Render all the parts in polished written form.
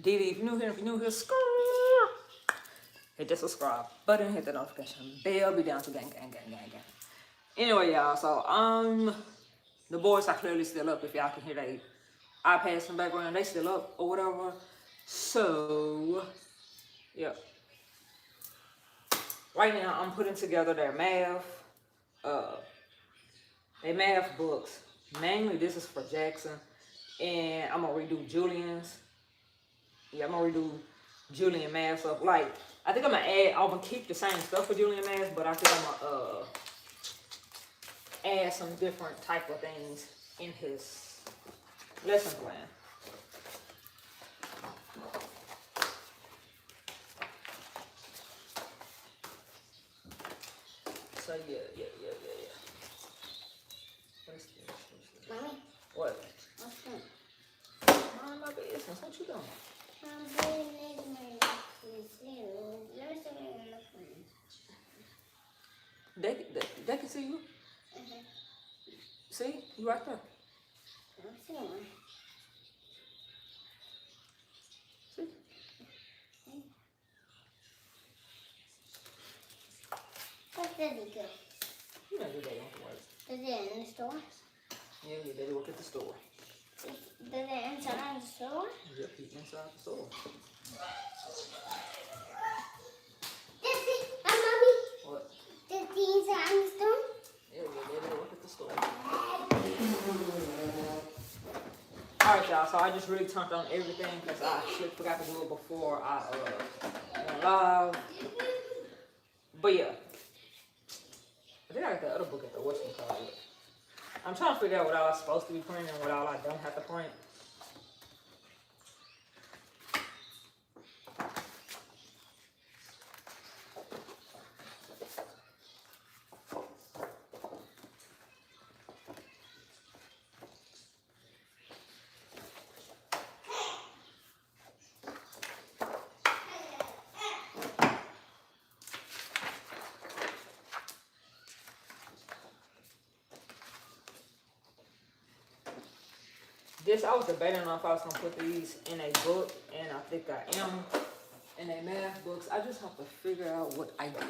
Didi, if you're new here, hit the subscribe button, hit the notification bell, be down to gang. Anyway, y'all, so the boys are clearly still up. If y'all can hear they iPads in the background, they still up or whatever. So yeah. Right now I'm putting together their math books. Mainly this is for Jackson. And I'm gonna redo Julian's. Yeah, I'm gonna redo Julian math stuff. Like, I think I'm gonna keep the same stuff for Julian math, but I think I'm gonna add some different type of things in his lesson plan. So yeah. Mommy? What? What's that? Mind my business. What you doing? I'm doing They can see you. See? You right there. I'm seeing. See? Where's Daddy go? You know your daddy went to work. Is it in the store? Yeah, your daddy work at the store. Is it inside the store? Yep, he's inside the store. Daddy, Mommy. What? Daddy inside the store? Yeah, your daddy work at the store. Alright, y'all, so I just really turned on everything because I forgot to do it before I went live. But yeah. I think I got the other book at the whatchamacallit. I'm trying to figure out what all I'm supposed to be printing and what all I don't have to print. I was debating on if I was going to put these in a book, and I think I am, in a math books. I just have to figure out what I did.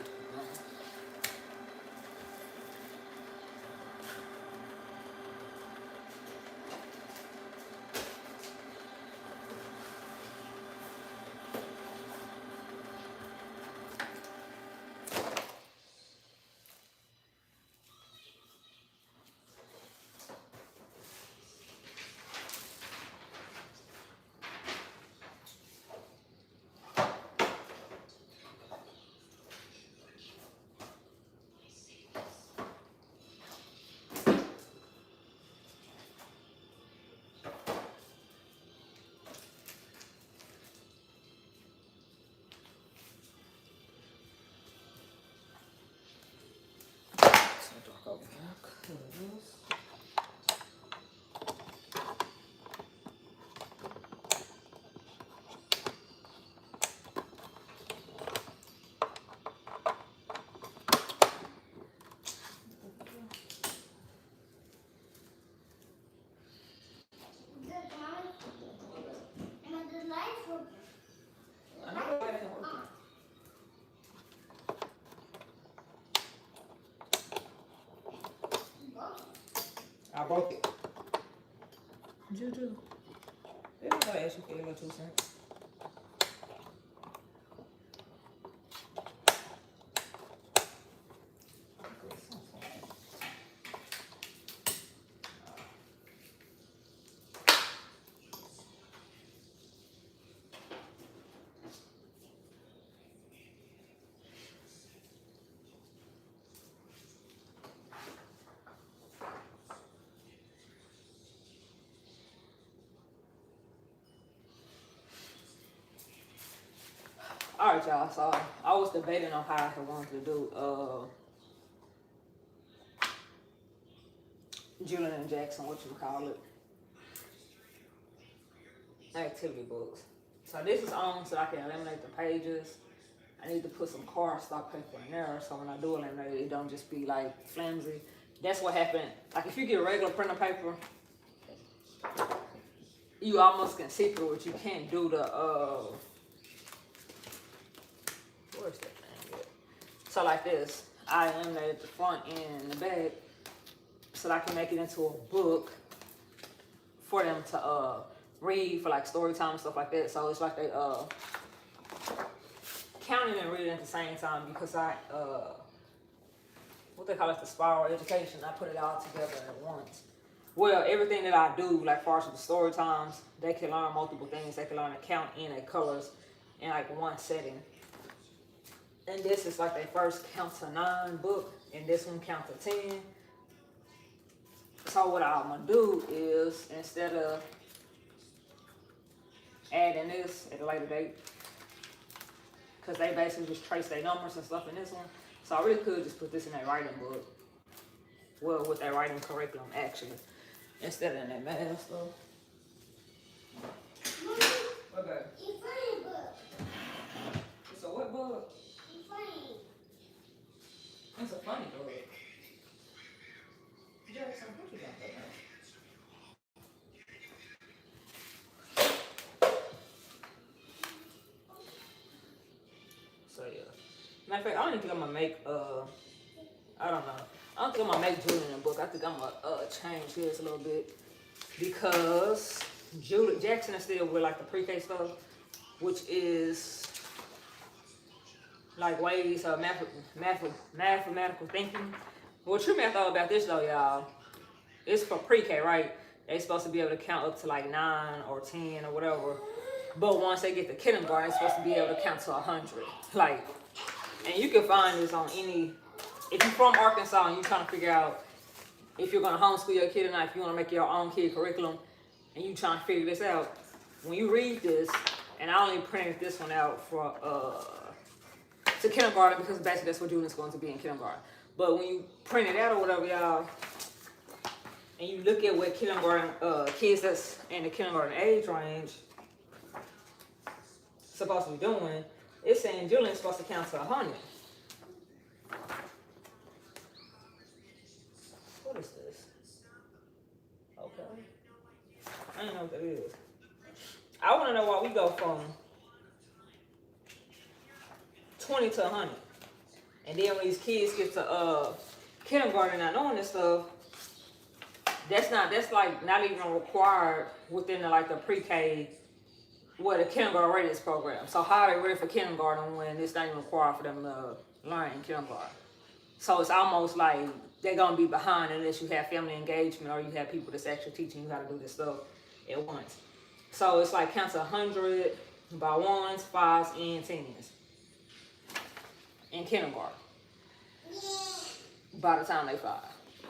I broke it. Juju. They're not gonna ask you for your little 2 cents. Alright, y'all, so I was debating on how I wanted to do Julian and Jackson, what you call it, activity books. So this is on so I can eliminate the pages. I need to put some cardstock paper in there so when I do eliminate it, it don't just be like flimsy. That's what happened. Like if you get regular printer paper, you almost can see through it. You can't do the where's that thing at? So like this, I eliminated the front and the back so that I can make it into a book for them to read for like story time and stuff like that. So it's like they counting and reading at the same time, because I what they call it, the spiral education. I put it all together at once. Well, everything that I do, like far as the story times, they can learn multiple things. They can learn to count in their colors in like one setting. And this is like their first count to 9 book, and this one count to 10. So what I'm gonna do is, instead of adding this at a later date, because they basically just trace their numbers and stuff in this one, so I really could just put this in their writing book. Well, with their writing curriculum actually, instead of in their math stuff. Okay. It's a what book? It's a funny book. Jackson, what you got there? So yeah. Matter of fact, I don't even think I'm gonna make I don't know. I don't think I'm gonna make Julian a book. I think I'm gonna change his a little bit, because Jackson is still with like the pre-K stuff, which is like ways of mathematical thinking. Well, true math all about this though, y'all. It's for pre-K, right? They're supposed to be able to count up to like 9 or 10 or whatever. But once they get to kindergarten, they're supposed to be able to count to 100. Like, and you can find this on any, if you're from Arkansas and you're trying to figure out if you're going to homeschool your kid or not, if you want to make your own kid curriculum and you trying to figure this out, when you read this, and I only printed this one out for to kindergarten, because basically that's what Julian's going to be in kindergarten. But when you print it out or whatever, y'all, and you look at what kindergarten kids that's in the kindergarten age range supposed to be doing, it's saying Julian's supposed to count to 100. What is this? Okay. I don't know what that is. I want to know why we go from 20 to 100. And then when these kids get to kindergarten not knowing this stuff, that's like not even required within the pre-K, the kindergarten readiness program. So how are they ready for kindergarten when it's not even required for them to learn in kindergarten? So it's almost like they're gonna be behind unless you have family engagement or you have people that's actually teaching you how to do this stuff at once. So it's like count to 100 by 1s, 5s, and 10s in kindergarten. By the time they 5.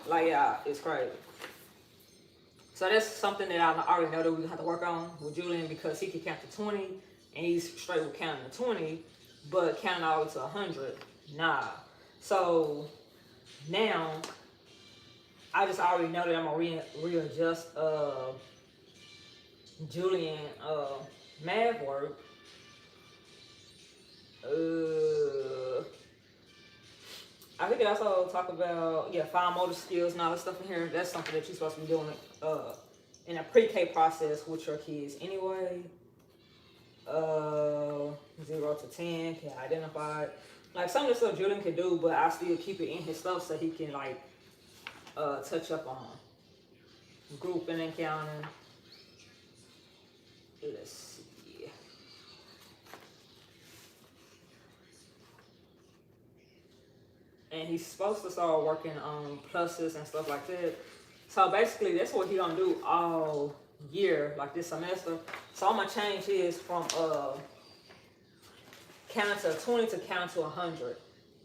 Like, yeah, it's crazy. So that's something that I already know that we're going to have to work on with Julian, because he can count to 20 and he's straight with counting to 20, but counting all the way to 100, nah. So now I just already know that I'm going to readjust Julian math work. I think they also talk about, fine motor skills and all this stuff in here. That's something that you're supposed to be doing in a pre-K process with your kids anyway. 0 to 10 can identify it. Like some of the stuff Julian can do, but I still keep it in his stuff so he can touch up on grouping and counting. Let's see. And he's supposed to start working on pluses and stuff like that. So basically, that's what he's gonna do all year, like this semester. So I'm gonna change his from counting to 20 to count to 100.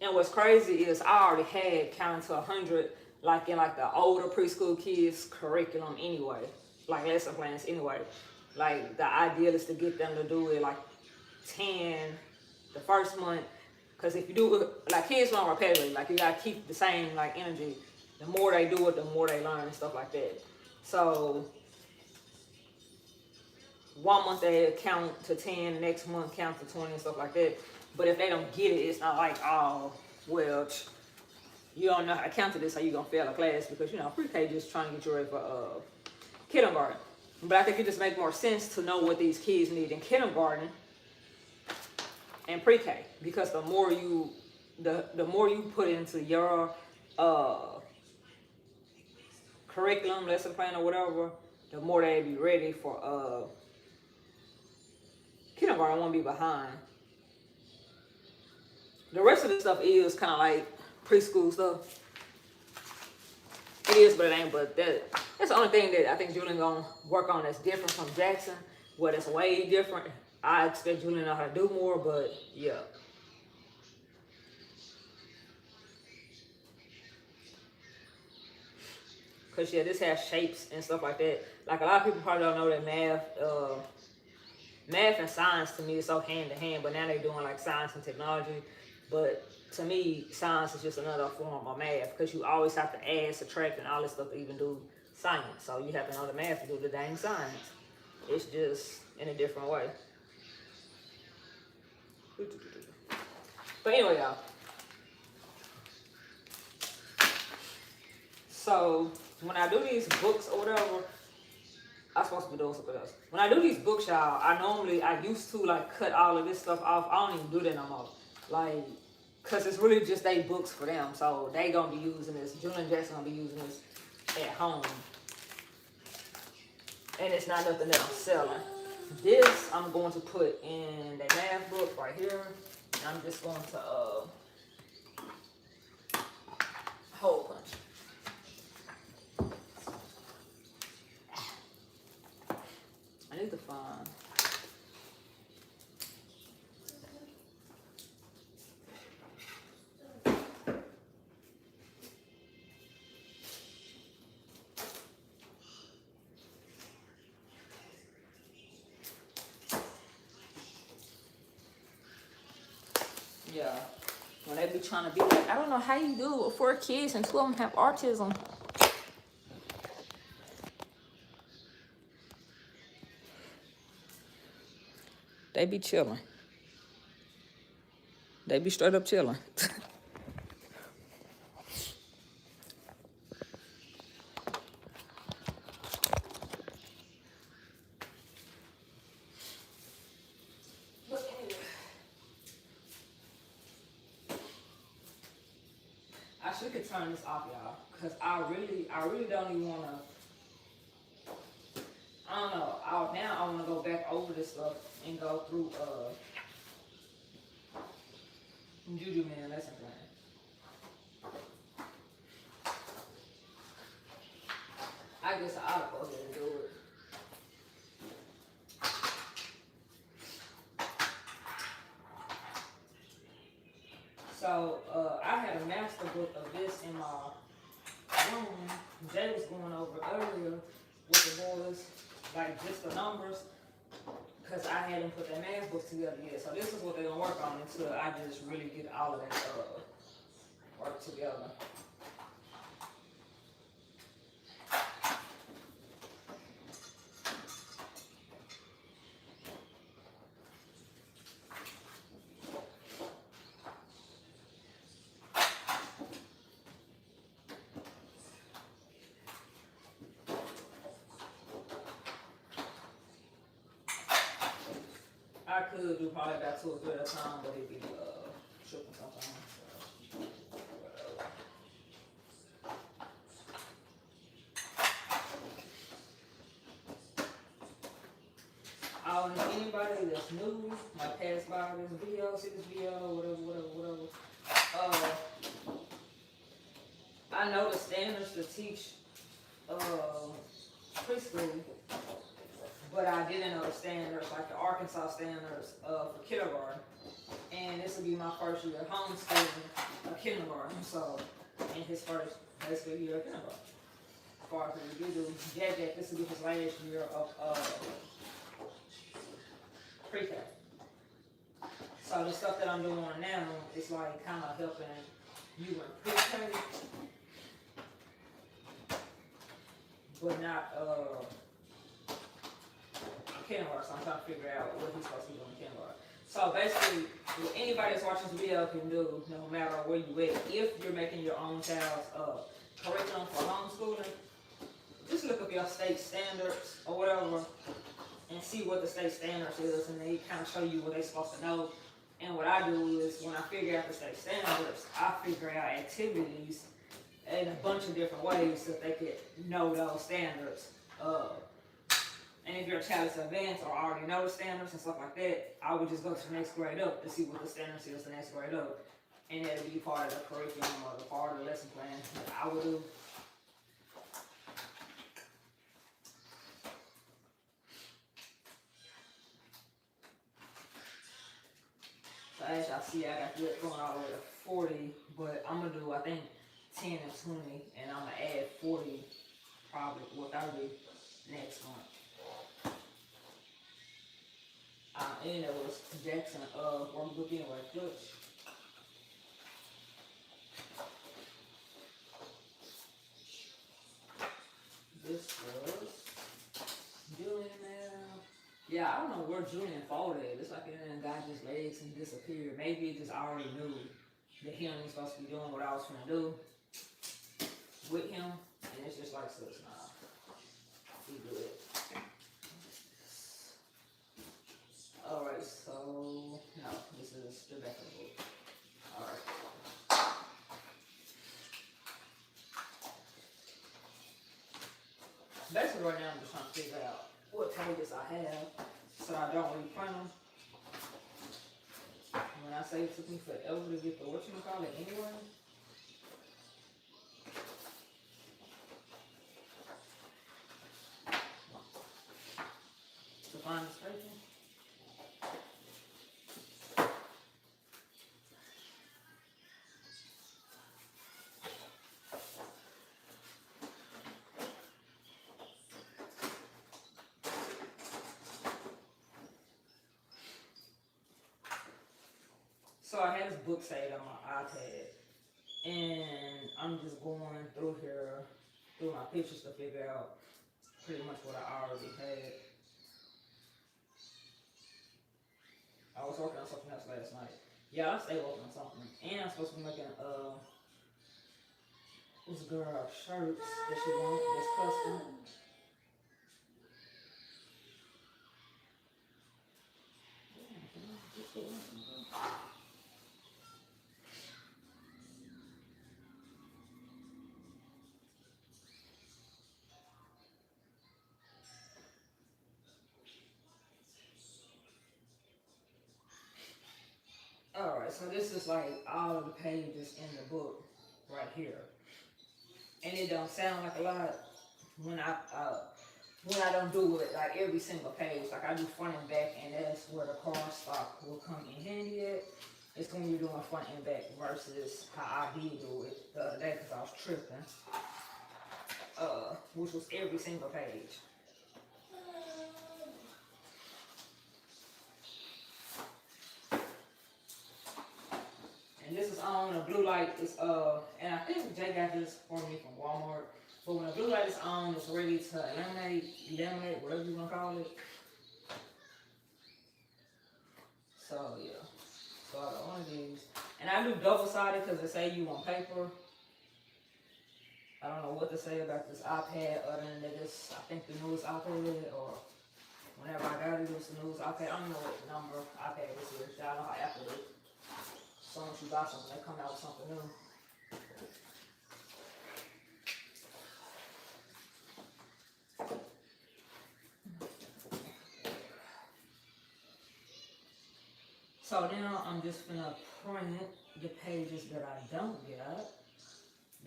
And what's crazy is I already had counting to 100 like in the older preschool kids curriculum anyway, like lesson plans anyway. Like the ideal is to get them to do it like 10 the first month. Because if you do it, kids learn repetitively, you gotta keep the same energy. The more they do it, the more they learn and stuff like that. So 1 month they count to 10, the next month count to 20 and stuff like that. But if they don't get it, it's not like, oh, well, you don't know how to count to this, so you're gonna fail a class, because pre-K just trying to get you ready for kindergarten. But I think it just makes more sense to know what these kids need in kindergarten and pre-K, because the more you put into your curriculum, lesson plan, or whatever, the more they be ready for kindergarten. Won't be behind. The rest of the stuff is kind of like preschool stuff. It is, but it ain't. But that's the only thing that I think Julian gonna work on that's different from Jackson. What it's way different. I expect Julian to know how to do more, but yeah. Cause yeah, this has shapes and stuff like that. Like a lot of people probably don't know that math and science to me is so hand to hand. But now they're doing like science and technology. But to me, science is just another form of math, because you always have to add, subtract, and all this stuff to even do science. So you have to know the math to do the dang science. It's just in a different way. But anyway, y'all. So when I do these books or whatever, I'm supposed to be doing something else. When I do these books, y'all, I used to like cut all of this stuff off. I don't even do that no more. Like, cause it's really just they books for them. So they gonna be using this. Julian Jackson gonna be using this at home. And it's not nothing that I'm selling. This I'm going to put in the math book right here. And I'm just going to hole punch. I need to find. Yeah, when they be trying to be like, I don't know how you do it with 4 kids and 2 of them have autism. They be chilling. They be straight up chilling. I should could turn this off, y'all, because I really don't even want to. I don't know. Now I want to go back over this stuff and go through Juju Man lesson plan. I guess I ought to go ahead and do it. So I had a master book of this in my room. Jay was going over earlier with the boys, like just the numbers, because I hadn't put that math book together yet. So this is what they're gonna work on until I just really get all of that work together. I could do probably about 2 or 3 at a time, but it'd be tripping sometimes. Anybody that's new, might pass by this video, see this video, whatever. I know the standards to teach preschool, but I didn't know the standards, like the Arkansas standards for kindergarten. And this will be my first year of homeschooling kindergarten, so in his first basically year of kindergarten. As far as we do Jack, this will be his last year of pre-K. So the stuff that I'm doing now is like kind of helping you in pre-K, but not kindergarten. So I'm trying to figure out what he's supposed to be doing in kindergarten. So basically, what anybody that's watching this video can do, no matter where you at, if you're making your own child's curriculum for homeschooling, just look up your state standards or whatever and see what the state standards is, and they kind of show you what they're supposed to know. And what I do is when I figure out the state standards, I figure out activities in a bunch of different ways so that they could know those standards. And if your child is advanced or already know the standards and stuff like that, I would just go to the next grade up to see what the standards is the next grade up. And that'll be part of the curriculum or the part of the lesson plan that I would do. So as y'all see, I got this going all the way to 40, but I'm gonna do, I think, 10 and 20, and I'm gonna add 40, probably, or 30 next month. And it was Jackson workbook anyway, good. This was Julian now. Yeah, I don't know where Julian folded. It's like it done got his legs and disappeared. Maybe it just already knew that he wasn't supposed to be doing what I was gonna do with him, and it's just like, so it's not. He good. Alright, so no, this is the back of the book. Alright. Basically right now I'm just trying to figure out what pages I have so I don't reprint them. When I say it took me forever to get the whatchamacallit anyway. To find this page. So I had this book saved on my iPad, and I'm just going through here, through my pictures to figure out pretty much what I already had. I was working on something else last night. Yeah, I stay working on something. And I'm supposed to be making this girl shirts that she wants, that's custom. Alright, so this is like all of the pages in the book right here. And it don't sound like a lot when I don't do it like every single page. Like I do front and back, and that's where the card stock will come in handy at. It's when you're doing front and back versus how I did do it the other day because I was tripping. Which was every single page. And this is on, the blue light is, and I think Jay got this for me from Walmart. But when the blue light is on, it's ready to eliminate, whatever you want to call it. So, yeah. So, I got one of these. And I do double-sided because they say you on paper. I don't know what to say about this iPad other than that it's, I think, the newest iPad, or whenever I got it, it was the newest iPad. I don't know what number iPad this is. I don't know how Apple is. So once you buy something, they come out with something new. So now I'm just gonna print the pages that I don't get.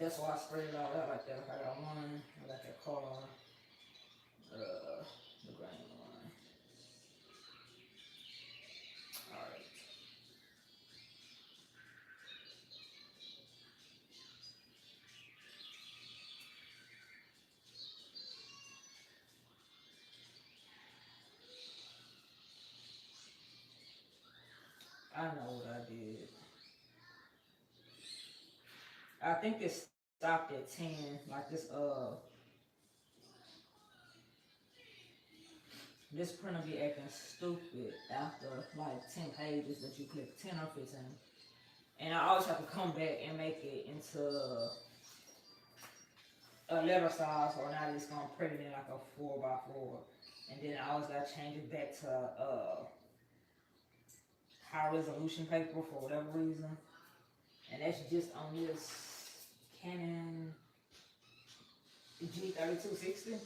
That's why I spread it all out like that. I got one, I got that card, the green one. Alright. I know what I did. I think this stopped at 10, like this this printer be acting stupid after like 10 pages that you click, 10 or 15. And I always have to come back and make it into letter size, or now it's gonna print it in like a 4x4, and then I always gotta change it back to high resolution paper for whatever reason, and that's just on this Canon G3260.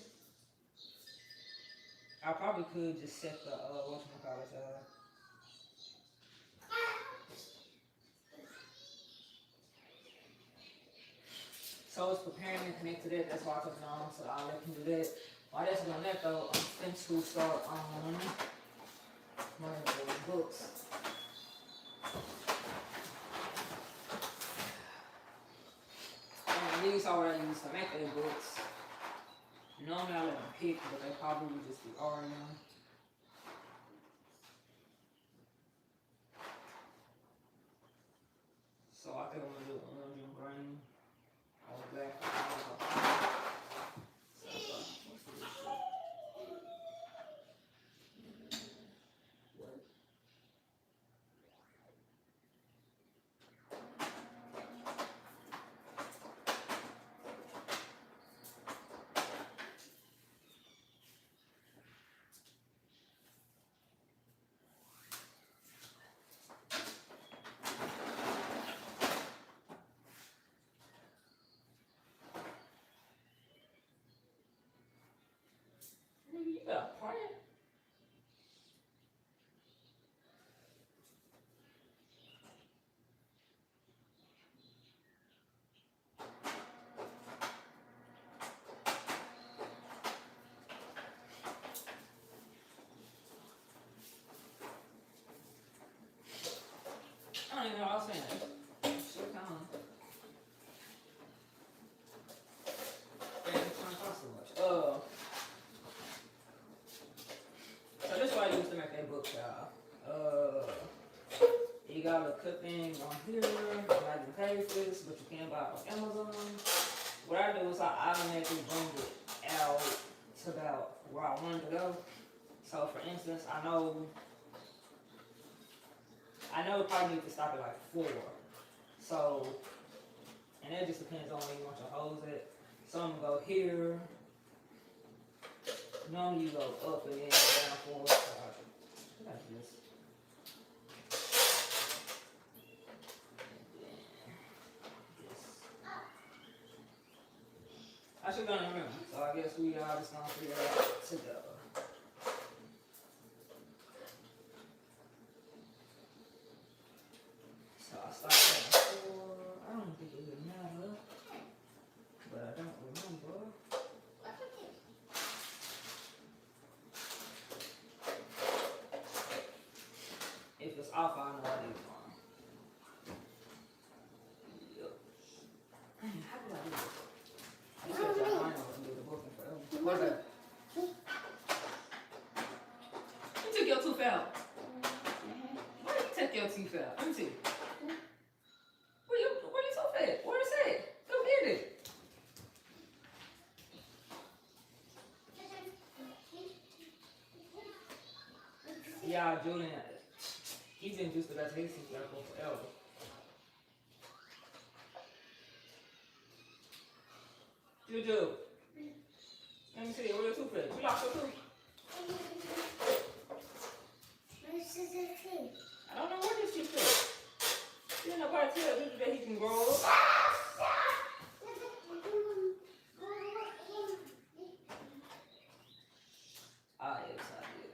I probably could just set the whatchamacallit, so it's preparing and connect to that. That's why I took it on, so I'll let him do that. While that's on that though, I'm finna to start on one of those books. And these are what I use to make their books. Normally I let them pick, but they probably would just be REM. So I think I'm gonna do orange and green. All black. Yeah, plant. I don't even know what I was saying. Shit, come on. Yeah, it's gonna cost so much. So this is what I used to make that book, y'all. You got a cut thing on here, I can pay for this, but you can't buy it on Amazon. What I do is I automatically bring it out to about where I wanted to go. So for instance, I know it probably need to stop at like 4. So, and that just depends on where you want your hose at. So I'm gonna go here. Normally you go up and then down forward. So I got this. I should have done it remember. So I guess we are just gonna figure it out together. So I start at 4. I don't think it would matter, but I don't remember. If it's off, I know I did it wrong. Yep. How did I do this? This is I know I can do the booking forever. What about? You took your tooth out. Why did you take your teeth out? Let me see. Where you tooth at? Where is it? Go get it. Yeah, Julian, he's been used to that his teeth out for forever. Juju, let me see, where your tooth at? You lost your tooth? I don't know where this tooth is. Didn't nobody tell Juju that he can grow up? Ah, yes, I did.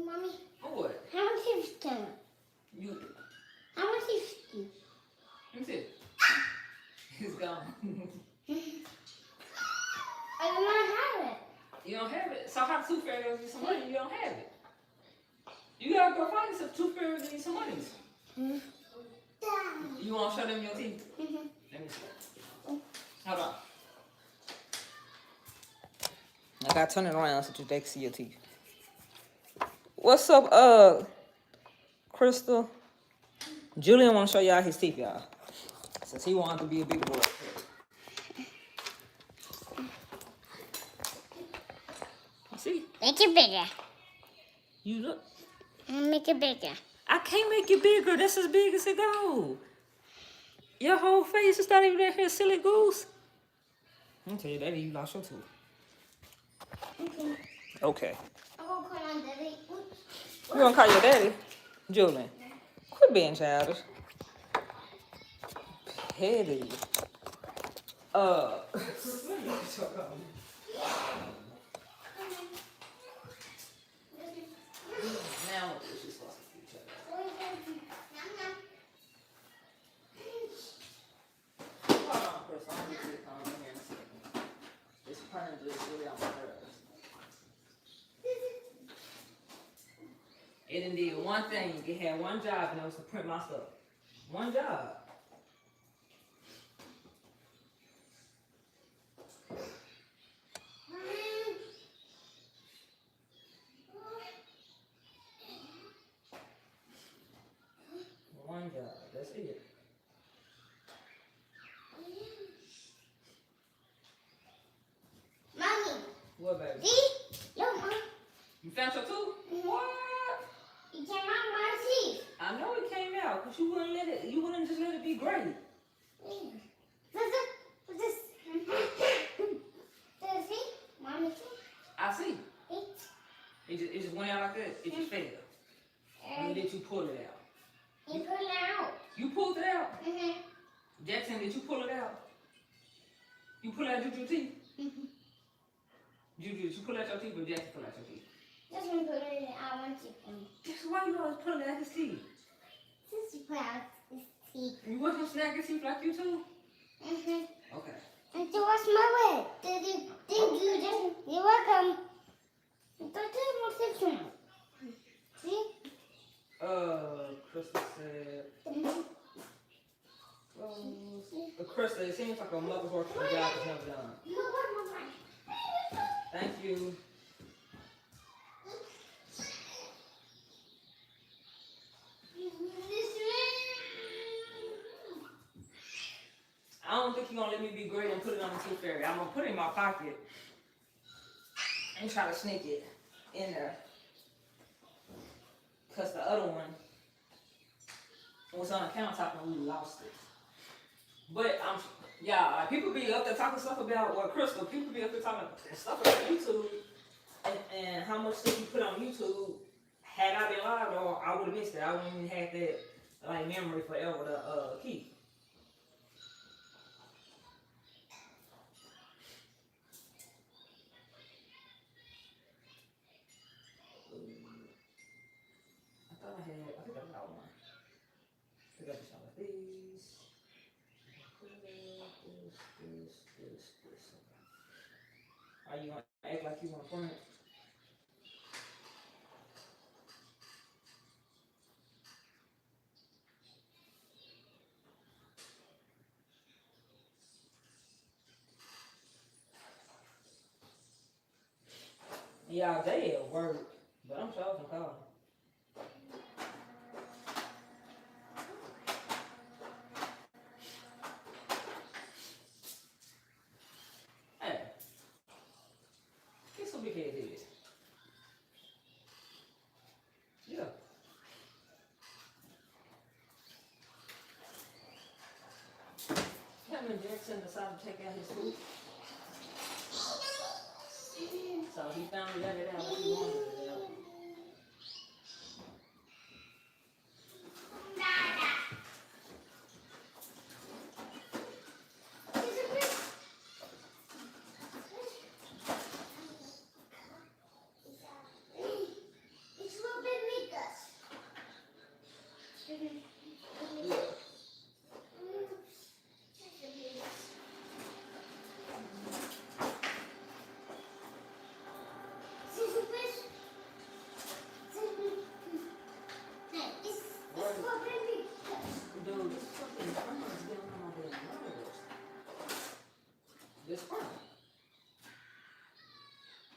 Mommy, What? how much is that? You, How much is it? let me see. It's gone. I do not have it. You don't have it. So how tooth fairy gives you some money? You don't have it. You gotta go find some tooth fairy give you some money. You want to show them your teeth? Let me see. Hold on. I gotta turn it around so they can see your teeth. What's up, Crystal? Julian want to show y'all his teeth, y'all. Since he wanted to be a big boy. See? Make it bigger. You look. Make it bigger. I can't make it bigger. That's as big as it go. Your whole face is not even that here, silly goose. I'm tell you, Daddy, you lost your tooth. Okay. Okay. I'm gonna call my daddy. You gonna call your daddy? Julian. Quit being childish. Petty. Now what is she supposed to do? Hold on, Chris. I need you to come in here in a second. This printer just really on my nerves. It done did one thing. It had one job, and it was to print my stuff. One job. One job. That's it. Mommy. What, baby? See? Look, Mom. You found your tooth? What? It came out my teeth. I know it came out, because you wouldn't let it. You wouldn't just let it be great. What's this? See? Mommy, see? I see. See? It just went out like that. It just fell. And did you pull it out? You pull it out. You pulled it out. Mm-hmm. Jackson, did you pull it out? You pull out Juju's teeth? Juju, did you pull out your teeth or Jackson pull out your teeth? Just want to put it out one teeth for me. That's why you always pulling out his teeth. Just put out his teeth. You want him to snag his teeth like you too? Mm-hmm. Okay. And to wash my way. Thank you. You're welcome. Don't tell my teeth. See? Crystal said. Crystal, it seems like a mother's work for a job is never done. Thank you. I don't think you're gonna let me be great and put it on the tooth fairy. I'm gonna put it in my pocket and try to sneak it in there. Cause the other one was on the countertop and we lost it. But people be up there talking stuff about Crystal. People be up there talking stuff about YouTube and how much stuff you put on YouTube. Had I been live, or I would have missed it. I wouldn't even have that like memory forever to keep. I think I got one. I got some of these. This. Are you gonna act like you want to print? Yeah, they at work, but I'm sure I can call. Hey, guess what big head is? Yeah. Kevin Jackson decided to take out his tooth. So he finally got it out when he wanted it out.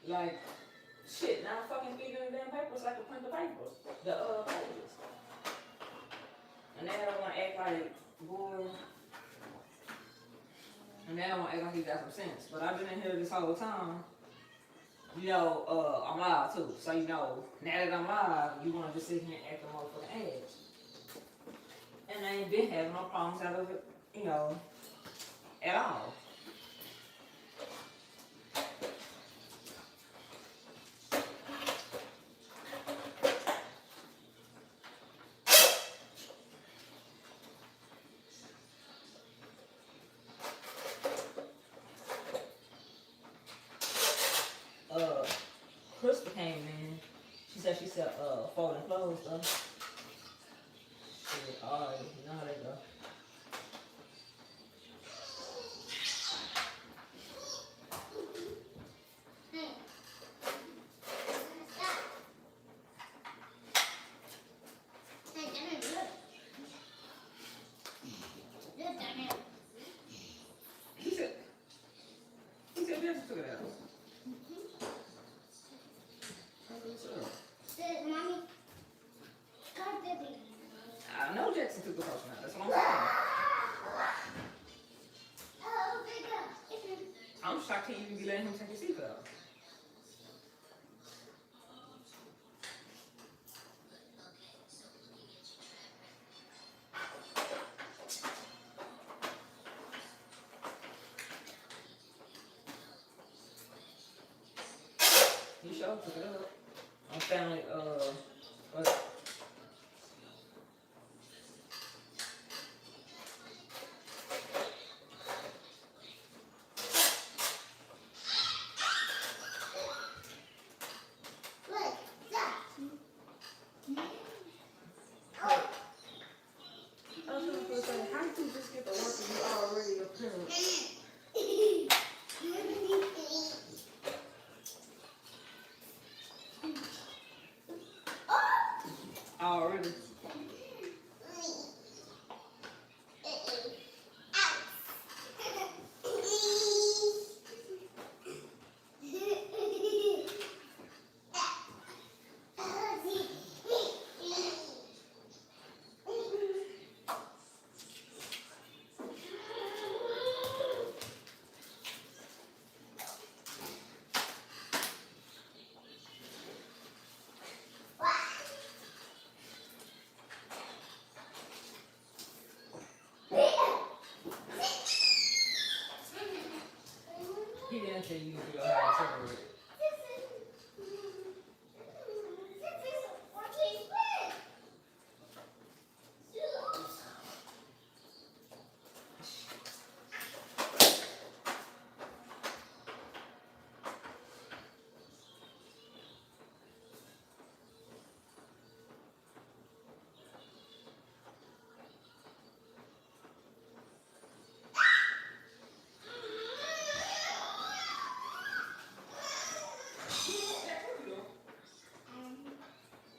Like, shit, now I fucking feed in the damn papers like to print the paper. The pages. And they don't want to act like, boy, and they don't want to act like he got some sense. But I've been in here this whole time. You know, I'm live too. So, you know, now that I'm live, you want to just sit here and act a motherfucking ass. And I ain't been having no problems out of it, you know, at all. Crystal came in. She said folding clothes though. Shit, alright, you know how they go. He said Jackson took it out. Mommy, I know Jackson took the potion out. That's what I'm saying. I'm shocked he even be letting him take his seat out. You sure took it up. I'm family, what? How did you just get the work and you already a parent? Already. He didn't tell you to go ahead and separate it.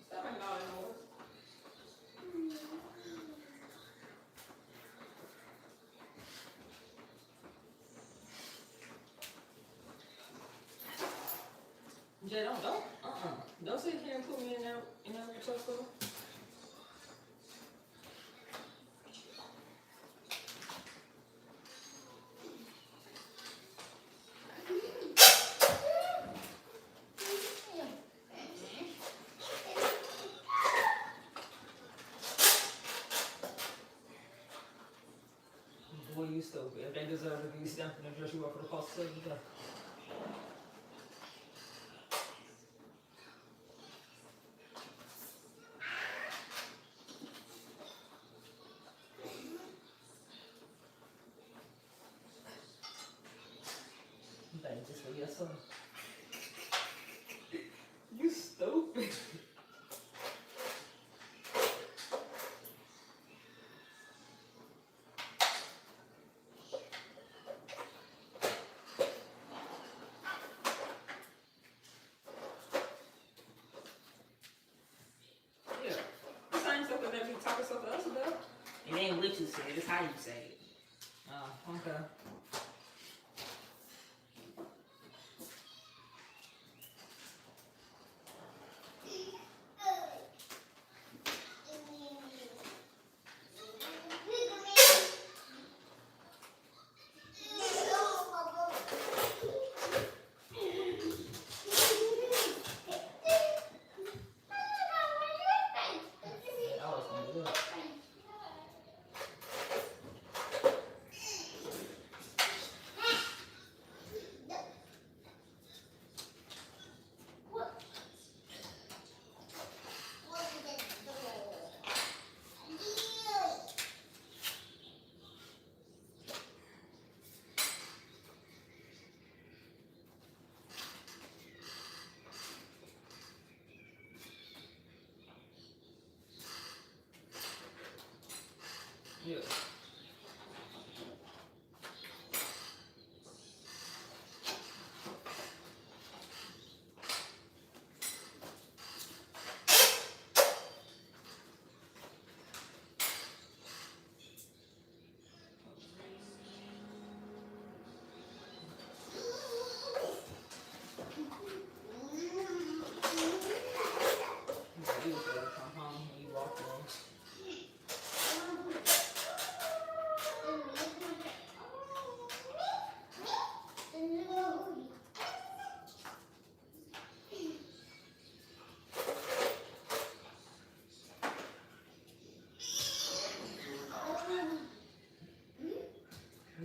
Stop making all that noise. Jay, don't sit here and put me in that retail store. Boy, you stupid. If they deserve to be stamped in the dress you work for the cost of you go. That just for your son. You stupid. Yeah. The same stuff that they be talking stuff to us about. It ain't what you said, it's how you say it. Oh, okay. Yeah. You come home when you walk in.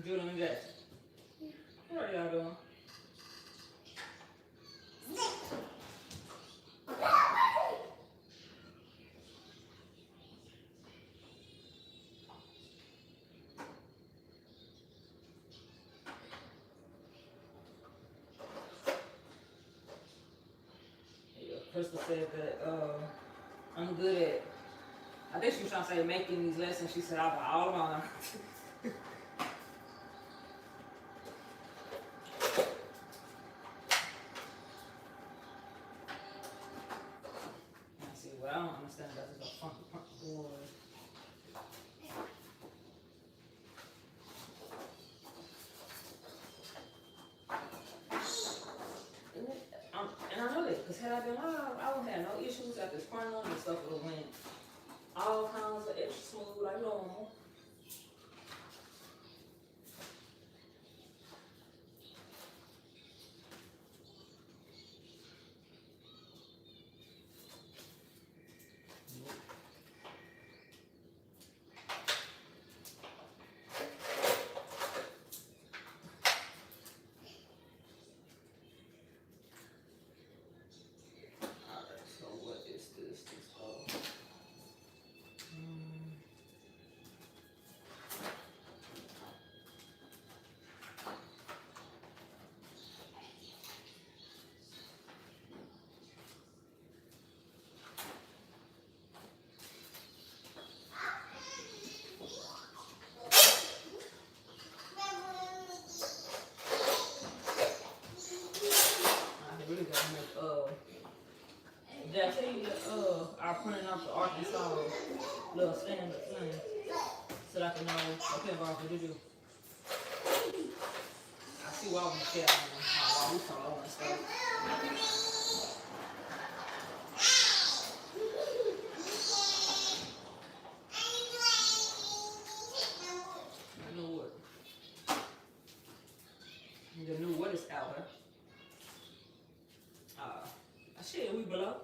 Julian and Jackson. What are y'all doing? Yeah, Crystal said that I'm good at, I think she was trying to say making these lessons. She said, I've all of mine. See, what I don't understand about this is a funky board. And I know that, because had I been live, I would have no issues at this corner and stuff would have went all kinds of extra smooth like normal. Did I tell you that I printed out the Arkansas little stand-up thing so that I can know, okay, Barbara, did you? I see why I want to tell them how we talk about stuff. You know what? The new what is out there? Shit, we below.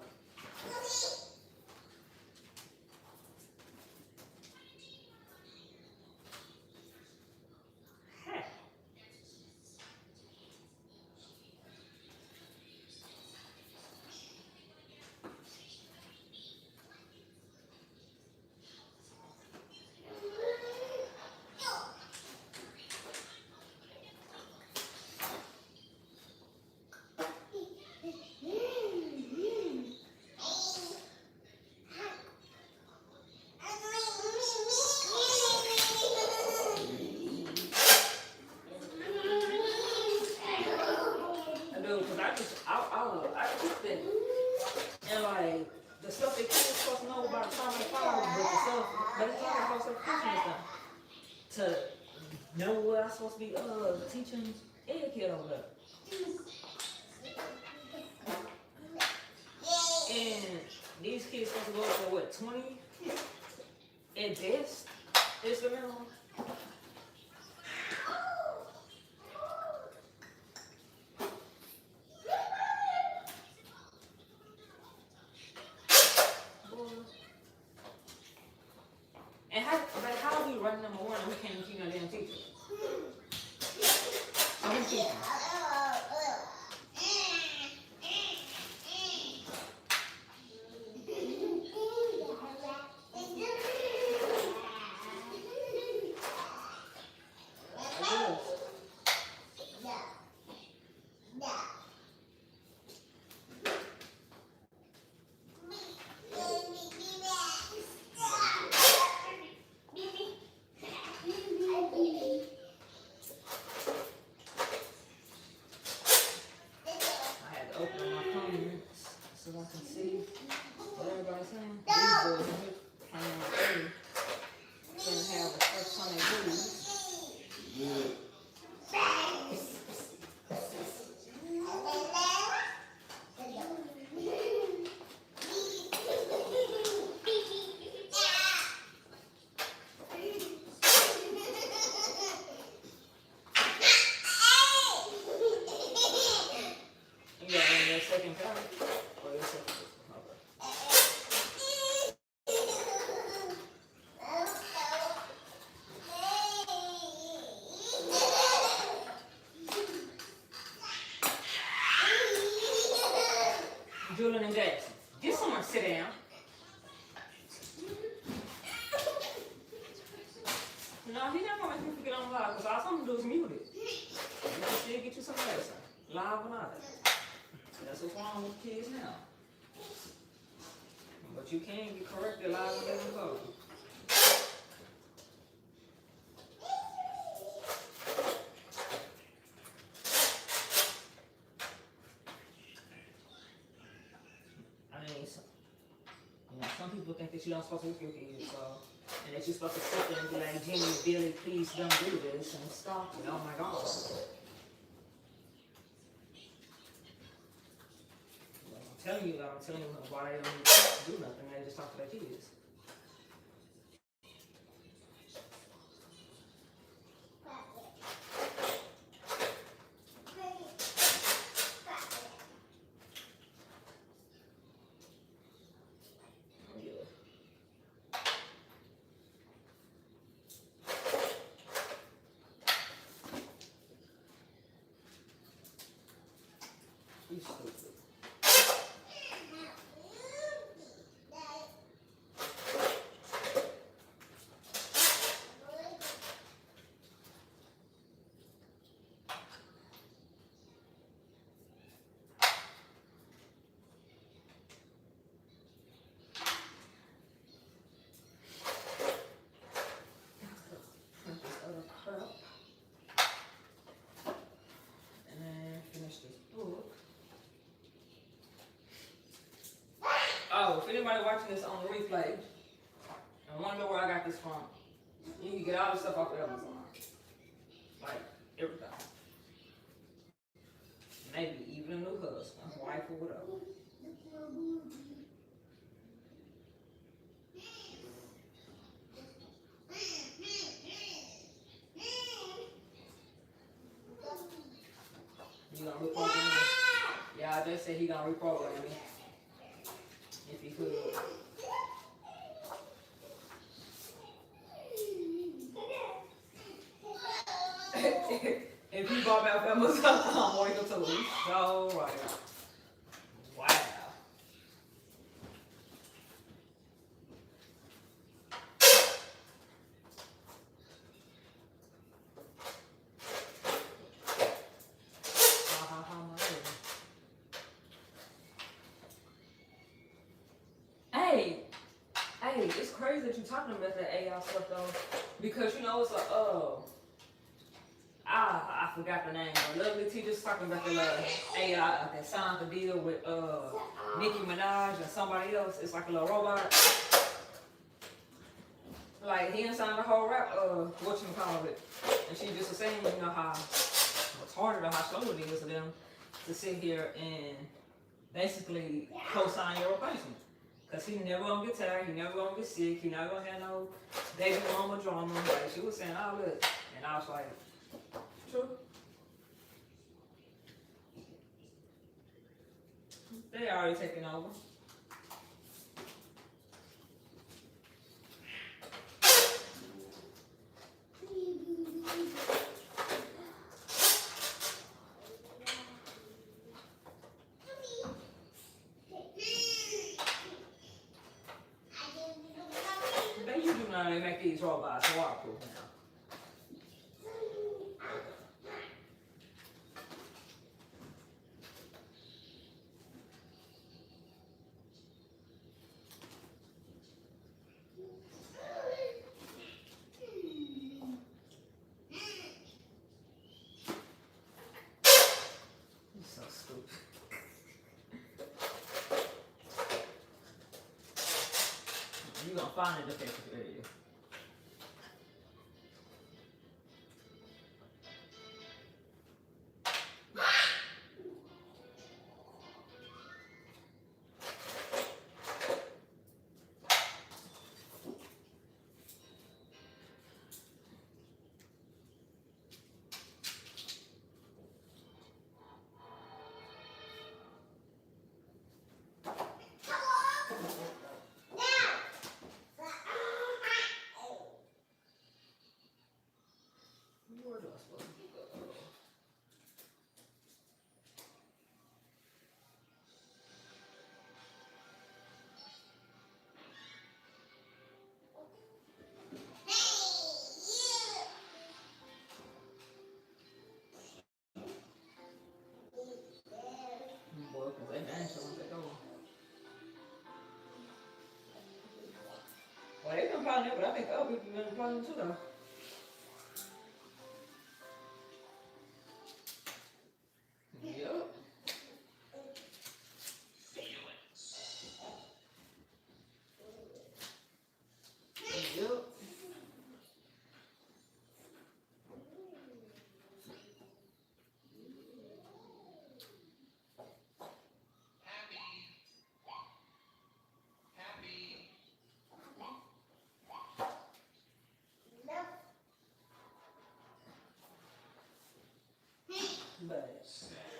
I keep it, and like the stuff they kids supposed to know about the time they follow, but the stuff, but it's all about stuff Christian stuff. To know what I'm supposed to be teaching any kid over there. And these kids supposed to go for what, 20 at best? Is the minimum. And how are we running number one and we can't even keep no damn teacher? I'm teaching. that second time? Or your second? Okay. Julian and Jackson, get someone sit down. No, he's not gonna make me forget on live because all I'm gonna do is mute it. You can still get you some medicine, live or not. That's what's wrong with kids now. But you can get corrected live and let them go. I mean, some people think that you're not supposed to whoop your kids, so, and that you're supposed to sit there and be like, Jimmy, Billy, please don't do this, and stop it. Oh my God. I'm telling you why they don't need to do nothing. They just talk to their kids. You stupid. Oh, if anybody watching this on the replay and wonder where I got this from, you can get all the stuff off of Amazon. Like, everything. Maybe even a new husband, wife, or whatever. You gonna reprogram me? Yeah, I just said he gonna reprogram me. If he could. If he bought back Amazon, I'm waiting until he's so right. Wow. Hey, it's crazy that you're talking about that AI stuff though, because you know it's I forgot the name. But lovely teacher's talking about the AI that signed the deal with Nicki Minaj and somebody else. It's like a little robot. Like he didn't sign the whole rap. Whatchamacallit, and she just was saying, you know how retarded or how slow it is for them to sit here and basically co-sign your replacement. Cause he never gonna get tired, he never gonna get sick, he never gonna have no baby mama drama. Like she was saying all that, and I was like, true. They already taking over. They make these robots waterproof now. You're so stupid. You're gonna find a defective area. that dang show on that door. Well, they been plotting it, but I think other people been plotting too, though. Yep. Yep. But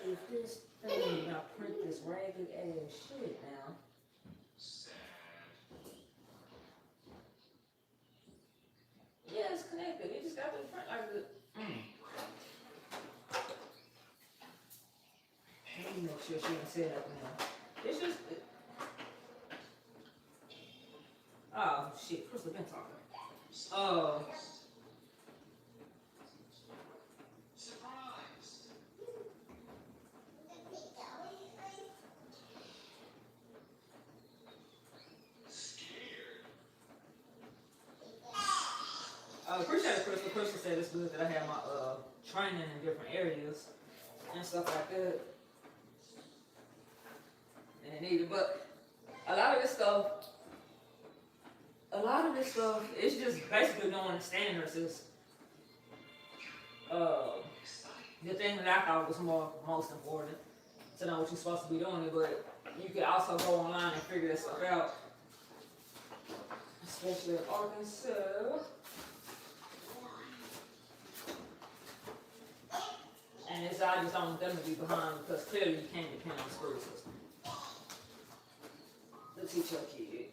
if this thing not print this ragged ass shit now. Yeah, it's connected. It just got to print like the. Let me make sure she didn't say that now. It's just. Oh shit, Crystal been talking. Appreciate it, Crystal. Crystal said it's good that I have my training in different areas and stuff like that. And it needed, but a lot of this stuff, it's just basically knowing the standards is the thing that I thought was most important to know what you're supposed to be doing. But you can also go online and figure that stuff out, especially in Arkansas. And it's I just don't want them to be behind because clearly you can't depend on the school system to teach your kid.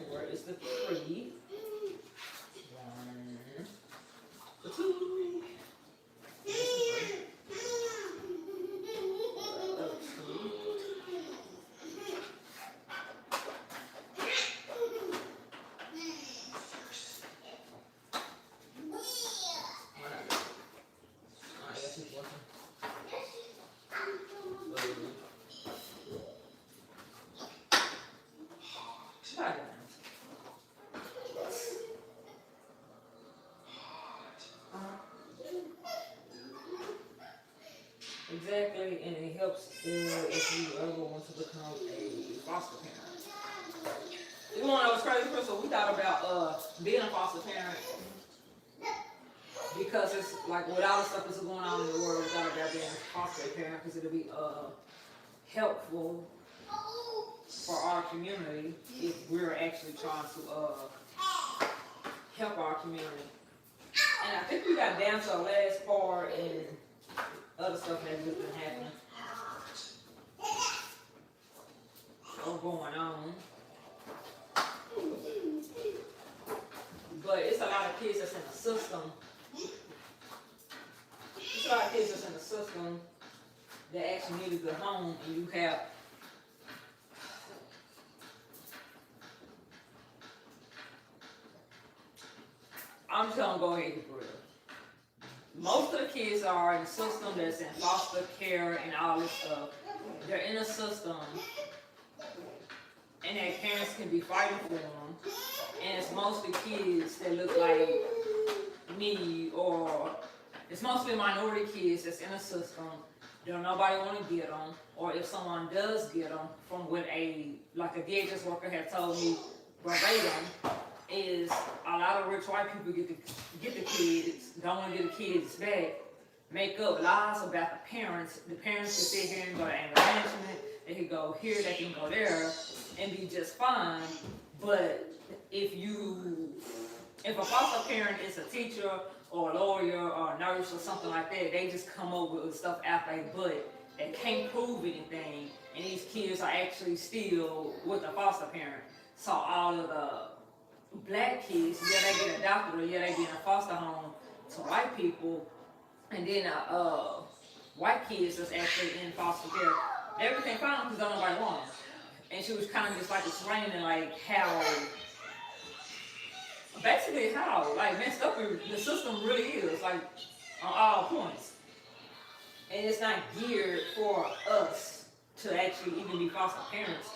Where is the 3? 1, the 2. Exactly, and it helps if you ever want to become a foster parent. You want to know what's crazy, Crystal? We thought about being a foster parent because it's like with all the stuff that's going on in the world, we thought about being a foster parent because it'll be helpful for our community if we're actually trying to help our community. And I think we got down to the last part and other stuff that's just been happening or going on. But it's a lot of kids that's in the system. It's a lot of kids that's in the system that actually need a good home, and you have I'm just gonna go ahead and get real. Most of the kids are in the system that's in foster care and all this stuff. They're in a system and their parents can be fighting for them. And it's mostly kids that look like me, or it's mostly minority kids that's in a system. Don't nobody want to get them, or if someone does get them, from what a DHS worker had told me verbatim, is a lot of rich white people get the kids, don't want to get the kids back, make up lies about the parents. The parents can sit here and go to anger management, they can go here, they can go there, and be just fine. But if a foster parent is a teacher or a lawyer or a nurse or something like that, they just come up with stuff out their butt that can't prove anything, and these kids are actually still with a foster parent. So all of the black kids, yeah, they get adopted, or yeah, they be in a foster home to white people, and then white kids that's actually in foster care, everything fine because don't nobody want them. And she was kind of just like explaining like how, basically how like messed up the system really is, like on all points. And it's not geared for us to actually even be foster parents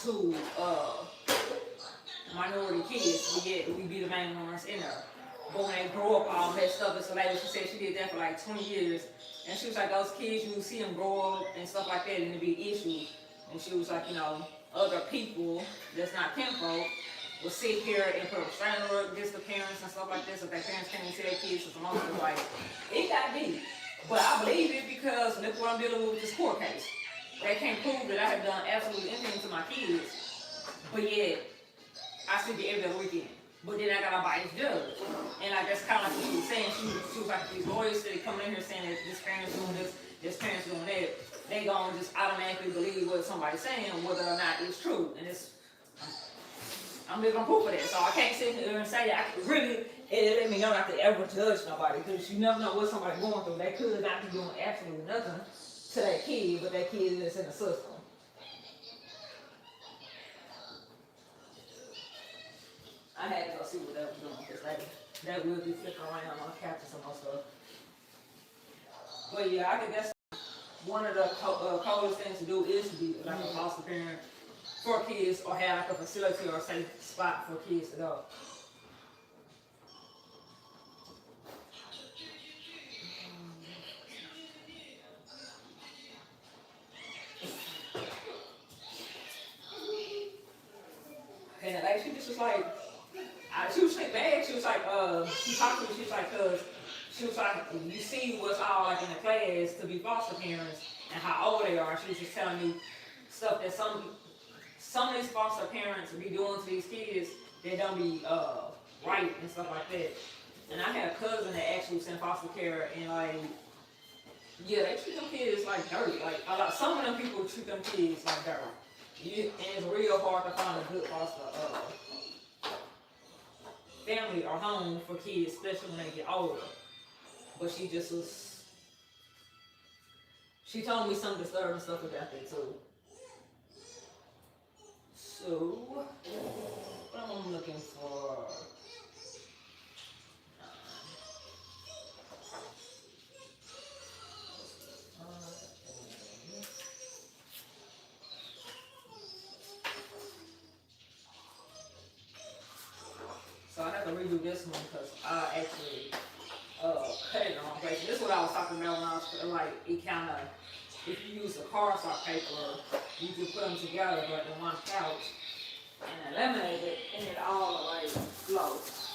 to minority kids, but yet we be the main ones in there. But when they grow up all messed up, it's a lady, she said she did that for like 20 years. And she was like, those kids, you see them grow up and stuff like that, and it'd be issues. And she was like, you know, other people that's not kinfolk will sit here and put a restraining order against the parents and stuff like this, if their parents can't even see their kids, so most of like, it got deep. But I believe it because look what I'm dealing with this court case. They can't prove that I have done absolutely anything to my kids, but yet I still get every other weekend. But then I got a biased judge. And like that's kind of like what she was saying. She was like, these lawyers that coming in here saying that this parent's doing this parent's doing that, they gonna just automatically believe what somebody's saying, whether or not it's true. And it's, I'm living proof of that. So I can't sit here and say that. I really, it let me know not to ever judge nobody, because you never know what somebody's going through. They could not be doing absolutely nothing to that kid, but that kid is in the system. I had to go see what that was doing, because that will be flipping around on capture some more stuff. But yeah, I think that's one of the coolest things to do is to be like a foster parent for kids, or have like a facility or a safe spot for kids to go. And like she just was like, she was bad. She was like, she talked to me. She was like, she was like, you see what's all like in the class to be foster parents and how old they are. She was just telling me stuff that some of these foster parents be doing to these kids that don't be right and stuff like that. And I had a cousin that actually was in foster care, and like, yeah, they treat them kids like dirt. Like some of them people treat them kids like dirt. And it's real hard to find a good foster family or home for kids, especially when they get older. But she just was, she told me some disturbing stuff about that too. So, what am I looking for? So I have to redo this one because I actually cut it in the wrong place. And this is what I was talking about when I was like, it kind of, if you use the cardstock paper, you can put them together but in one pouch and eliminate it, and it all like flows.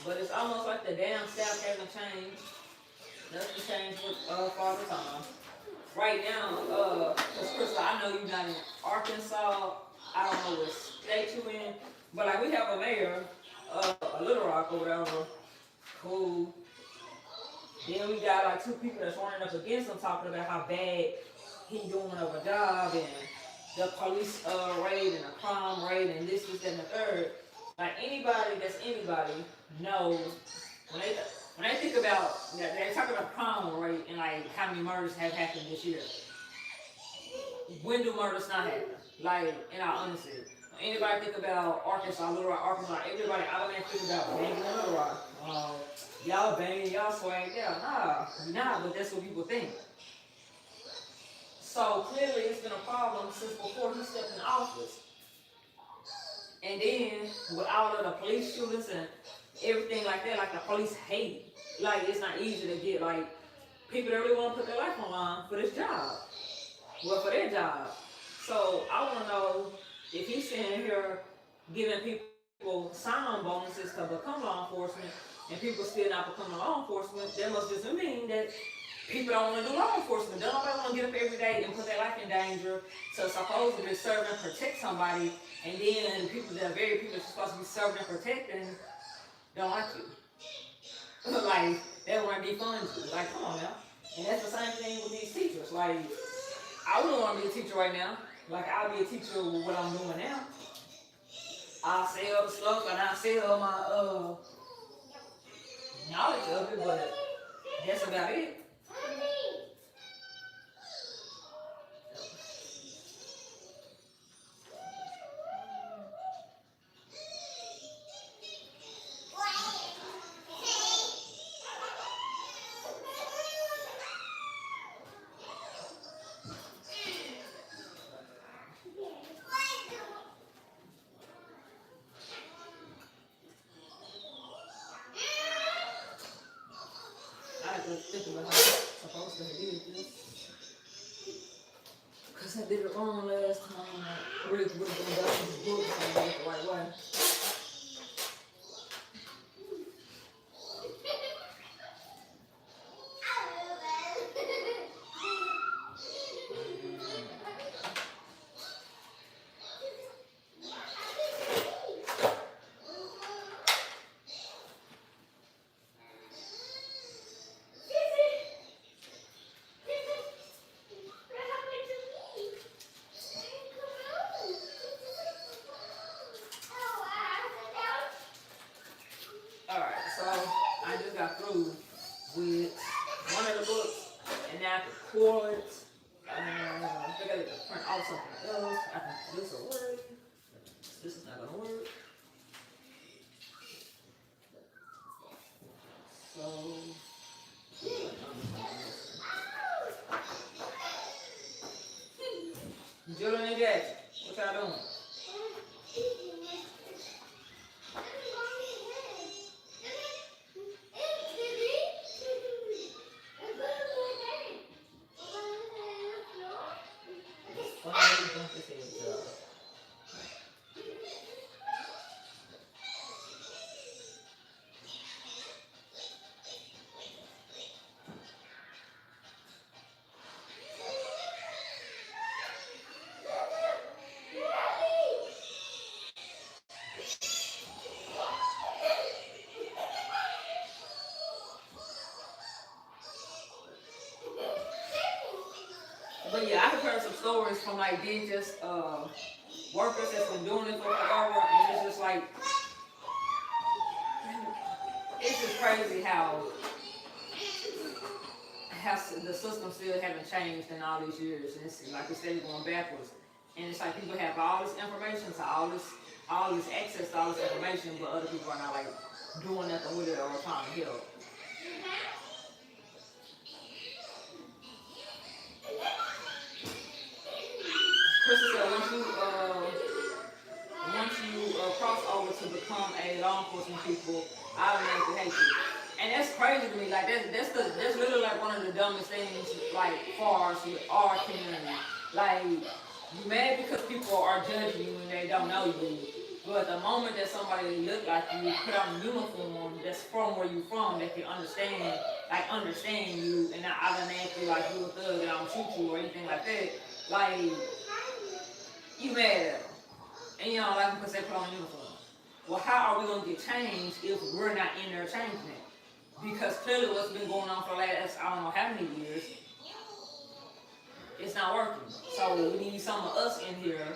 But it's almost like the damn South hasn't changed. Nothing changed with Father Time. Right now, because Crystal, I know you're not in Arkansas. I don't know what state you're in. But like we have a mayor, Little Rock or whatever. Cool. Then we got like two people that's running up against him talking about how bad he doing of a job, and the police raid and the crime raid and this, and the third. Like anybody that's anybody knows when they think about, they're talking about crime rate and like how many murders have happened this year. When do murders not happen? Like, in all honesty, anybody think about Arkansas, Little Rock, Arkansas, everybody automatically think about banging in Little Rock. Y'all banging, y'all swag, yeah, nah, but that's what people think. So clearly it's been a problem since before he stepped in office. And then with all of the police shootings and everything like that, like the police hate. Like it's not easy to get like people that really want to put their life on the line for this job. Well, for their job. So I want to know if he's sitting here giving people sign-on bonuses to become law enforcement and people still not becoming law enforcement, that must just mean that people don't want to do law enforcement. Don't nobody want to get up every day and put their life in danger to supposedly serve and protect somebody, and then people that are very people that's supposed to be serving and protecting don't like you. Like, they want to be fun to you. Like, come on now. And that's the same thing with these teachers. Like, I wouldn't want to be a teacher right now. Like I'll be a teacher with what I'm doing now. I sell the stuff and I sell my knowledge of it, but that's about it. I have to think about how I'm supposed to do this. Because I did it wrong last time. I really would have been back in this book if I did it the right way. Alright, so I just got through with one of the books, and now I can record. I think I need to print out something else. I can do this away. This is not going to work. So, Julian and Jackson, what y'all doing? But yeah, I have heard some stories from like dentists, workers that's been doing it for forever, and it's just like, it's just crazy how the system still haven't changed in all these years, and it's like it's steady going backwards. And it's like people have all this information, so all this access to all this information, but other people are not like doing nothing with it or trying to help. Crystal said once you cross over to become a law enforcement people, I automatically hate you. And that's crazy to me. Like that's literally like one of the dumbest things like for our community. Like you mad because people are judging you and they don't know you. But the moment that somebody look like you, put on a uniform that's from where you from, that can understand you and not automatically like you a thug and I don't shoot you or anything like that. Like you mad at them. And you don't like them because they put on a uniform. Well, how are we going to get changed if we're not in there changing it? Because clearly what's been going on for the last, I don't know how many years, it's not working. So we need some of us in here,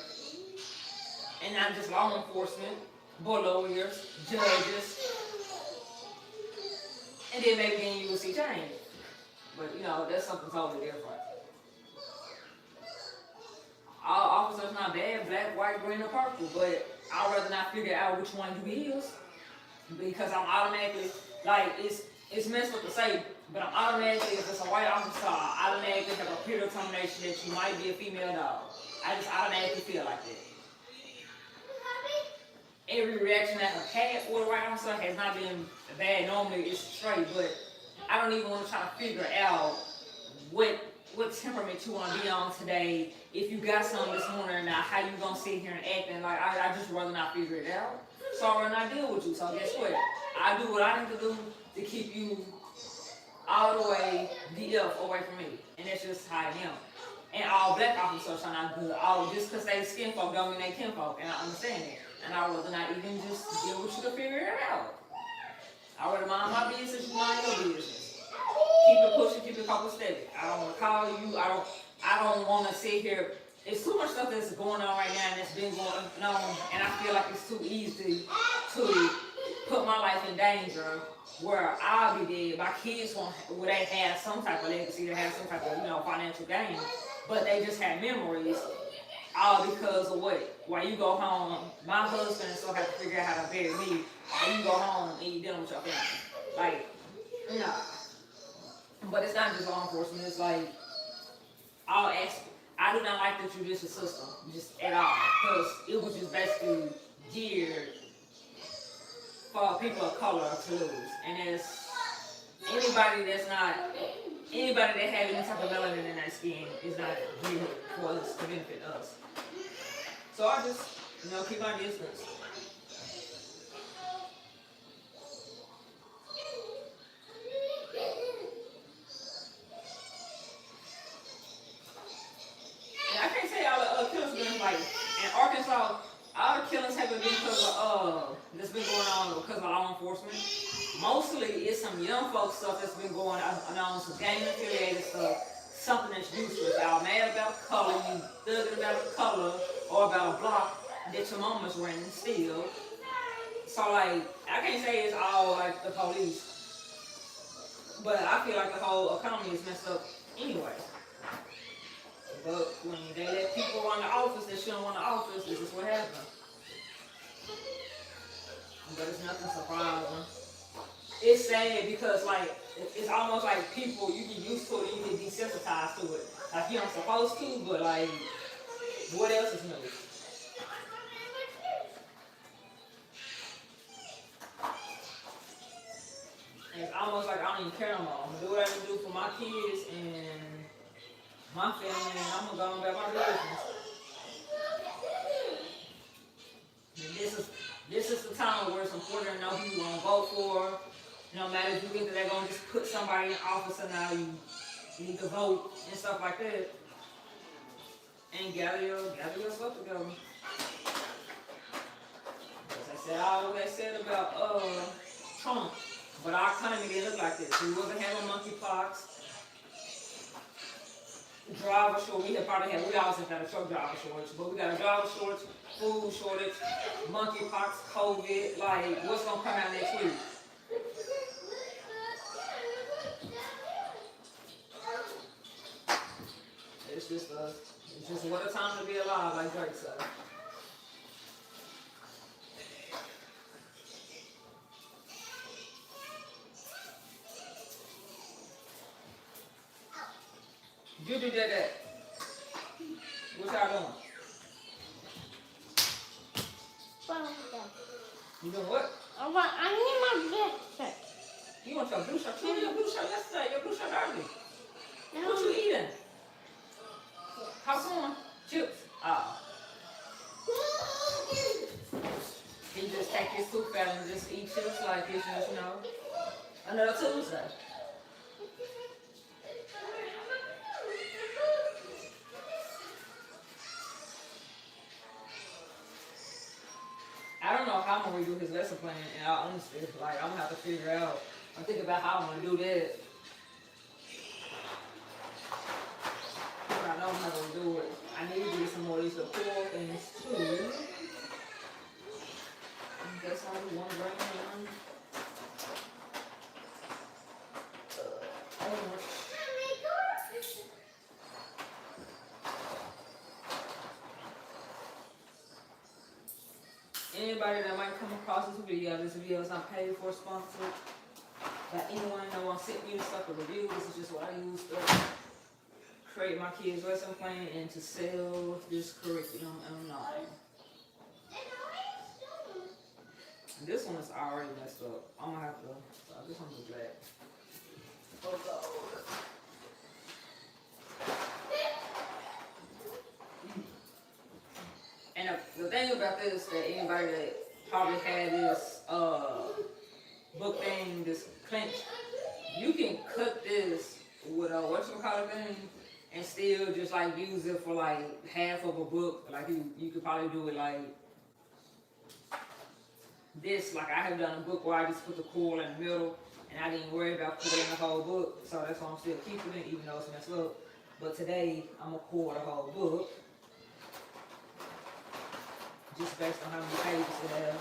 and not just law enforcement, but lawyers, judges, and then maybe then you will see change. But you know, that's something totally different. All officers not bad, black, white, green, or purple, but I'd rather not figure out which one you is, because I'm automatically, like, it's messed up to say, but I'm automatically, if it's a white officer, I automatically have a predetermination that you might be a female dog. I just automatically feel like that. Every reaction that I've had with a white officer has not been bad. Normally it's straight, but I don't even want to try to figure out what temperament you want to be on today. If you got something this morning, now how you gonna sit here and act, and like I just rather not figure it out. So I rather not deal with you. So guess what? I do what I need to do to keep you all the way DF away from me, and that's just how I am. And all black officers are not good. All just because they skin folk don't mean they kinfolk, and I understand that. And I rather not even just deal with you to figure it out. I rather mind my business, you mind your business. Keep it pushing, keep it couple steady. I don't want to call you. I don't want to sit here it's too much stuff that's going on right now and that's been going on, and I feel like it's too easy to put my life in danger where I'll be dead. My kids will they have some type of legacy, they have some type of, you know, financial gain, but they just have memories all because of what? While you go home, my husband and so have to figure out how to bury me, while you go home and you dealing with your family. Like, nah. But it's not just law enforcement, it's like all aspects. I do not like the judicial system, just at all, because it was just basically geared for people of color to lose. And it's anybody that have any type of melanin in their skin is not geared for us to benefit us. So I just, you know, keep my distance. And I can't say all the other killings been like in Arkansas. All the killings have been because of that's been going on because of law enforcement. Mostly it's some young folks stuff that's been going on, some gang affiliated stuff, something that's useless. Y'all mad about color, you thugging about the color, or about a block that your mama's renting still. So like, I can't say it's all like the police, but I feel like the whole economy is messed up anyway. But when they let people run the office that shouldn't run the office, this is what happens. But it's nothing surprising. It's sad because like, it's almost like people, you get used to it, you get desensitized to it. Like you're not supposed to, but like, what else is new? And it's almost like I don't even care no more. I'm gonna do what I can do for my kids and my family, and I'm gonna go on about my business. And this is the time where it's important to know who you're gonna vote for. No matter if you think that they're gonna just put somebody in office and now you need to vote and stuff like that. And gather yourself together. As I said, all that said about Trump, but our economy didn't look like this. We wasn't having monkeypox. Driver shortage, we always have had a truck driver shortage, but we got a driver shortage, food shortage, monkeypox, COVID, like what's gonna come out next week? It's just what a time to be alive, like Drake said. You do that. What y'all doing? You doing what? I need my blue shirt. You want your blue shirt? You had your blue shirt yesterday, your blue shirt early. No. What you eating? Popcorn? Chips? Oh. You just take your soup out and just eat chips like it's just, you know, another Tuesday. I don't know how I'm gonna redo his lesson plan, and I honestly, like, I'm gonna have to figure out. I'm thinking about how I'm gonna do that. But I know I'm not gonna do it. I need to do some more of these little cool things too. I guess I'll do one brain one. Anybody that might come across this video is not paid for, sponsored by anyone that wants to send me the stuff to review. This is just what I use to create my kids' lesson plan and to sell this curriculum online. This one is already messed up. I'm gonna have to, this one's black. Oh God. And the thing about this, that anybody that probably had this book thing, this clench, you can cut this with a whatchamacallit thing and still just like use it for like half of a book. Like you could probably do it like this. Like I have done a book where I just put the cord in the middle and I didn't worry about cording the whole book. So that's why I'm still keeping it even though it's messed up. But today I'm gonna cord the whole book. just based on how many pages it has.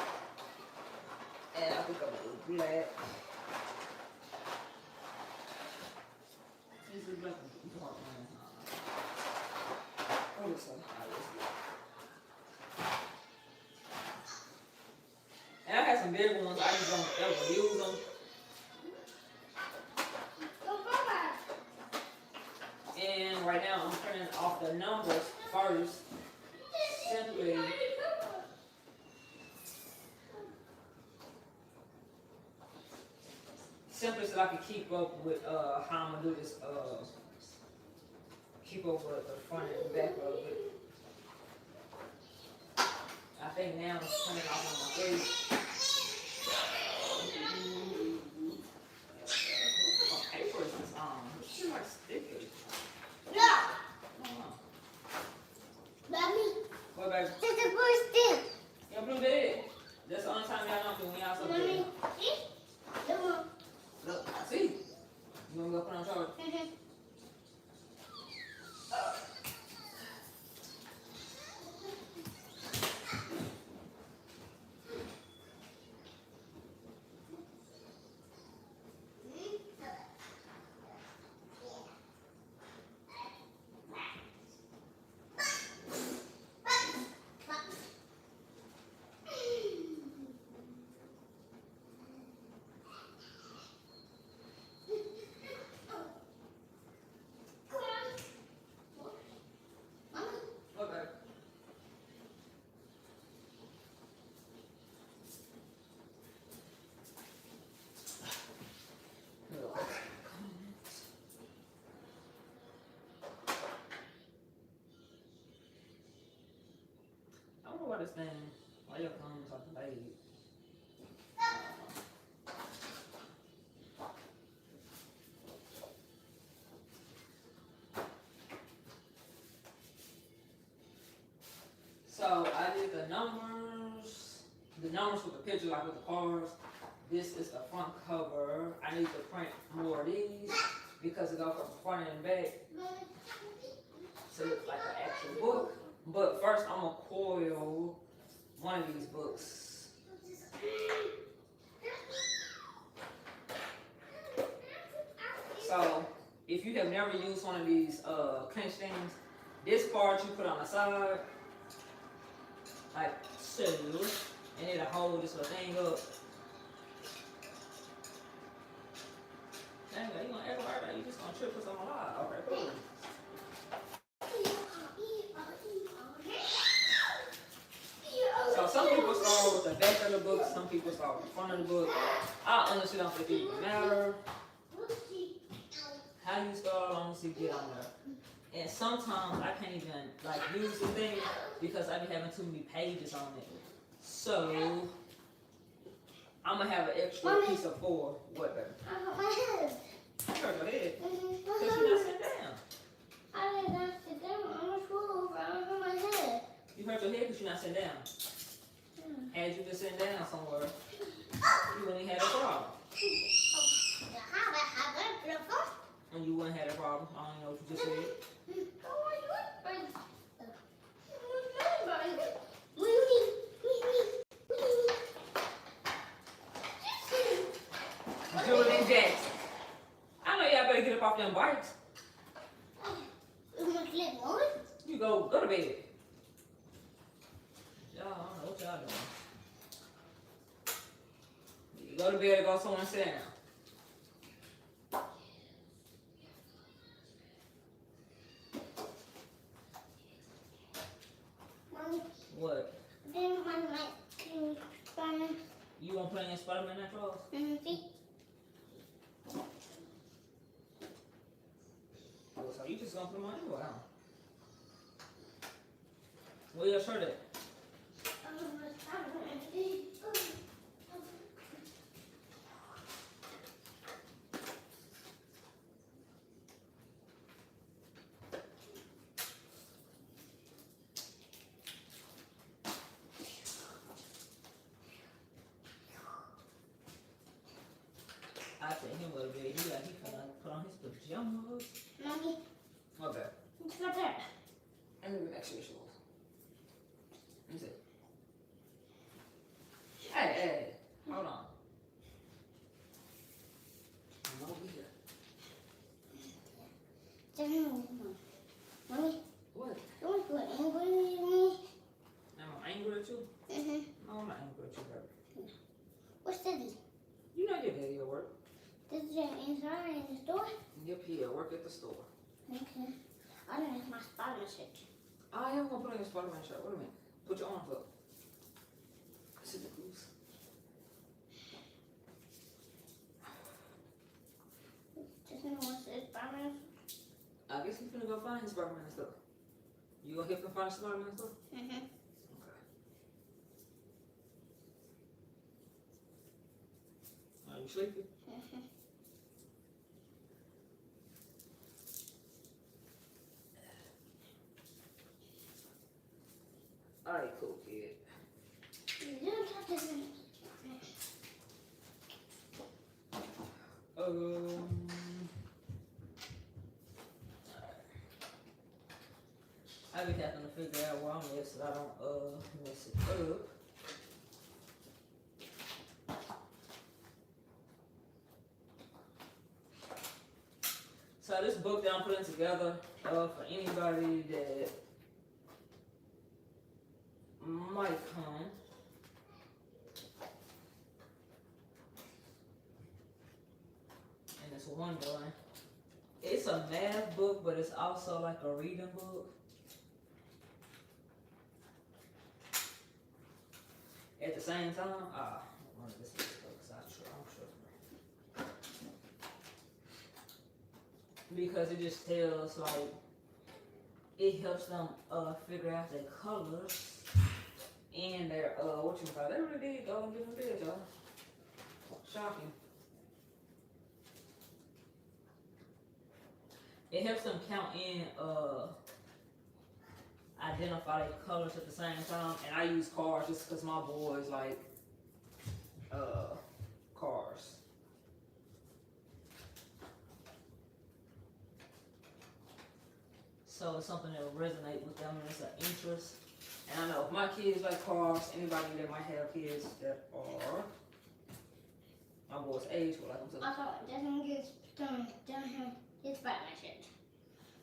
And I think I'm gonna do black. This is black and dark one. What is it? And I had some bigger ones, I just don't ever use them. And right now I'm printing off the numbers first, simply so I can keep up with how I'm gonna do this, keep up with the front and back of it. I think now it's coming off on my face. My paper is it's like sticky. No. Mommy. What, baby? That's the first thing. Your blue bed. That's the only time y'all know when y'all something. Mommy. See? Come on. Look, I see. You want me to go put on charge? This thing, why your thumbs are delayed? So I did the numbers with the picture, like with the cars. This is the front cover. I need to print more of these because it goes from front and back. So it looks like an actual book. But first, I'm gonna coil one of these books. So, if you have never used one of these clinch things, this part you put on the side, like so, and it'll hold this little thing up. Dang, you gonna act like that? You just gonna trip us on the line? Okay, cool. So some people start with the back of the book, some people start with the front of the book. I honestly don't think it even matter how you start, as long as you get on there. And sometimes I can't even like use the thing because I be having too many pages on it. So I'm gonna have an extra piece of 4. What, baby? I hurt my head. You hurt your head? Because you're not sitting down. I did not sit down. I'm a fool. I hurt my head. You hurt your head because you're not sitting down. Had you been sitting down somewhere, you wouldn't have had a problem. And you wouldn't have had a problem. I don't know what you just said. Julie Jackson. I know y'all better get up off them bikes. You go to bed. Y'all, I don't know what y'all doing. You go to bed and go somewhere and sit down. What? You want to play in Spider-Man that drawers? So you just gonna put them on anyway, huh? Where your shirt at? I tell him what he put on his pajamas. Mommy. Okay. It's not there. And maybe next year she was. Let me see. with you, baby. What study? You know your daddy at work. This is inside in the store? Yep, he at work at the store. Okay. I don't know if my Spider-Man shirt. I am gonna put on your Spider-Man shirt. Wait a minute. Put your arms up. See the goose. Just know what's the Spider-Man? I guess he's gonna go find his Spider-Man stuff. You gonna help him find his Spider-Man stuff? Mm-hmm. Okay. Are you sleepy? Mm-hmm. Alright, cool, kid. You don't have to finish. I be having to figure out where I'm at so I don't mess it up. So this book that I'm putting together for anybody that might come. And it's wondering. It's a math book, but it's also like a reading book. At the same time, one of this books, I'm sure. Because it just tells, like, it helps them figure out their colors and their, what you call it. They really did go and get them bed, y'all. Shocking. It helps them count in, identify their colors at the same time. And I use cars just because my boys like, cars. So it's something that will resonate with them and it's an interest. And I know if my kids like cars, anybody that might have kids that are my boy's age will like them too. I thought Justin gets down here his Spider-Man shirt.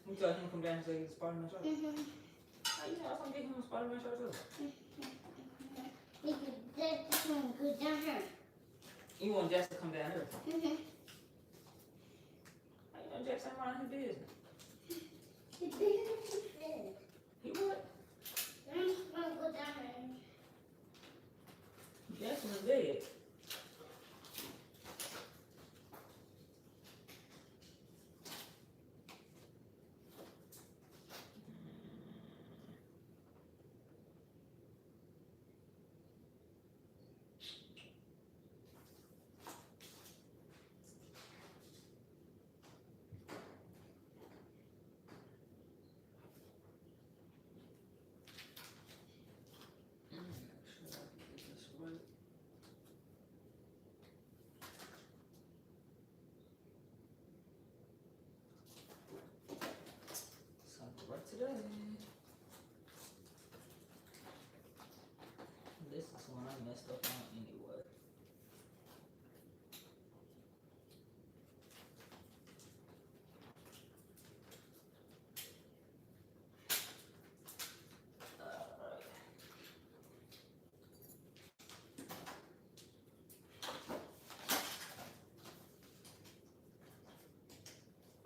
You tell him to come down and say he's a Spider-Man shirt? Mm-hmm. Oh, you know, I'm getting him a Spider-Man shirt too. He could just go down here. You want Jess to come down here? Mm-hmm. How you know Jess ain't mind his business? He did. He what? I'm just gonna go down here. Jackson is dead. Today. This is one I messed up on anyway.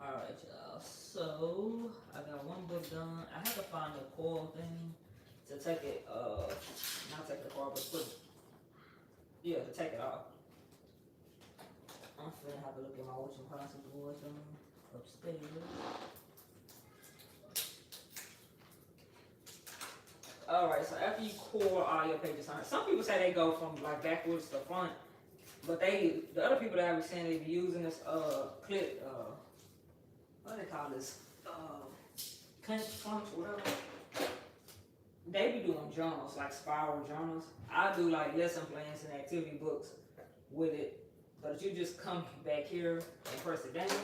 Alright, y'all. So I got one book done. I had to find the coil thing to take it, not take it apart, but put it, yeah, to take it off. I'm finna have to look at my watching class of boys upstairs. Alright, so after you core all your pages on, some people say they go from like backwards to front, but the other people that I was saying they be using this clip, what do they call this? Crunch, whatever. They be doing journals, like spiral journals. I do like lesson plans and activity books with it. But if you just come back here and press it down,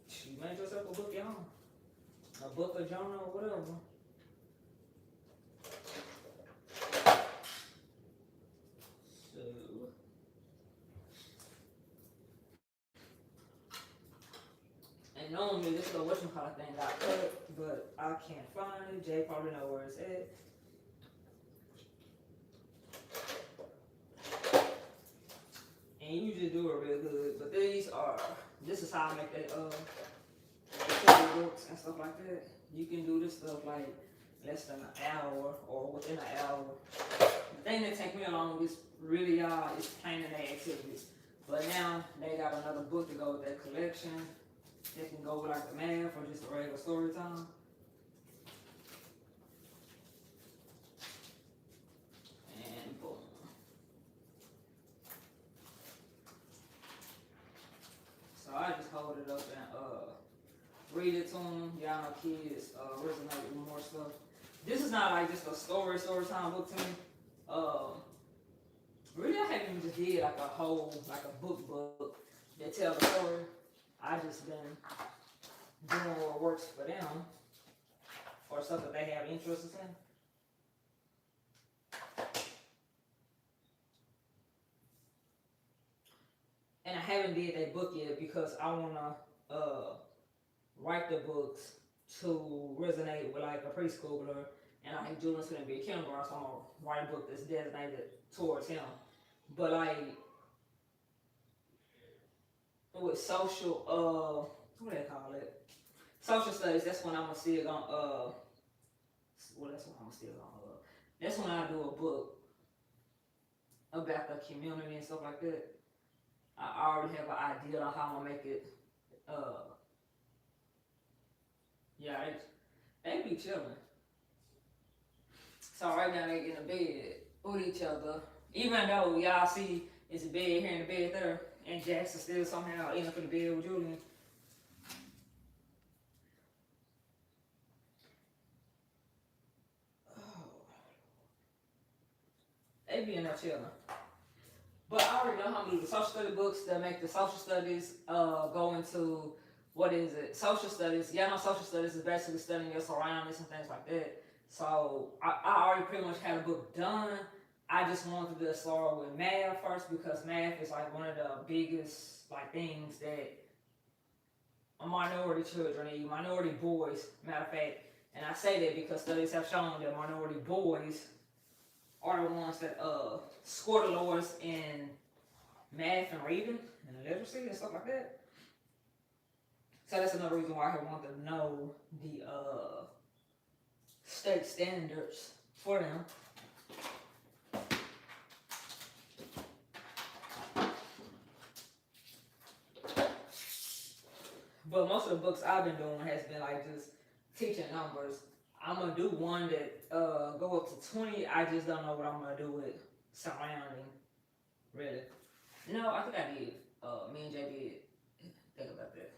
you made yourself a book, y'all. A book, a journal, or whatever. And normally this little whatchamacallit thing got cut, but I can't find it. Jay probably know where it's at. and you just do it real good. But this is how I make that books and stuff like that. You can do this stuff like less than an hour or within an hour. The thing that take me along is really is planning their activities. But now they got another book to go with that collection. They can go with like the math or just a regular story time. And boom. So I just hold it up and read it to them. Y'all know kids resonate with more stuff. This is not like just a story time book to me. Really, I haven't even just did like a whole, like a book that tells the story. I just been doing what works for them or stuff that they have interests in. And I haven't did that book yet because I wanna write the books to resonate with like a preschooler, and I think Julian's gonna be a kindergarten, so I'm gonna write a book that's designated towards him. But like with social, what do they call it? Social studies. That's when I'm still gonna that's when I do a book about the community and stuff like that. I already have an idea on how I'm gonna make it. Yeah, they be chilling. So right now they in the bed with each other. Even though y'all see it's a bed here and a bed there, and Jackson still somehow end up in the bed with Julian. Oh. They be in there chilling. But I already know how to do the social study books that make the social studies go into, what is it? Social studies. Y'all know social studies is basically studying your surroundings and things like that. So I already pretty much had a book done. I just wanted to start with math first because math is like one of the biggest like things that minority children need, minority boys, matter of fact. And I say that because studies have shown that minority boys are the ones that score the lowest in math and reading and literacy and stuff like that. So that's another reason why I want to know the state standards for them. But most of the books I've been doing has been like just teaching numbers. I'm gonna do one that go up to 20. I just don't know what I'm gonna do with surrounding, really. No, I think I did. Me and Jay did think about that.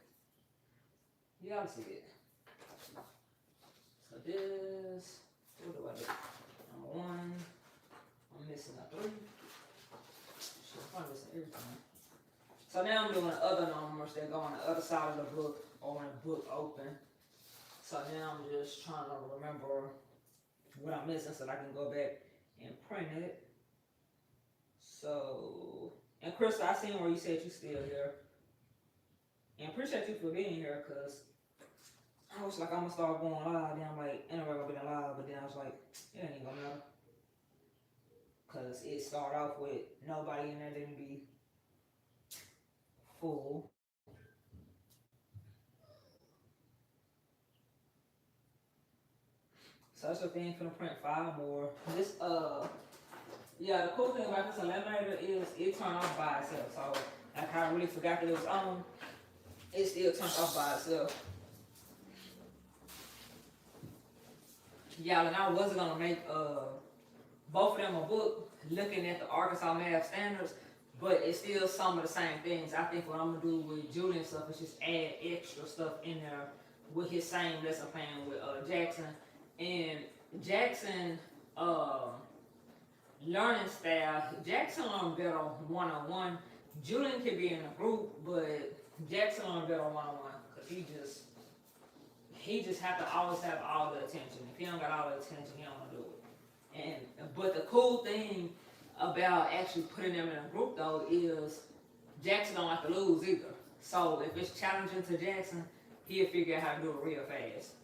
You gotta see it. So this, what do I do? Number 1, I'm missing a 3. Shit, I'm probably missing everything. So now I'm doing the other numbers that go on the other side of the book or when the book open. So now I'm just trying to remember what I'm missing so that I can go back and print it. So, and Krista, I seen where you said you still here. And appreciate you for being here because I was like, I'm going to start going live. Then I'm like, ain't nobody going to be live. But then I was like, it ain't going to matter. Because it started off with nobody in there didn't be full. So that's the thing for the print 5 more. This yeah, the cool thing about this eliminator is it turned off by itself. So like I really forgot that it was on. It still turned off by itself. Yeah, and I wasn't gonna make both of them a book looking at the Arkansas math standards, but it's still some of the same things. I think what I'm gonna do with Julian stuff is just add extra stuff in there with his same lesson plan with Jackson. And Jackson learning style, Jackson learned better one-on-one. Julian can be in a group, but Jackson learned better one-on-one because he just have to always have all the attention. If he don't got all the attention, he don't want to do it. But the cool thing about actually putting them in a group though is Jackson don't like to lose either. So if it's challenging to Jackson, he'll figure out how to do it real fast.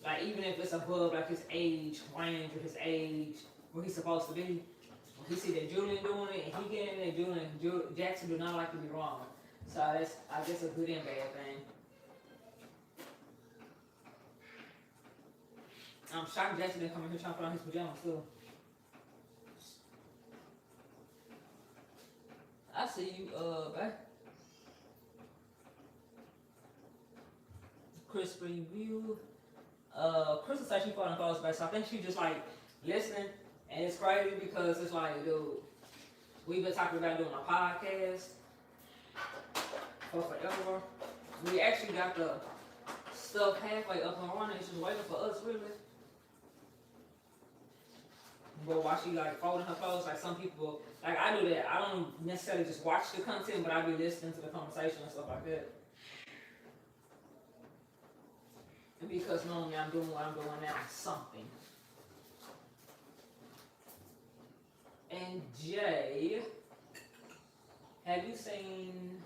Like even if it's above like his age range or his age where he's supposed to be, he see that Julian doing it, and he getting it. Jackson do not like to be wrong. So that's, I guess, a good and bad thing. I'm shocked Jackson didn't come in here trying to put on his pajamas too. I see you, back. Chris review. Chris is actually putting clothes back, so I think she just like listening, and it's crazy because it's like, dude, we've been talking about doing a podcast for forever. We actually got the stuff halfway up and running. It's just waiting for us, really. But while she like folding her clothes, like some people, like I do that. I don't necessarily just watch the content, but I be listening to the conversation and stuff like that. And because normally I'm doing what I'm doing now, something. And Jay, have you seen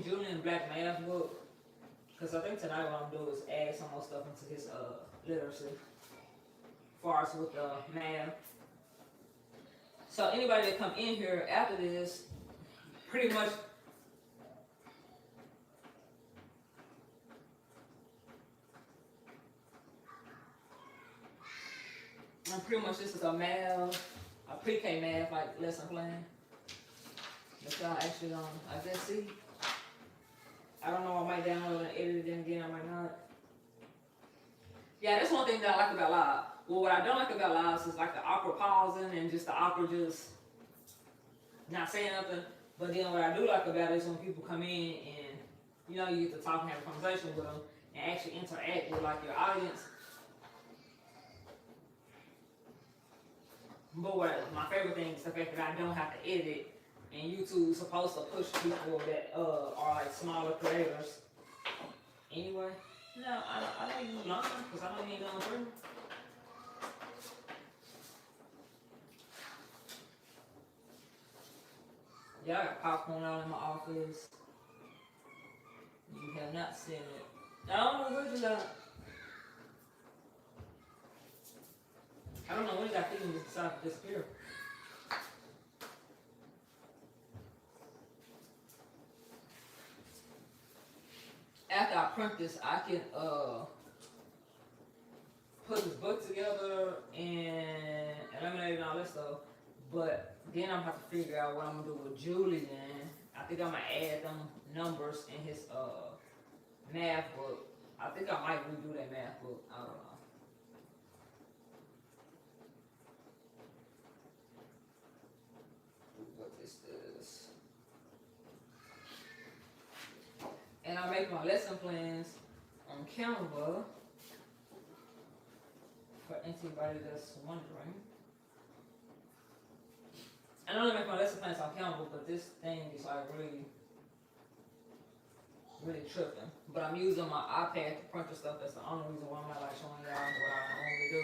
Julian Black math book? Because I think tonight what I'm doing is add some more stuff into his literacy, as far as with math. So anybody that come in here after this, pretty much this is a math, a pre-K math like lesson plan that y'all actually I guess see. I don't know, I might download and edit it in again, I might not. Yeah, that's one thing that I like about live. Well, what I don't like about live is like the awkward pausing and just the awkward just not saying nothing. But then what I do like about it is when people come in and, you know, you get to talk and have a conversation with them and actually interact with like your audience. But my favorite thing is the fact that I don't have to edit it, and YouTube is supposed to push people that are like smaller creators. Anyway, no, I know you learn because I know you ain't going through. Yeah, I got popcorn out in my office. You have not seen it. I don't know where you got. I don't know when that thing just decided to disappear. After I print this, I can put this book together and eliminate all this stuff. But then I'm gonna have to figure out what I'm gonna do with Julian. I think I'm gonna add them numbers in his math book. I think I might redo that math book. I don't know. What is this? And I make my lesson plans on Canva for anybody that's wondering. I don't make my lesson plans on Canva, but this thing is like really tripping. But I'm using my iPad to print the stuff. That's the only reason why I'm not like showing y'all what I normally do.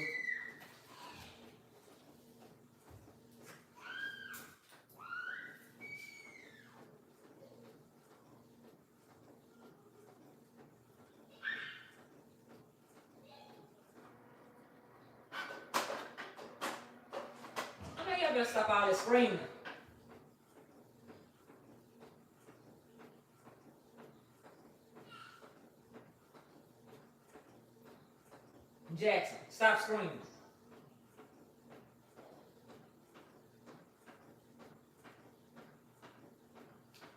I know y'all better stop all this screaming. Jackson, stop screaming.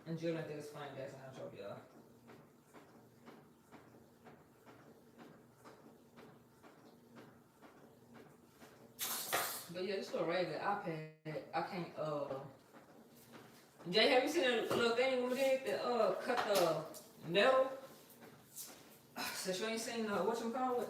And Julian thinks it's funny, Jackson, I'll show y'all. But yeah, this is a regular iPad. I can't, Jay, have you seen that little thing we did that, cut the metal? So you ain't seen, whatchamacallit?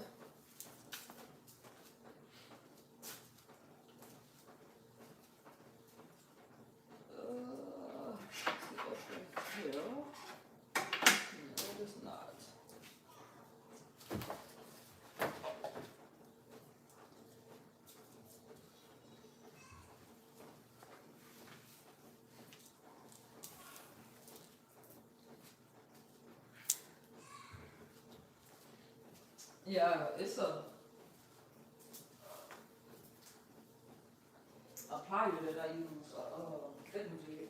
Yeah, it's a plier that I use, thickness jig.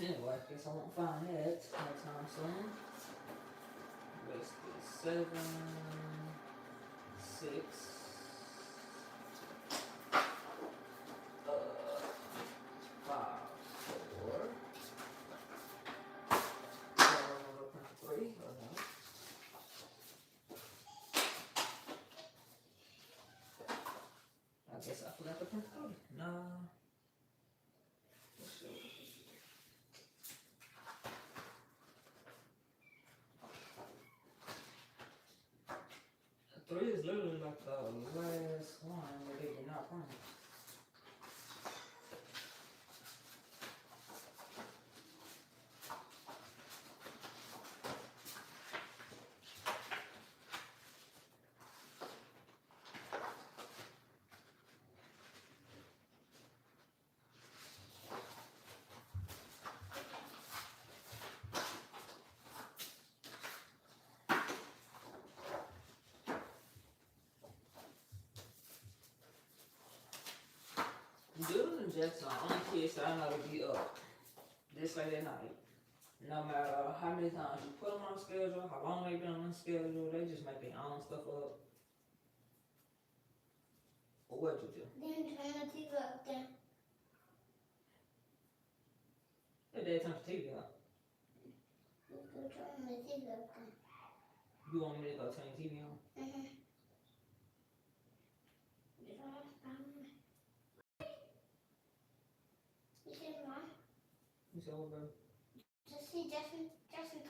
Anyway, I guess I won't find that anytime soon. Basically 7, 6, 5, 4, 3, or no. I guess I forgot to print 3. No. Let's see. Three is literally like the last one that they did not print. Dylan and Jackson are only kids that I know to be up this late at night. No matter how many times you put them on a schedule, how long they've been on the schedule, they just make their own stuff up. Or what'd you do? Then turn the TV up there. Your dad turned the TV on. You can turn the TV up there. You want me to go turn the TV on? You said what, baby? Just see Jackson talking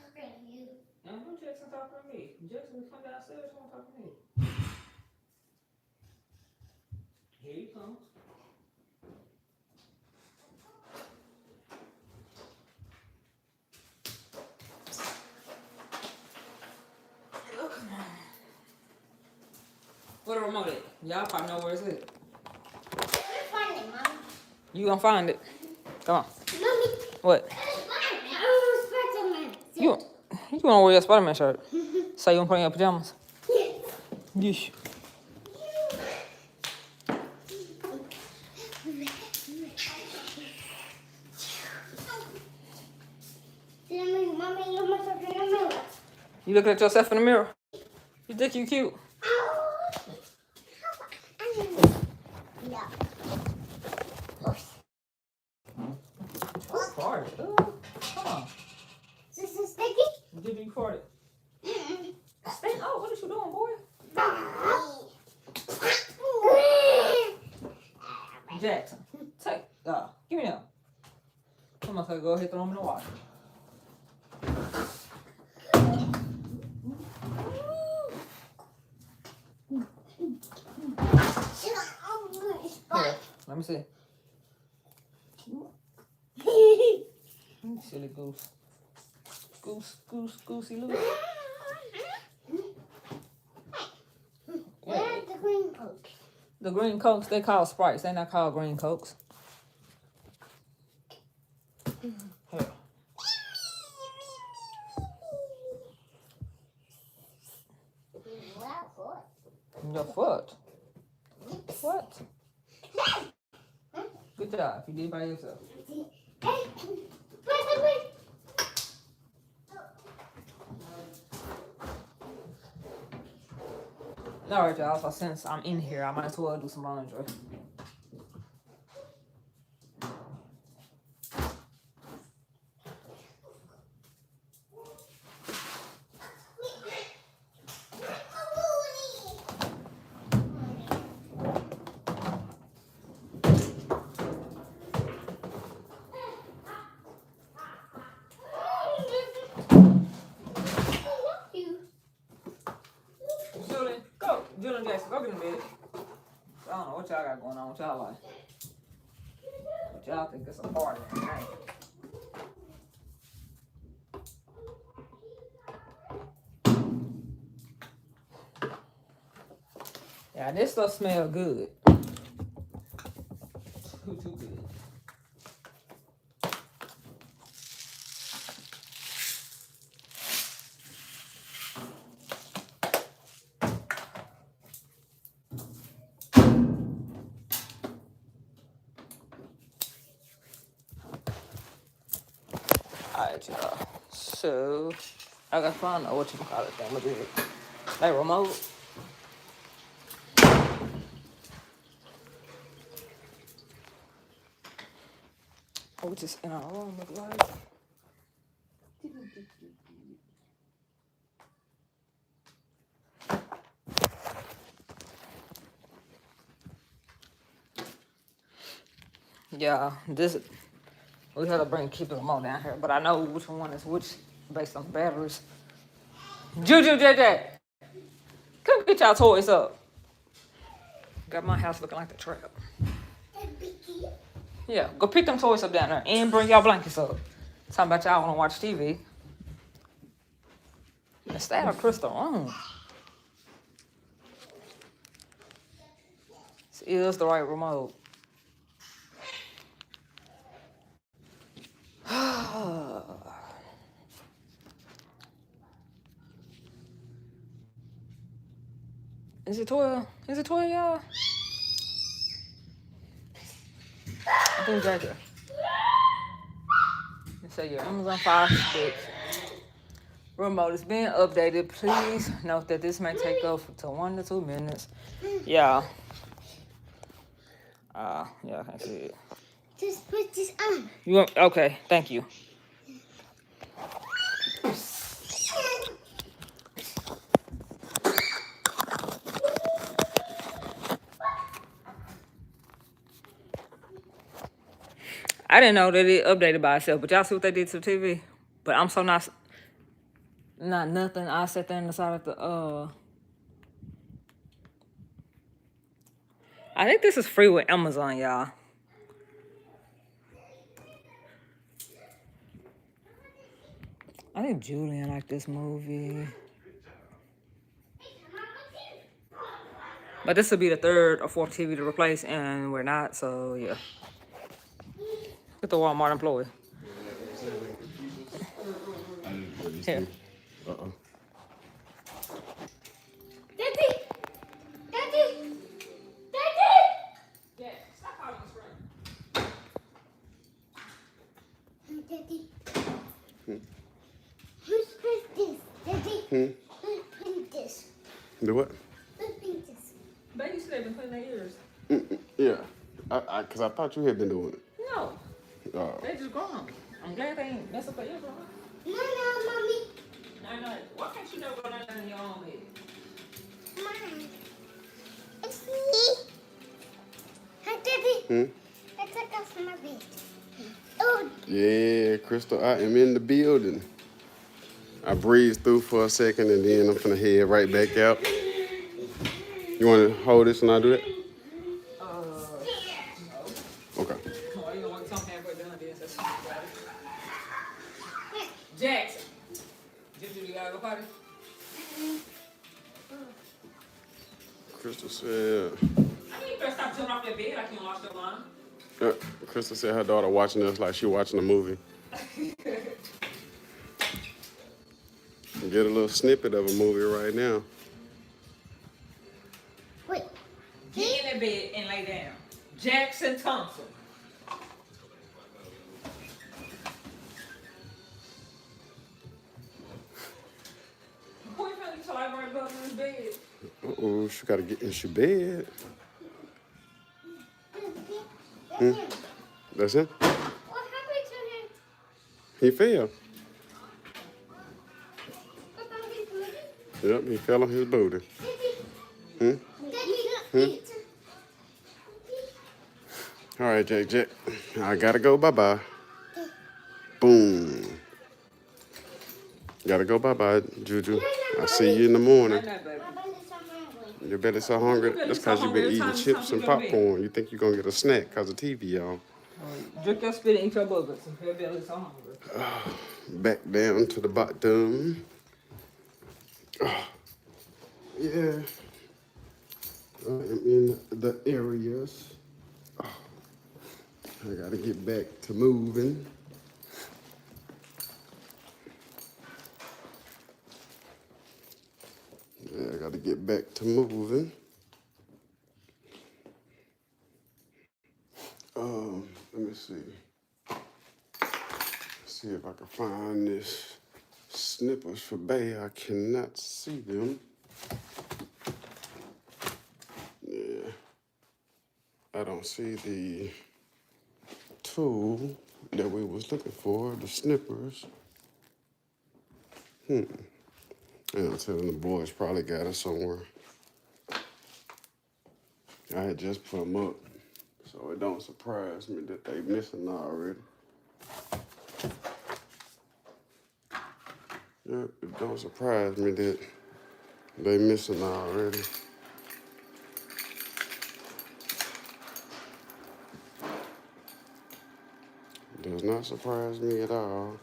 to you. No, no Jackson talking to me. Jackson come downstairs, won't talk to me. Here he comes. Where the remote at? Y'all probably know where it's at. Find it, Mom. You gonna find it? Come on. Mommy. What? You wanna wear your Spider-Man shirt? So you wanna put on your pajamas? Yeesh. You looking at yourself in the mirror? You think you cute? Yeah. Farted. Come on. Is this sticky? Did you farted? Stay. Oh, what is you doing, boy? Jackson, take. Give me that. I'm gonna go ahead and throw them in the water. Here, let me see. Silly goose. Goosey loose. Where are the green cokes? The green cokes, they call Sprites. They not called green cokes. Here. Your foot. What? Good job. You did by yourself. Alright, y'all. So since I'm in here, I might as well do some laundry. I don't know what y'all got going on with y'all life. But y'all think it's a party. Right? Yeah, this stuff smells good. Too good. Alright, y'all. So, I gotta find out what you call it thing. Look at it. That remote. Oh, just in our room, look like. Yeah, this we had to keep the remote down here, but I know which one is which based on the batteries. Juju JJ, come get y'all toys up. Got my house looking like the trap. Yeah, go pick them toys up down there and bring y'all blankets up. Talking about y'all wanna watch TV. Stay out of Crystal room. This is the right remote. Is it 12? Is it 12, y'all? I think it's right there. Let's say your Amazon Fire Stick remote is being updated. Please note that this may take up to 1 to 2 minutes. Yeah. Yeah, I can see it. Just put this on. You want? Okay, thank you. I didn't know that it updated by itself, but y'all see what they did to the TV? But I'm so not nothing. I sat there and decided to I think this is free with Amazon, y'all. I think Julian liked this movie. But this will be the 3rd or 4th TV to replace, and we're not, so yeah. Get the Walmart employee. Here. Daddy! Daddy! Daddy! Yeah, stop calling his friend. Daddy. Who's print this? Daddy? Who's print this? The what? Who's print this? Baby said they've been putting their ears. Yeah, because I thought you had been doing it. No, they just grown. I'm glad they ain't mess up their ears. No, Mommy. No. Why can't you never go down there in your own bed? Mom. It's me. Hi, Daddy. I took off my bed. Oh. Yeah, Crystal, I am in the building. I breezed through for a second, and then I'm finna head right back out. You want to hold this and I do that? Okay. Oh, you don't want something halfway done, then that's Jackson. You gotta go potty? Crystal said. I mean, you better stop jumping off that bed like you don't wash your line. Crystal said her daughter watching us like she watching a movie. Get a little snippet of a movie right now. Wait. Get in that bed and lay down. Jackson Thompson. Who you finna get your library bug in his bed? Uh-oh, she got to get in her bed. That's him? What happened to him? He fell. Papa, he's moving. Yep, he fell on his booty. Daddy. All right, Jack. I gotta go. Bye-bye. Boom. Gotta go. Bye-bye, Juju. I'll see you in the morning. Night, baby. Your belly's so hungry. That's because you've been eating chips and popcorn. You think you're going to get a snack because of TV on. Drink your spit and eat your bubbas. Your belly's so hungry. Back down to the bottom. Yeah. I am in the areas. I got to get back to moving. Yeah, I got to get back to moving. Let me see. See if I can find this snippers for Bay. I cannot see them. Yeah. I don't see the tool that we was looking for, the snippers. And I'm telling the boys probably got it somewhere. I had just put them up, so it don't surprise me that they missing already. Yeah, it don't surprise me that they missing already. Does not surprise me at all.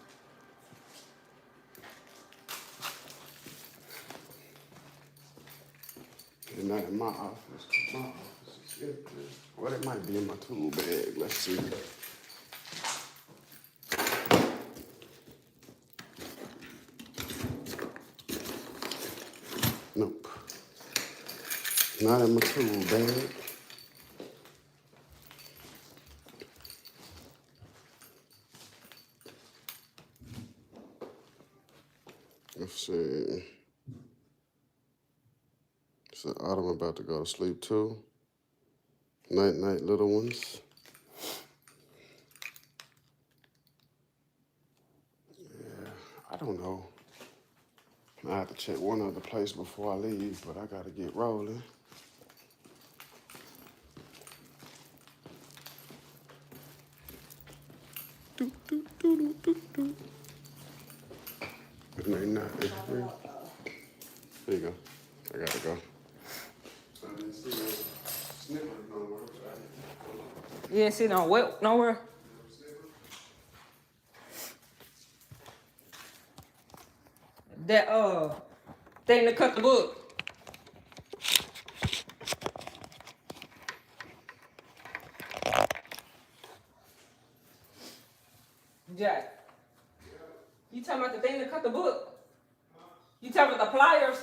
And not in my office. My office is empty. Well, it might be in my tool bag. Let's see. Nope. Not in my tool bag. Let's see. So Autumn about to go to sleep too. Night, night, little ones. Yeah, I don't know. I have to check one other place before I leave, but I gotta get rolling. Do, do, do, do, do, do. It may not. There you go. I gotta go. I didn't see no snippers nowhere. You didn't see no what nowhere? That thing to cut the book. Jack. You talking about the thing to cut the book? You talking about the pliers?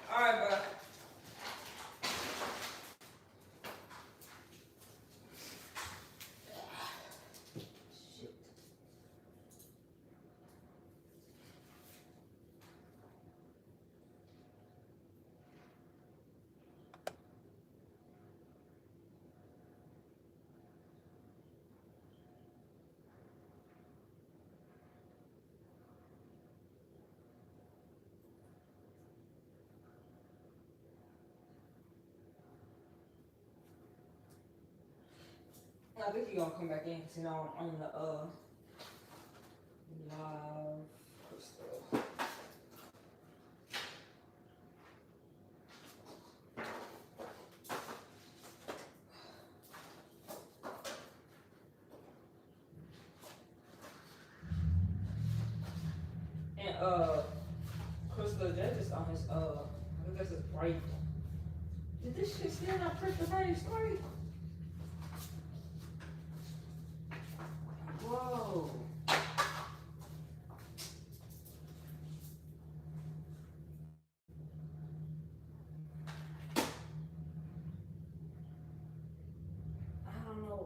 All right, bro. I think you're gonna come back in, you know, on the live crystal. And Crystal, that is on his I think that's his right. Did this shit still not print the same straight? Whoa. I don't know.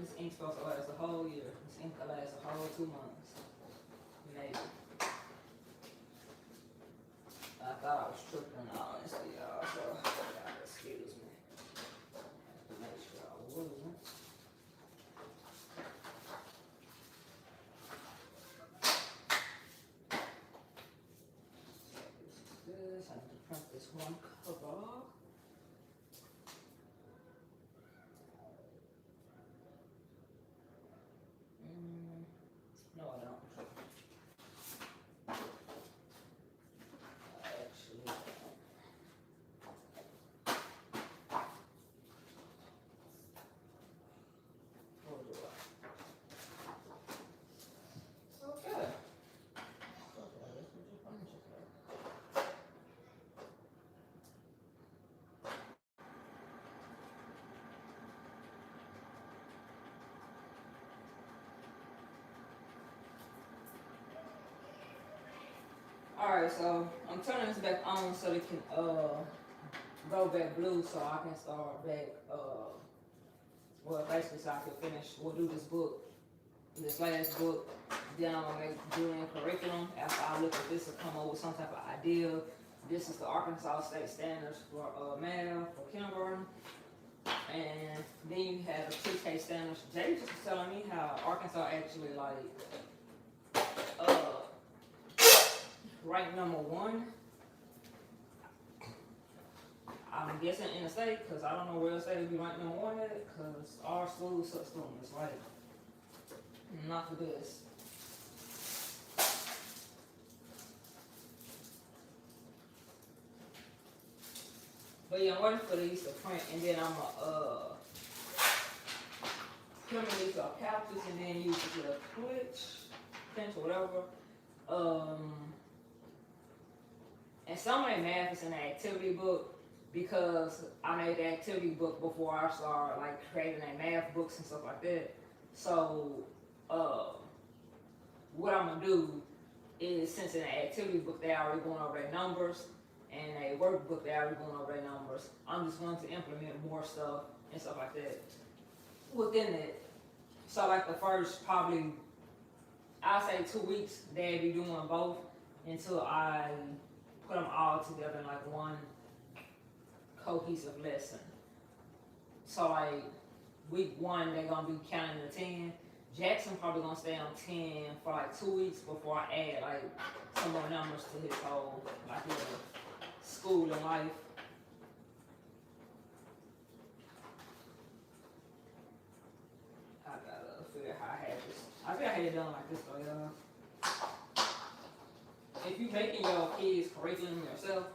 this ink's supposed to last a whole year. This ink will last a whole 2 months. Maybe. I thought I was tripping, honestly, y'all, so y'all excuse me. I have to make sure I wasn't. This, I need to print this one cover off. No, I don't. Actually, or do I? Okay. Alright, so I'm turning this back on so it can go back blue so I can start back well basically so I can finish, we'll do this book, this last book, then I'm gonna do in curriculum. After I look at this and come up with some type of idea. This is the Arkansas State Standards for math for kindergarten. And then you have the pre-K standards. Jay just was telling me how Arkansas actually like ranked #1. I'm guessing in the state, because I don't know where the state would be ranked #1 at, because our school system is like not the best. But yeah, I'm waiting for these to print, and then I'm gonna print these to captures and then use it to a pinch or whatever. And some of the math is in the activity book because I made the activity book before I started like creating the math books and stuff like that. So what I'm gonna do is, since in the activity book they already going over their numbers and a workbook they already going over their numbers, I'm just going to implement more stuff and stuff like that within it. So like the first probably I'll say 2 weeks they'll be doing both until I put them all together in like one cohesive lesson. So like week 1 they're gonna be counting to 10. Jackson probably gonna stay on 10 for like 2 weeks before I add like some more numbers to his whole like his school and life. I gotta figure out how I have this. I think I had it done like this though, y'all. If you're making your kids curriculum yourself,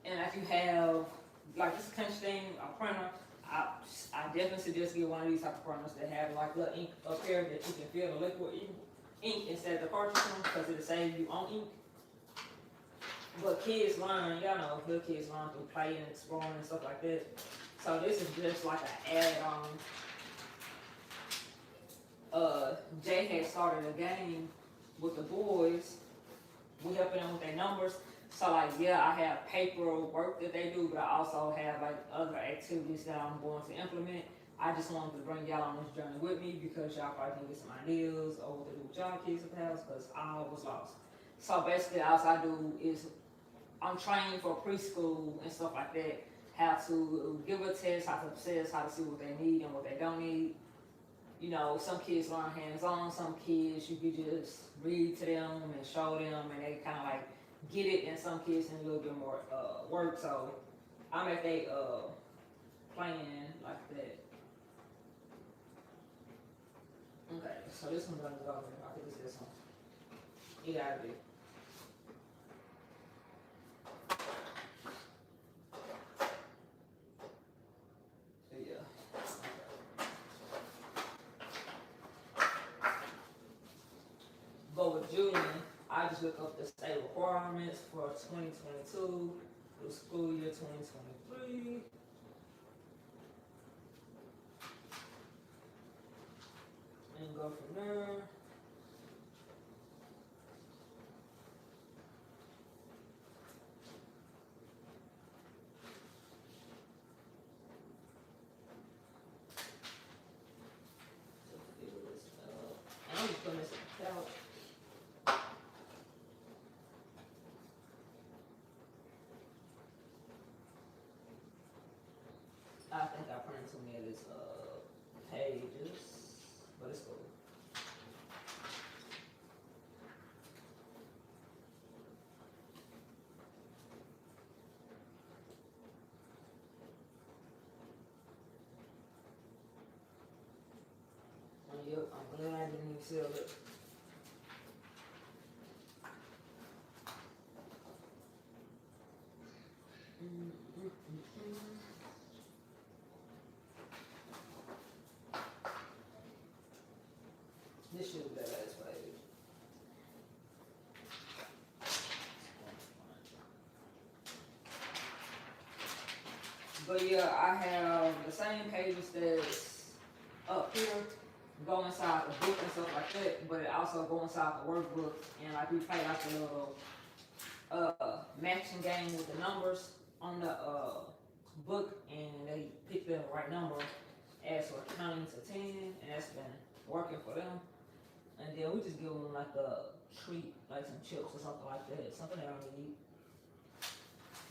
and if you have like this kind of thing, a printer, I definitely suggest get one of these type of printers that have like little ink up here that you can fill the liquid ink instead of the cartridge one, because it'll save you on ink. But kids learn, y'all know, little kids learn through playing and exploring and stuff like that. So this is just like an add-on. Jay had started a game with the boys. We helping them with their numbers. So like, yeah, I have paper work that they do, but I also have like other activities that I'm going to implement. I just wanted to bring y'all on this journey with me because y'all probably can get some ideas or what to do with y'all kids at the house, because I was lost. So basically, all I do is I'm training for preschool and stuff like that, how to give a test, how to assess, how to see what they need and what they don't need. You know, some kids learn hands-on, some kids you could just read to them and show them and they kind of like get it, and some kids need a little bit more work. So I'm at they plan like that. Okay, so this one doesn't go here. I think it's this one. It gotta be. So yeah. But with Julian, I just look up the state requirements for 2022, the school year 2023. And go from there. pages, but it's cool. Yep, I'm glad I didn't even sell it. This should be the last page. But yeah, I have the same pages that's up here go inside the book and stuff like that, but it also go inside the workbook, and like we play like a little matching game with the numbers on the book, and they pick the right number as for counting to 10, and that's been working for them. And then we just give them like a treat, like some chips or something like that, something they don't need,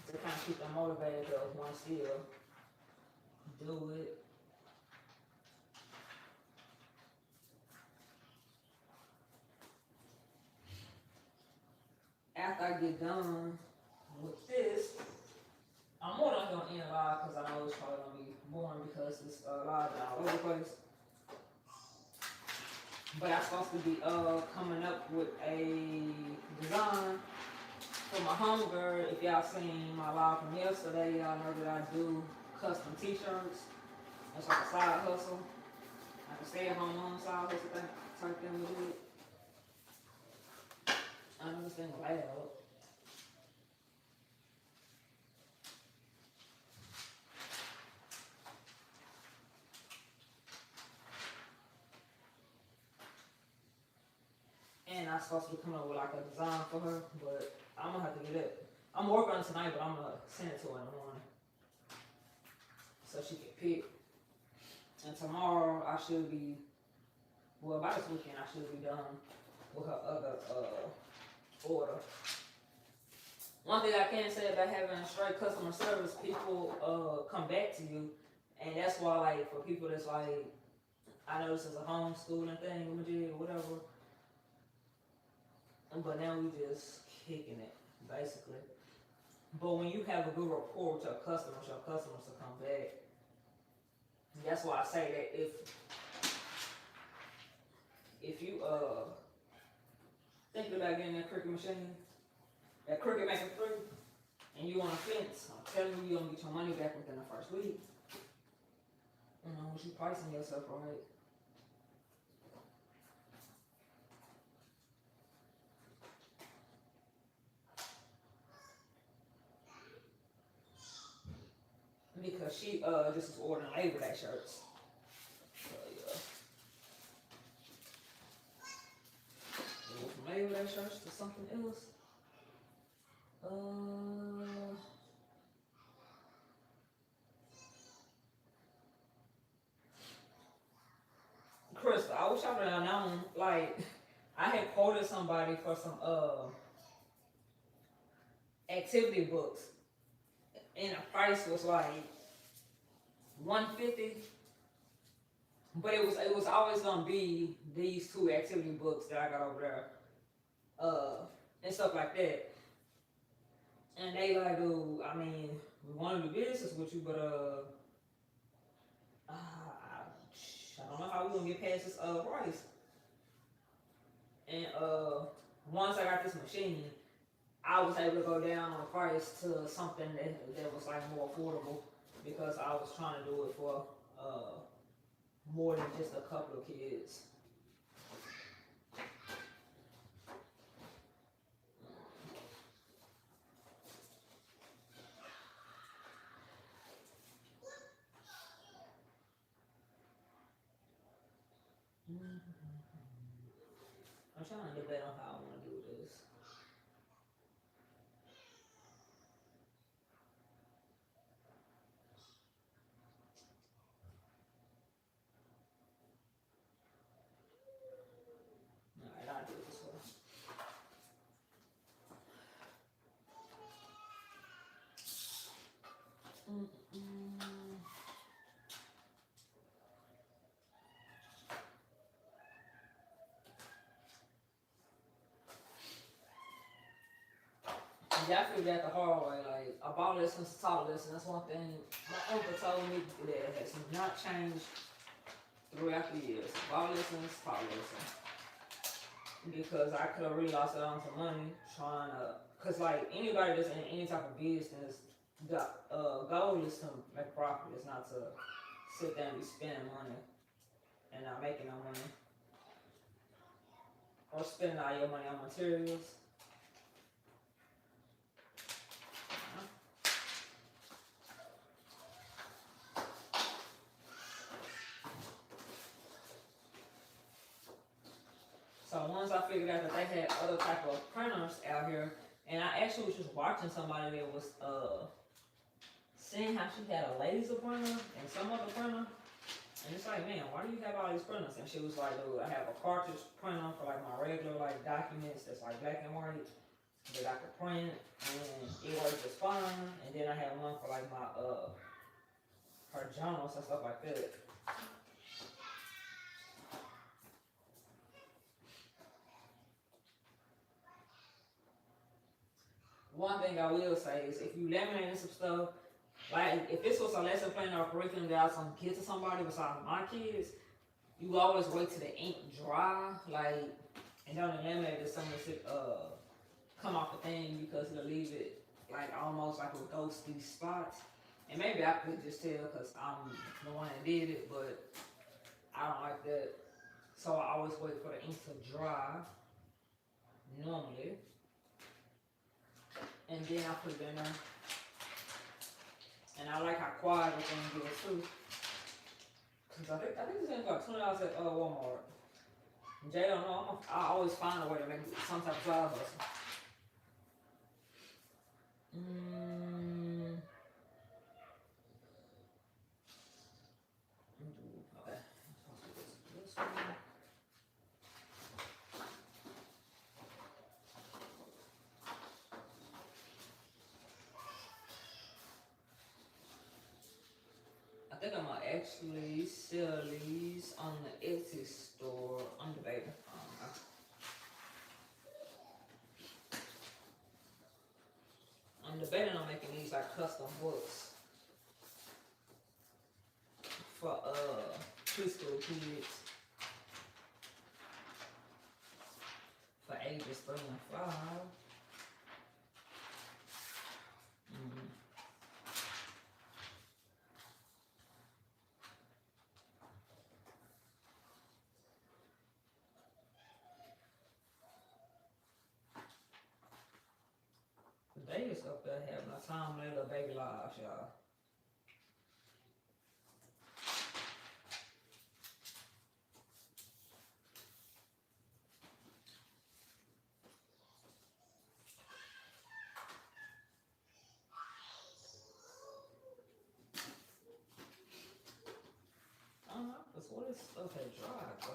to kind of keep them motivated to want to still do it. After I get done with this, I'm more than gonna end live because I know it's probably gonna be boring because it's live all over the place. But I'm supposed to be coming up with a design for my homegirl. If y'all seen my live from yesterday, y'all know that I do custom t-shirts. That's like a side hustle. Like a stay-at-home mom side hustle thing, type thing with it. I know this thing loud. And I'm supposed to be coming up with like a design for her, but I'm gonna have to get it. I'm working on it tonight, but I'm gonna send it to her in the morning so she can pick. And tomorrow I should be, well, by this weekend I should be done with her other order. One thing I can say about having straight customer service, people come back to you, and that's why, like, for people that's like, I know this is a homeschooling thing, or whatever, but now we just kicking it, basically. But when you have a good rapport with your customers will come back. That's why I say that if you thinking about getting that CRICUT machine, that CRICUT making free, and you on a fence, I'm telling you, you're gonna get your money back within the first week. You know, once you pricing yourself right. Because she just was ordering Labor Day shirts. So yeah. It went from Labor Day shirts to something else. Crystal, I wish I would have known, like, I had quoted somebody for some activity books, and the price was like $150, but it was always gonna be these two activity books that I got over there, and stuff like that. And they like, dude, I mean, we want to do business with you, but I don't know how we gonna get past this price. And once I got this machine, I was able to go down on the price to something that was like more affordable, because I was trying to do it for more than just a couple of kids. I'm trying to debate on how I want to do this. Alright, I'll do it this way. Yeah, I figured that the hard way. Like, a ball lesson is a tall lesson. That's one thing my uncle told me that has not changed throughout the years. Ball lesson is tall lesson. Because I could have really lost it on some money trying to, because like anybody that's in any type of business, the goal is to make profit. It's not to sit there and be spending money and not making no money. Or spending all your money on materials. So once I figured out that they had other type of printers out here, and I actually was just watching somebody that was seeing how she had a laser printer and some other printer, and it's like, man, why do you have all these printers? And she was like, dude, I have a cartridge printer for like my regular like documents that's like black and white that I could print, and it works just fine. And then I have one for like my her journals and stuff like that. One thing I will say is if you laminating some stuff, like if this was a lesson plan or a curriculum that I was gonna give to somebody besides my kids, you always wait till the ink dry, like, and don't laminate it, some of it come off the thing because it'll leave it like almost like with ghosty spots. And maybe I could just tell because I'm the one that did it, but I don't like that. So I always wait for the ink to dry normally. And then I put it in there. And I like how quiet everything is too. Cause I think it's in for $20 at Walmart. And Jay don't know, I always find a way to make some type of side hustle. Okay. This one. I think I'm gonna actually sell these on the Etsy store. I'm debating. I'm debating on making these like custom books for preschool kids for ages 3 and 5. They is up there having a time with their little baby lives, y'all. I don't know, cause what is stuff that dry, bro?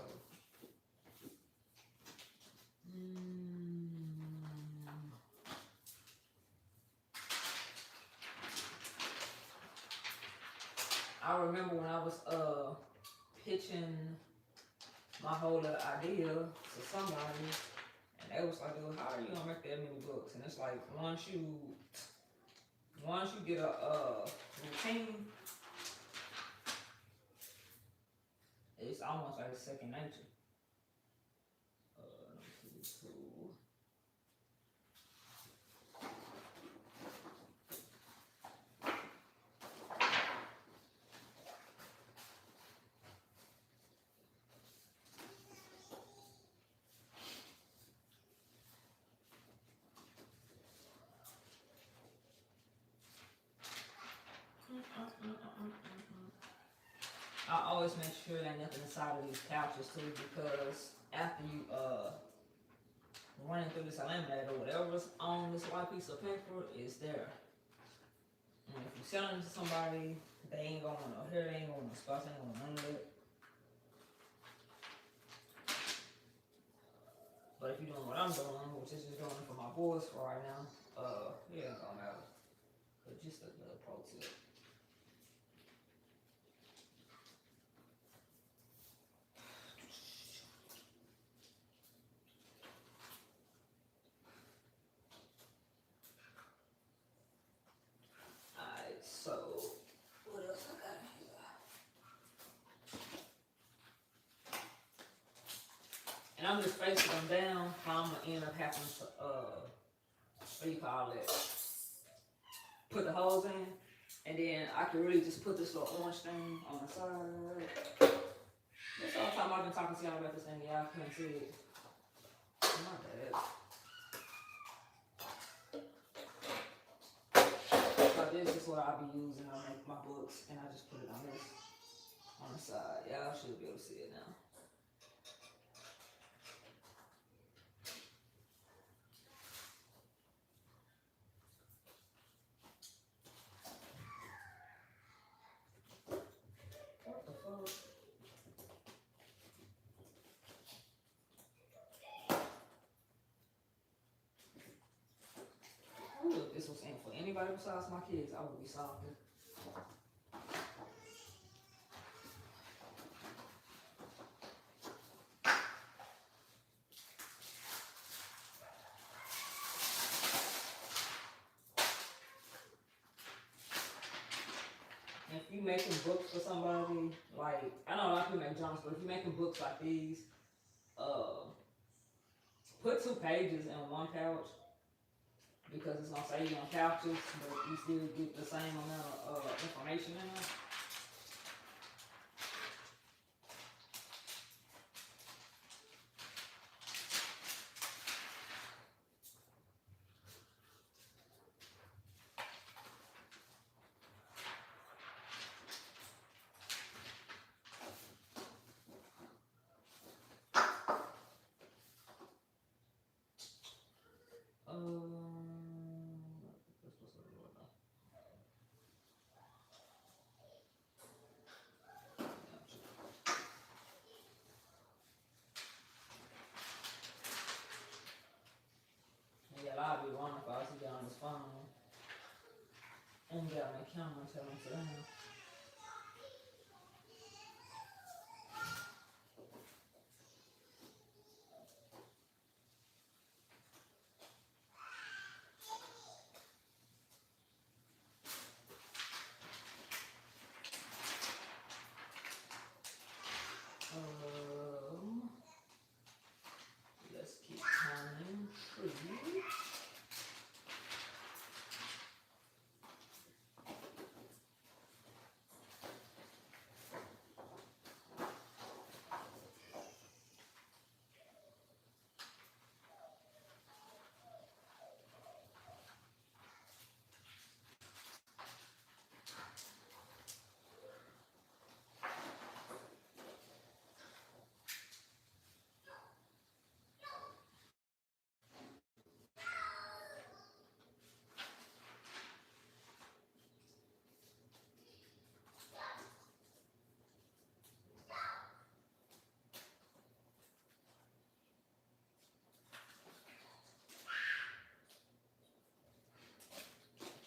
I remember when I was pitching my whole little idea to somebody, and they was like, dude, how are you gonna make that many books? And it's like once you get a routine, it's almost like second nature. Let me see, cool. I always make sure that nothing inside of these couches too, because after you running through this laminator, whatever's on this white piece of paper is there. And if you're selling it to somebody, they ain't gonna want no hair, they ain't gonna want no spots, they ain't gonna want none of it. But if you're doing what I'm doing, which is just doing it for my boys for right now, it ain't gonna matter. But just a little pro tip. And I'm just facing them down, how I'm gonna end up having to, what do you call it? Put the holes in. And then I can really just put this little orange thing on the side. That's all the time I've been talking to y'all about this thing. Y'all couldn't see it. My bad. So this is what I'll be using on my books, and I just put it on this on the side. Y'all should be able to see it now. What the fuck? Ooh, if this was aimed for anybody besides my kids, I would be sorry. If you making books for somebody, like, I know a lot of people make journals, but if you're making books like these, put 2 pages in one pouch, because it's gonna say you on couches, but you still get the same amount of information in there. Yeah, I'll be wrong if I was to get on this phone and get on the camera and tell them to them. Let's keep turning true.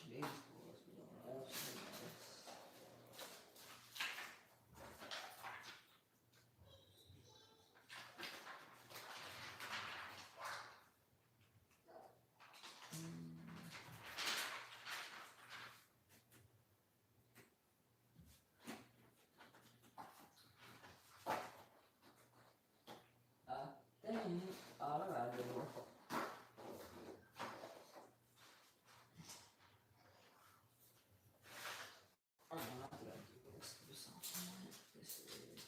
These boys be doing absolutely nice. I think all I gotta do. I don't know, I gotta do something. This is.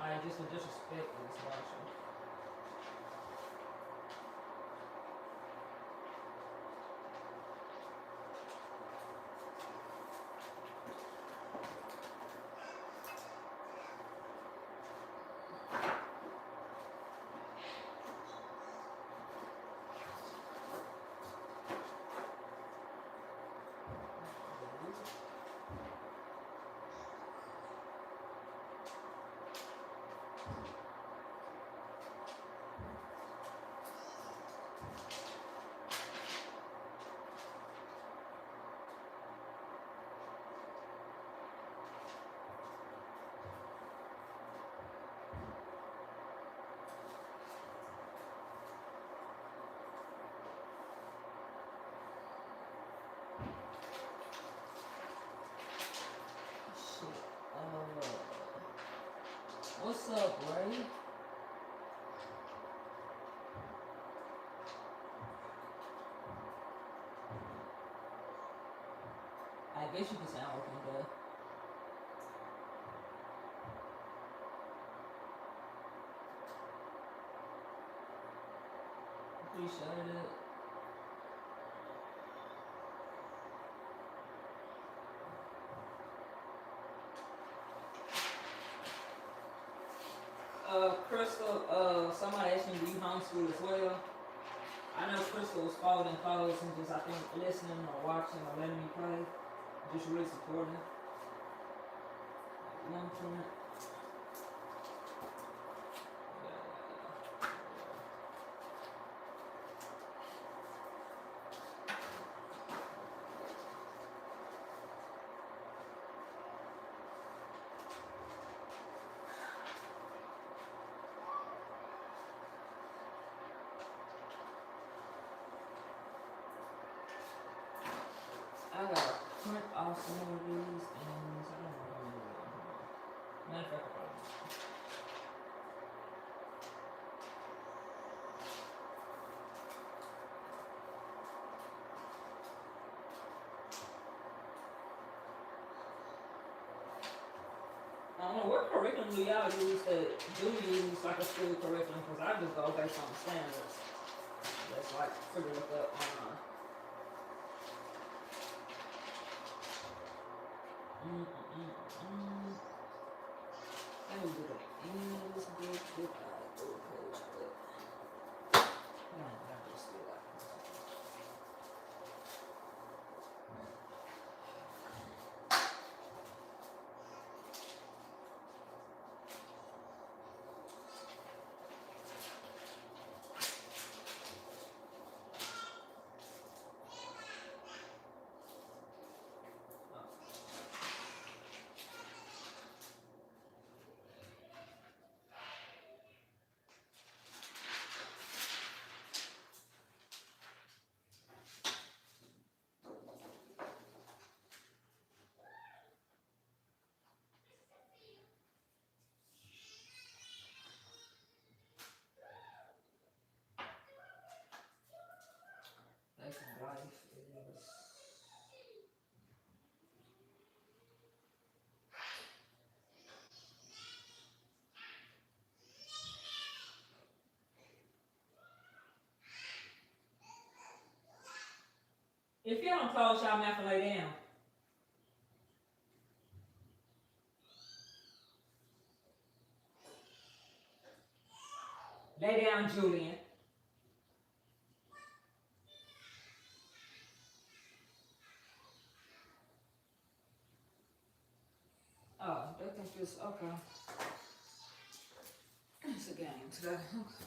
Like, just a disrespect this watching. Shit. What's up, Ray? I guess you can sound working good. Appreciate it. Crystal, somebody asked me, do you homeschool as well? I know Crystal was folding clothes and just, I think, listening or watching or letting me play. Just really supporting. Young Trent. I gotta print off some of these things. I don't know what I'm doing. Matter of fact, I probably I don't know what curriculum do y'all use that do use like a school curriculum? Because I just go based on the standards. That's like figure it up online. I will do the English book with I go page but I just do that. That's life is. If you don't close y'all mouth and lay down. Lay down, Julian. Oh, they think it's okay. It's a game today. Okay.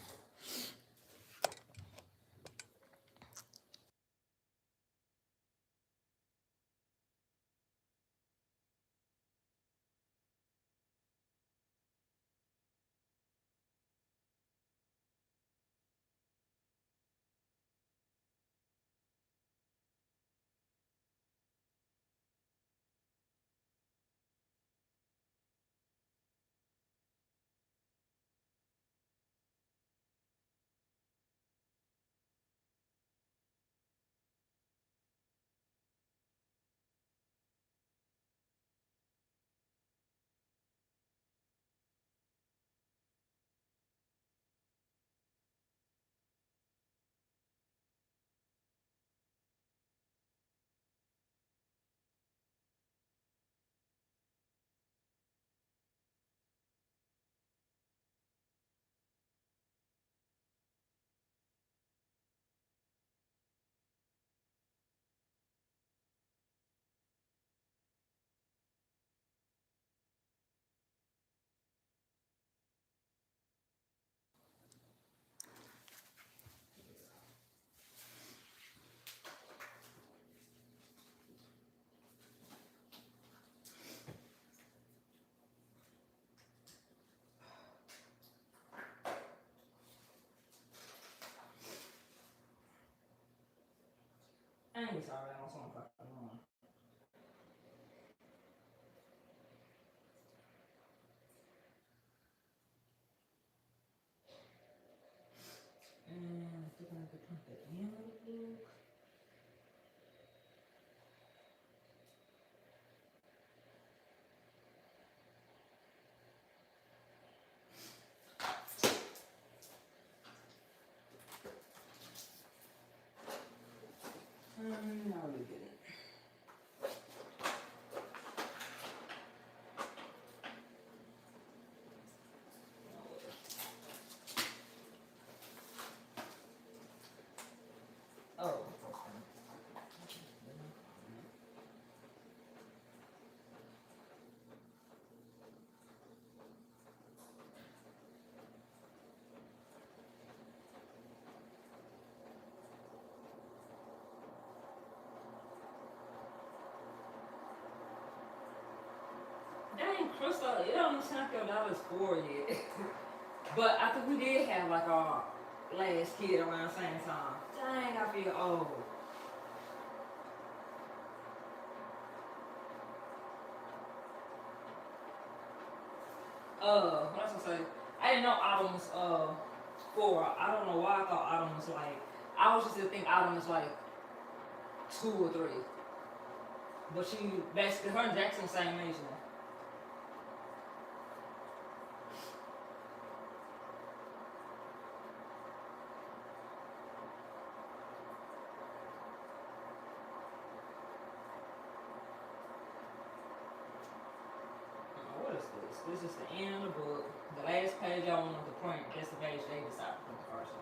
ain't sorry, I don't want to on. And I think I could put that in the book. Now we get it. Oh. Dang, Crystal, it don't sound like $4 for yet. But I think we did have like our last kid around the same time. Dang, I feel old. What else I say? I didn't know Autumn was 4. I don't know why I thought Autumn was like. I was just to think Autumn was like 2 or 3. But she basically her and Jackson same age now. What is this? This is the end of the book. The last page I wanted to print. That's the page they decided to print the first one.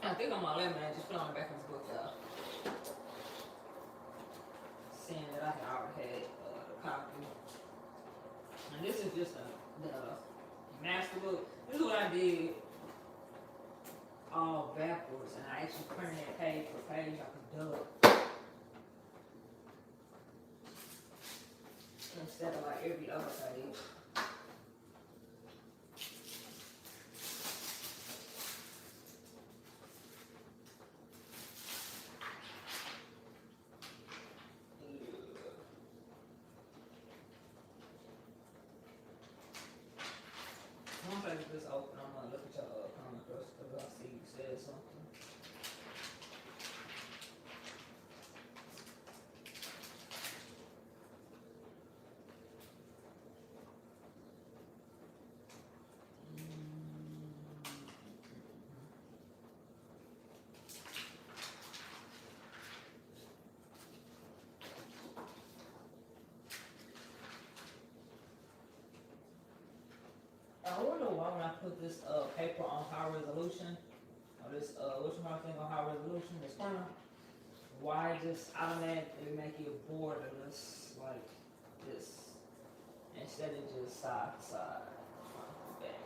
I think I'm on 11 and just put on the back of this book, y'all. Seeing that I had already had the copy. And this is just the master book. This is what I did all backwards, and I actually printed that page for page like a dub. Instead of like every other page. Once I get this open, I'm gonna look at your comment first because I see you said something. I wonder why when I put this paper on high resolution, or this thing on high resolution, this printer, why just automatically make it borderless like this instead of just side to side. Back.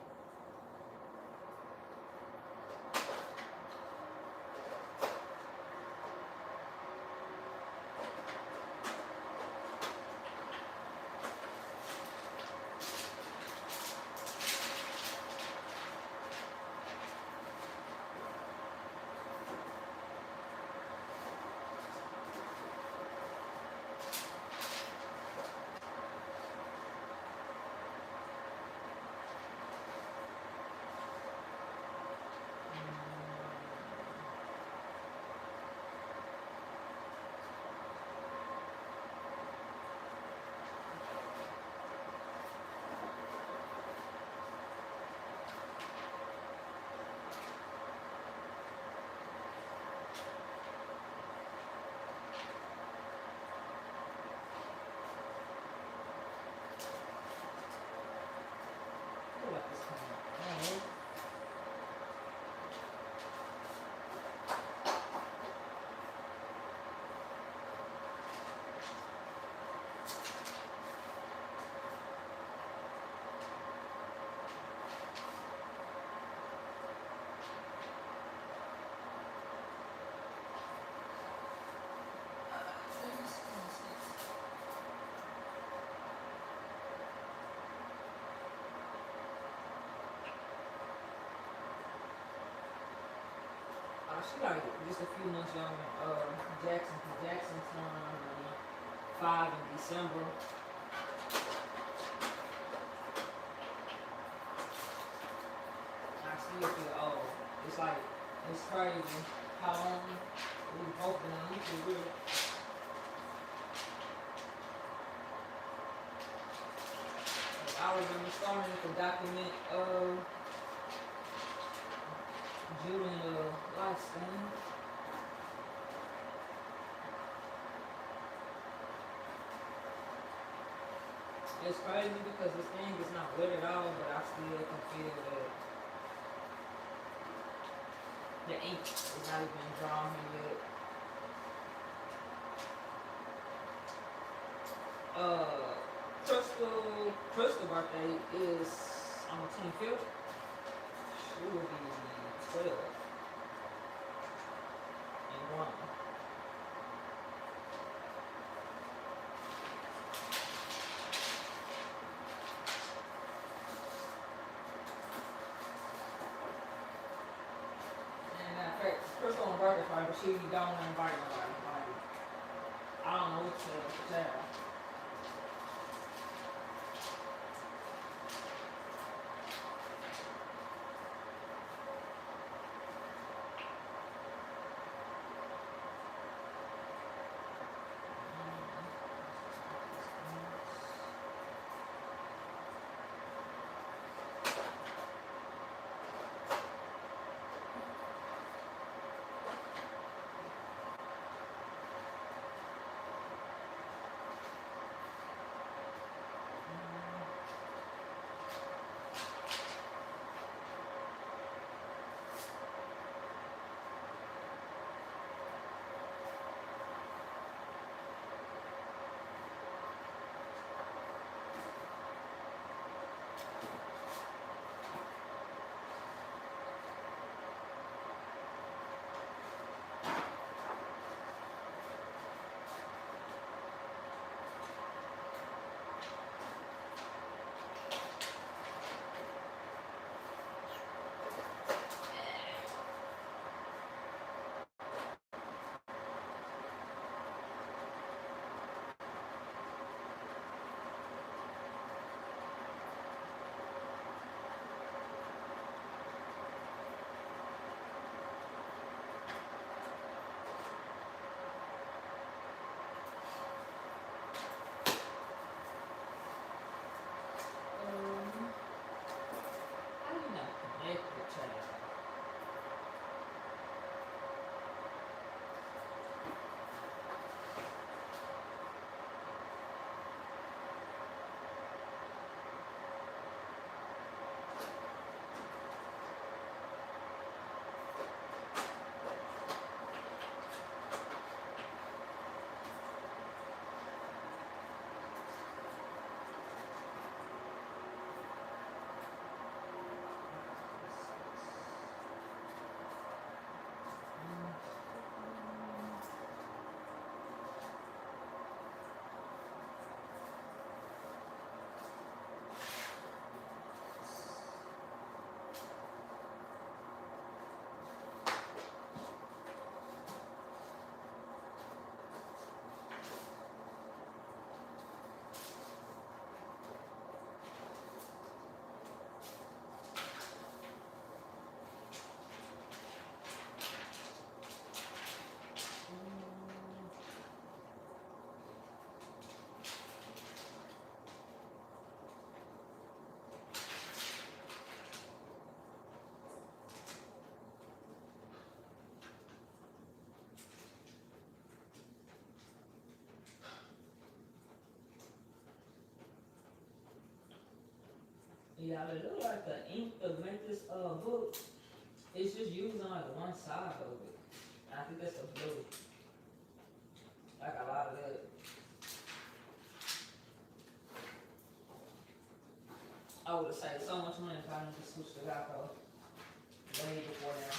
She like just a few months younger than Jackson. Cause Jackson turned 5 in December. I still feel old. It's like, it's crazy how long we've both been on YouTube, really. I remember starting to document Julian lifespan. It's crazy because this thing is not wet at all, but I still can feel that the ink is not even drawn yet. Crystal birthday is on the 25th. She will be 12 and 1. Crystal on birthday party, but she don't invite nobody. Like, I don't know what to tell her. How do you not connect with child? Yeah, it look like the ink to make this book, it's just using like one side of it. And I think that's the blue. Like a lot of that. I would have saved so much money if I didn't just switch to Geico way before now.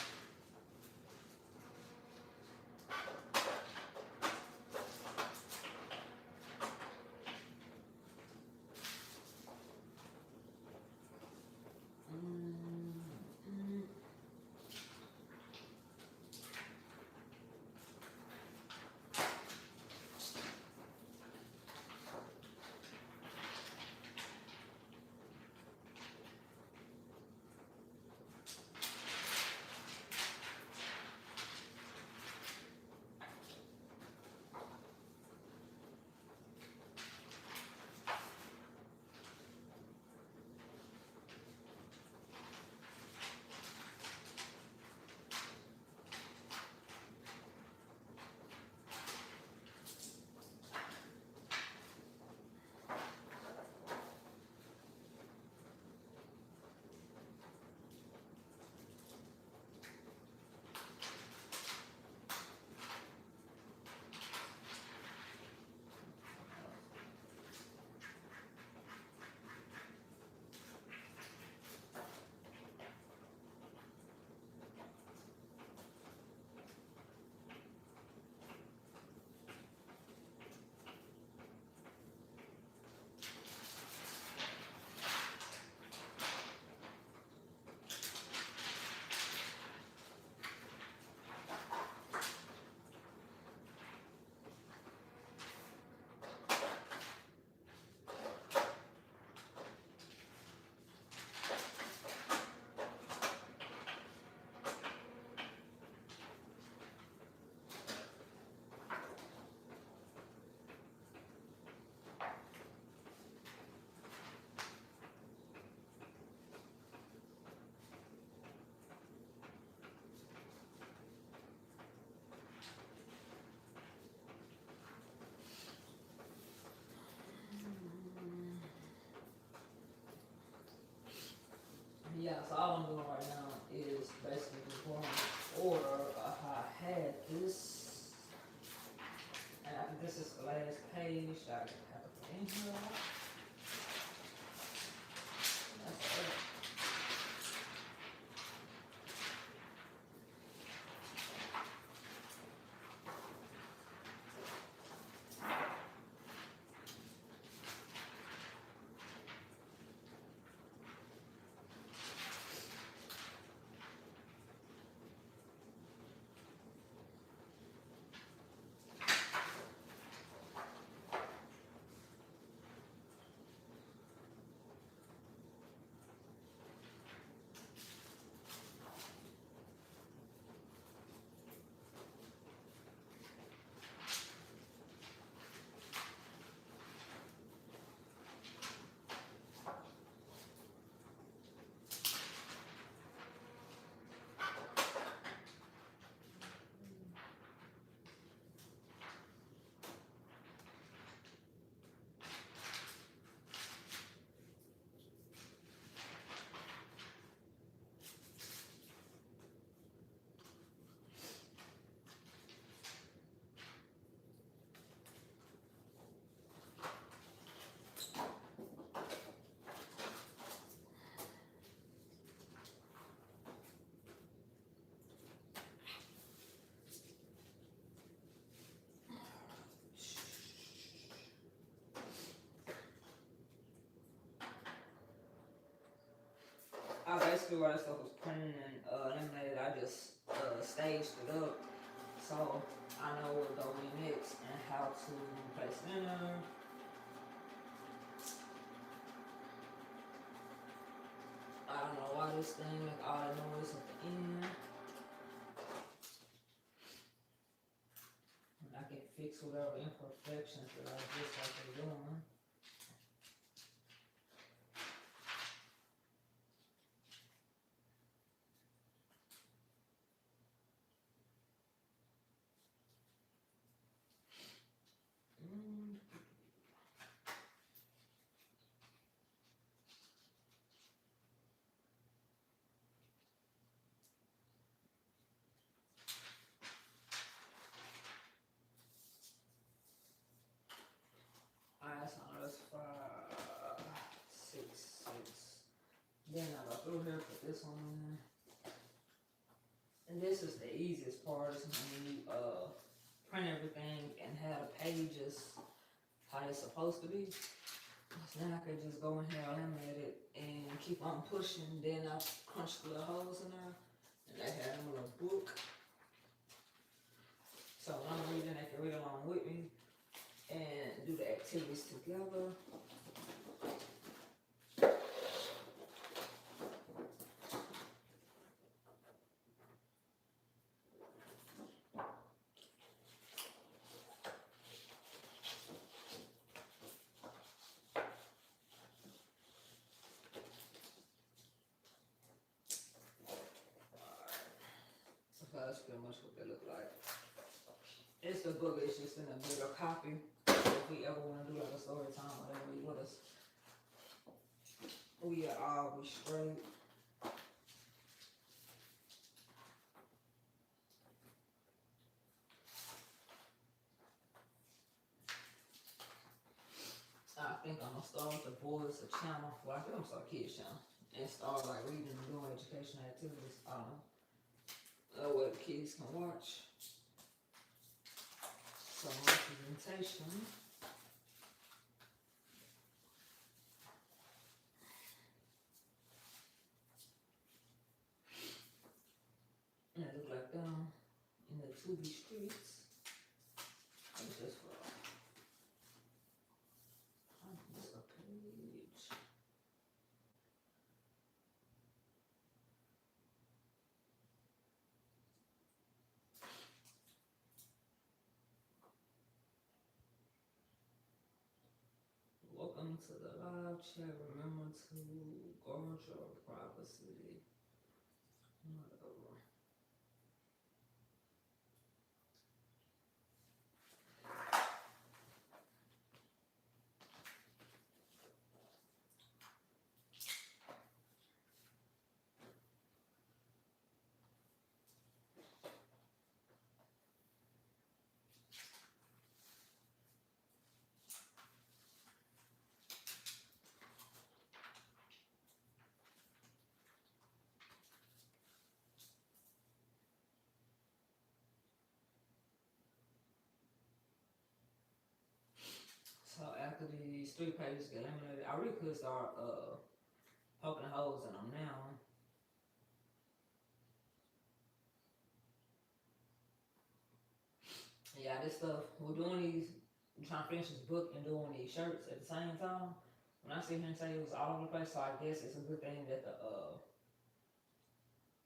so all I'm doing right now is basically just going in order of how I had this. And after this is the last page that I have to put in here. That's it. I basically where that stuff was printed and laminated, I just staged it up so I know what to go in next and how to place it in there. I don't know why this thing make all that noise at the end. And I can fix whatever imperfections that I just like doing. Alright, so that's 5, 6, 6. Then I go through here, put this one in there. And this is the easiest part, is when you print everything and have the pages how they're supposed to be. So now I can just go in here, laminate it, and keep on pushing. Then I punch the little holes in there, and they have them in a book. So when I'm reading, they can read along with me and do the activities together. So that's pretty much what they look like. It's the book, it's just in a bigger copy. So if we ever want to do like a story time, whatever you want us, we are always straight. I think I'm gonna start with the boys' channel. Well, I think I'm gonna start kids' channel and start like reading and doing educational activities. What kids can watch. Some representation. And it look like them in the 2B streets. It's just for this a page. Welcome to the live chat. Remember to guard your privacy. Whatever. after these 3 pages get eliminated, I really could start poking holes in them now. Yeah, this stuff, we're doing these, I'm trying to finish this book and doing these shirts at the same time. When I sit here and say it was all over the place, so I guess it's a good thing that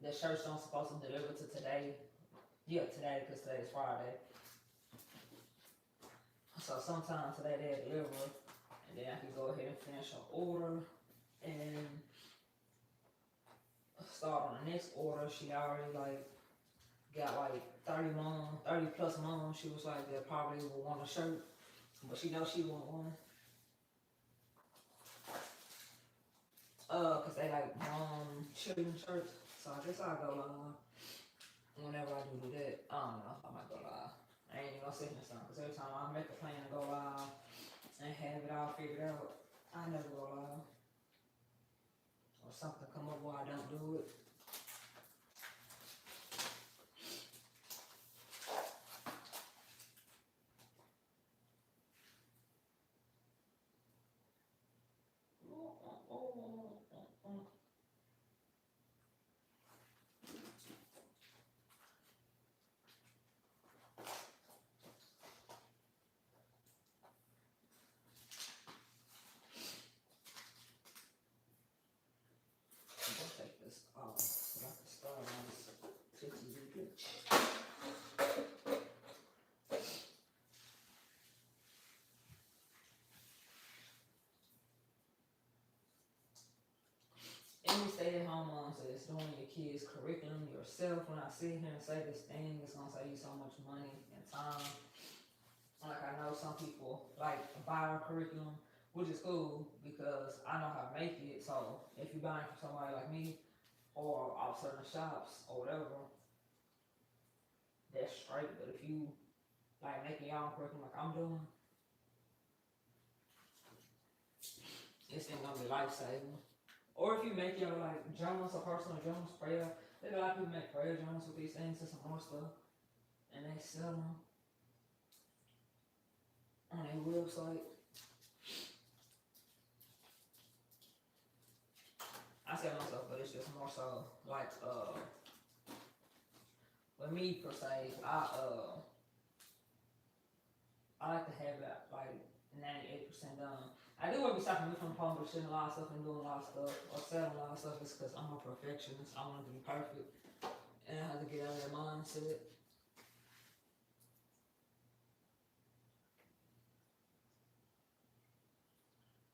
the shirts don't supposed to deliver to today. Yeah, today, because today is Friday. So sometime today they'll deliver, and then I can go ahead and finish an order and start on the next order. She already like got like 30 plus moms. She was like, they probably will want a shirt, but she knows she want one. Cause they like children shirts. So I guess I'll go live whenever I do that. I don't know if I might go live. I ain't even gonna sit in the sun, cause every time I make a plan to go live and have it all figured out, I never go live. Or something come up where I don't do it. Take this off so I can start on this 50 glitch. Any stay-at-home mom says doing your kids' curriculum yourself. When I sit here and say this thing, it's gonna save you so much money and time. Like I know some people like buy a curriculum, which is cool because I know how to make it. So if you're buying from somebody like me or off certain shops or whatever, that's straight. But if you like making your own curriculum like I'm doing, it's gonna be life-saving. Or if you make your like journals or personal journals, prayer, there's a lot of people make prayer journals with these things and some more stuff, and they sell them on their website. I sell myself, but it's just more so like with me per se, I like to have it like 98% done. I do want to be stopping me from publishing a lot of stuff and doing a lot of stuff or selling a lot of stuff. It's because I'm a perfectionist. I want it to be perfect, and I have to get out of that mindset.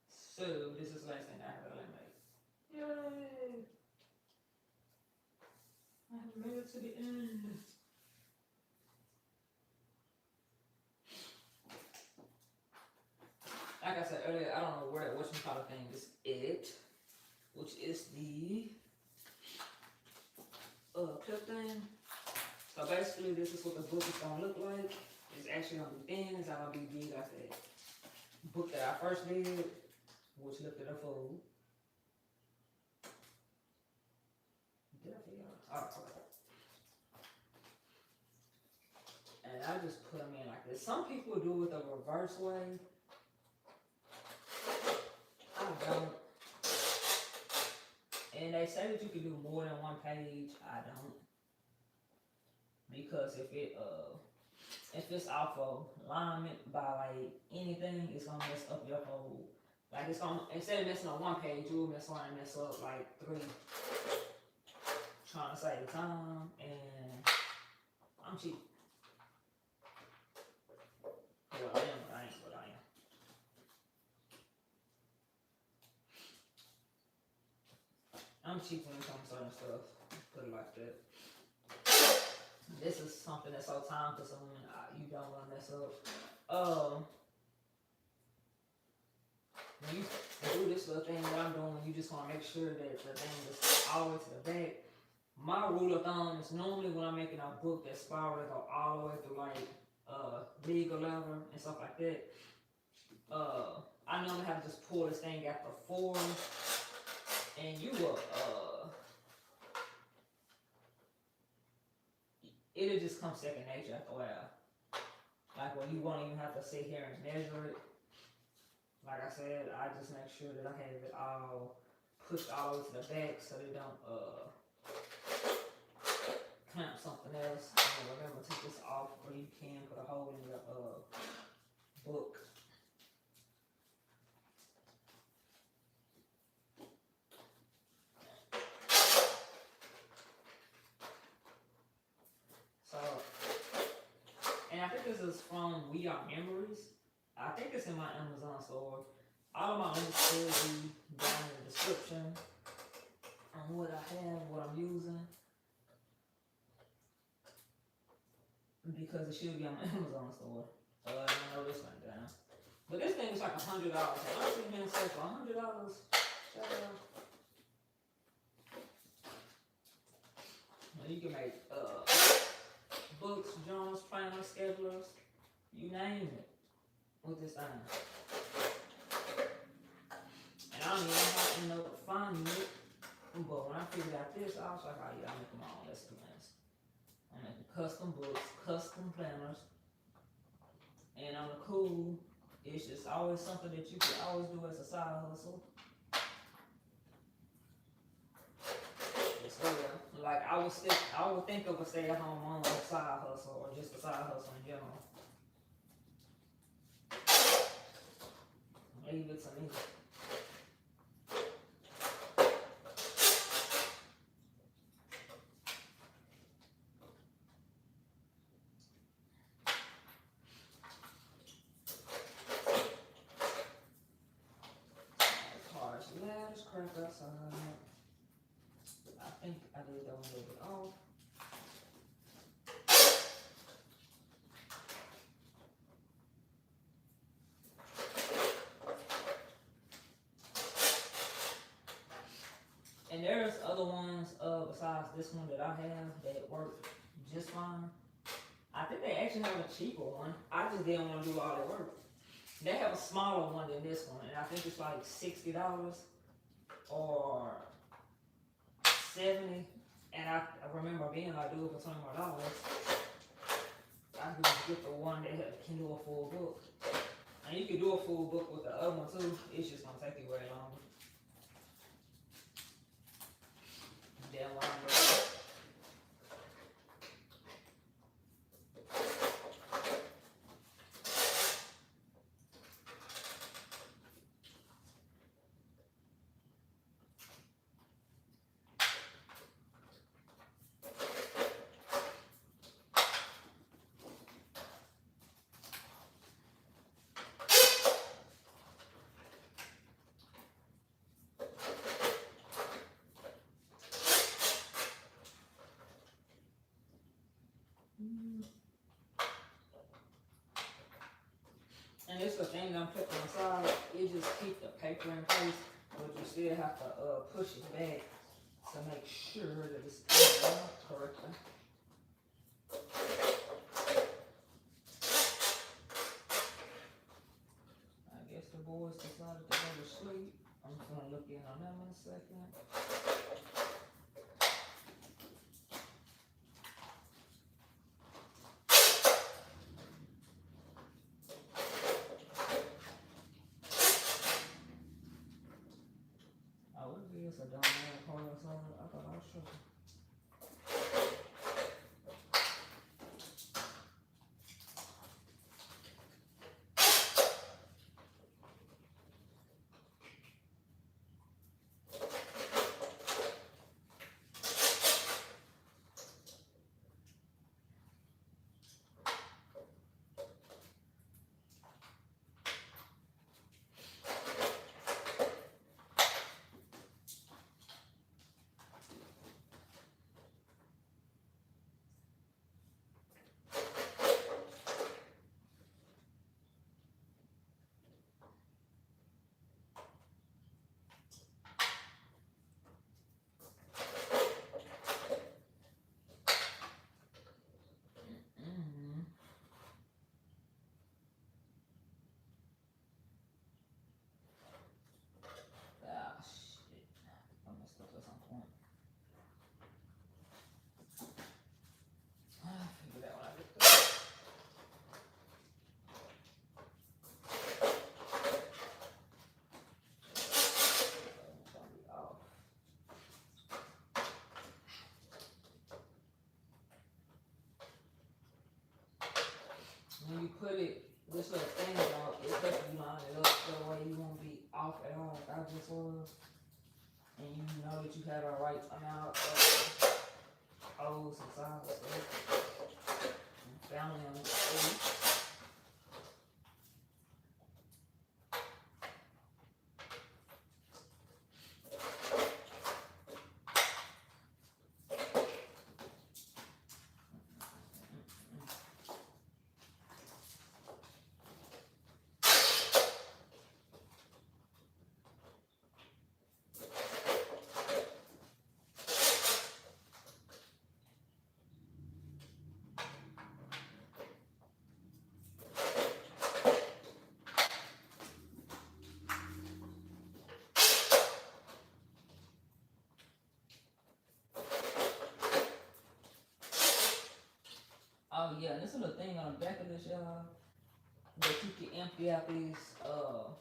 So this is the last thing I have to eliminate. Yay! I have made it to the end. Like I said earlier, I don't know where which kind of thing is it, which is the clip thing. So basically, this is what the book is gonna look like. It's actually gonna be thin. It's not gonna be big like that book that I first did, which looked at a fool. Did I figure out? Oh, okay. And I just put them in like this. Some people do it the reverse way. I don't. And they say that you can do more than one page. I don't. Because if it's off of alignment by like anything, it's gonna mess up your whole, like it's gonna, instead of messing up one page, you'll mess around and mess up like 3. Trying to save time, and I'm cheap. Well, I am, but I ain't what I am. I'm cheap when it comes to certain stuff. Put it like that. This is something that's so time consuming. You don't want to mess up. When you do this little thing that I'm doing, you just want to make sure that the thing is all the way to the back. My rule of thumb is normally when I'm making a book that's spiral that go all the way through like legal level and stuff like that. I normally have to just pull this thing after 4, and you will it'll just come second nature after a while. Like when you won't even have to sit here and measure it. Like I said, I just make sure that I have it all pushed all the way to the back so they don't clamp something else. And remember to take this off, or you can put a hole in your book. So, and I think this is from We Are Memories. I think it's in my Amazon store. All of my links will be down in the description on what I have, what I'm using. Because it should be on my Amazon store. I know this went down. But this thing is like $100. I'm sitting here and say for $100, shut up. Well, you can make books, journals, planners, schedulers, you name it with this thing. And I don't even have to end up finding it. But when I figured out this, I was like, oh yeah, I'm making my own estimates. I'm making custom books, custom planners. And on the cool, it's just always something that you can always do as a side hustle. Like I would think of a stay-at-home mom as a side hustle, or just a side hustle in general. Leave it to me. Cards, ladders, crack outside. I think I did that one a little bit off. And there's other ones besides this one that I have that work just fine. I think they actually have a cheaper one. I just didn't want to do all the work. They have a smaller one than this one, and I think it's like $60 or $70. And I remember being like, do it for $20 more. I could just get the one that can do a full book. And you can do a full book with the other one too. It's just gonna take you way longer. Damn longer. And it's the thing that I'm putting aside, it just keeps the paper in place, but you still have to push it back to make sure that it's in correctly. I guess the boys decided to go to sleep. I'm just gonna look in on them in a second. It's a dumb man calling us on. I thought I was tripping. put it, this little thing out, it helps you line it up the way you won't be off at all like I just was. And you know that you have the right amount of O's and sides and family on the street. Oh yeah, and this is a thing on the back of this, y'all, that you can empty out these little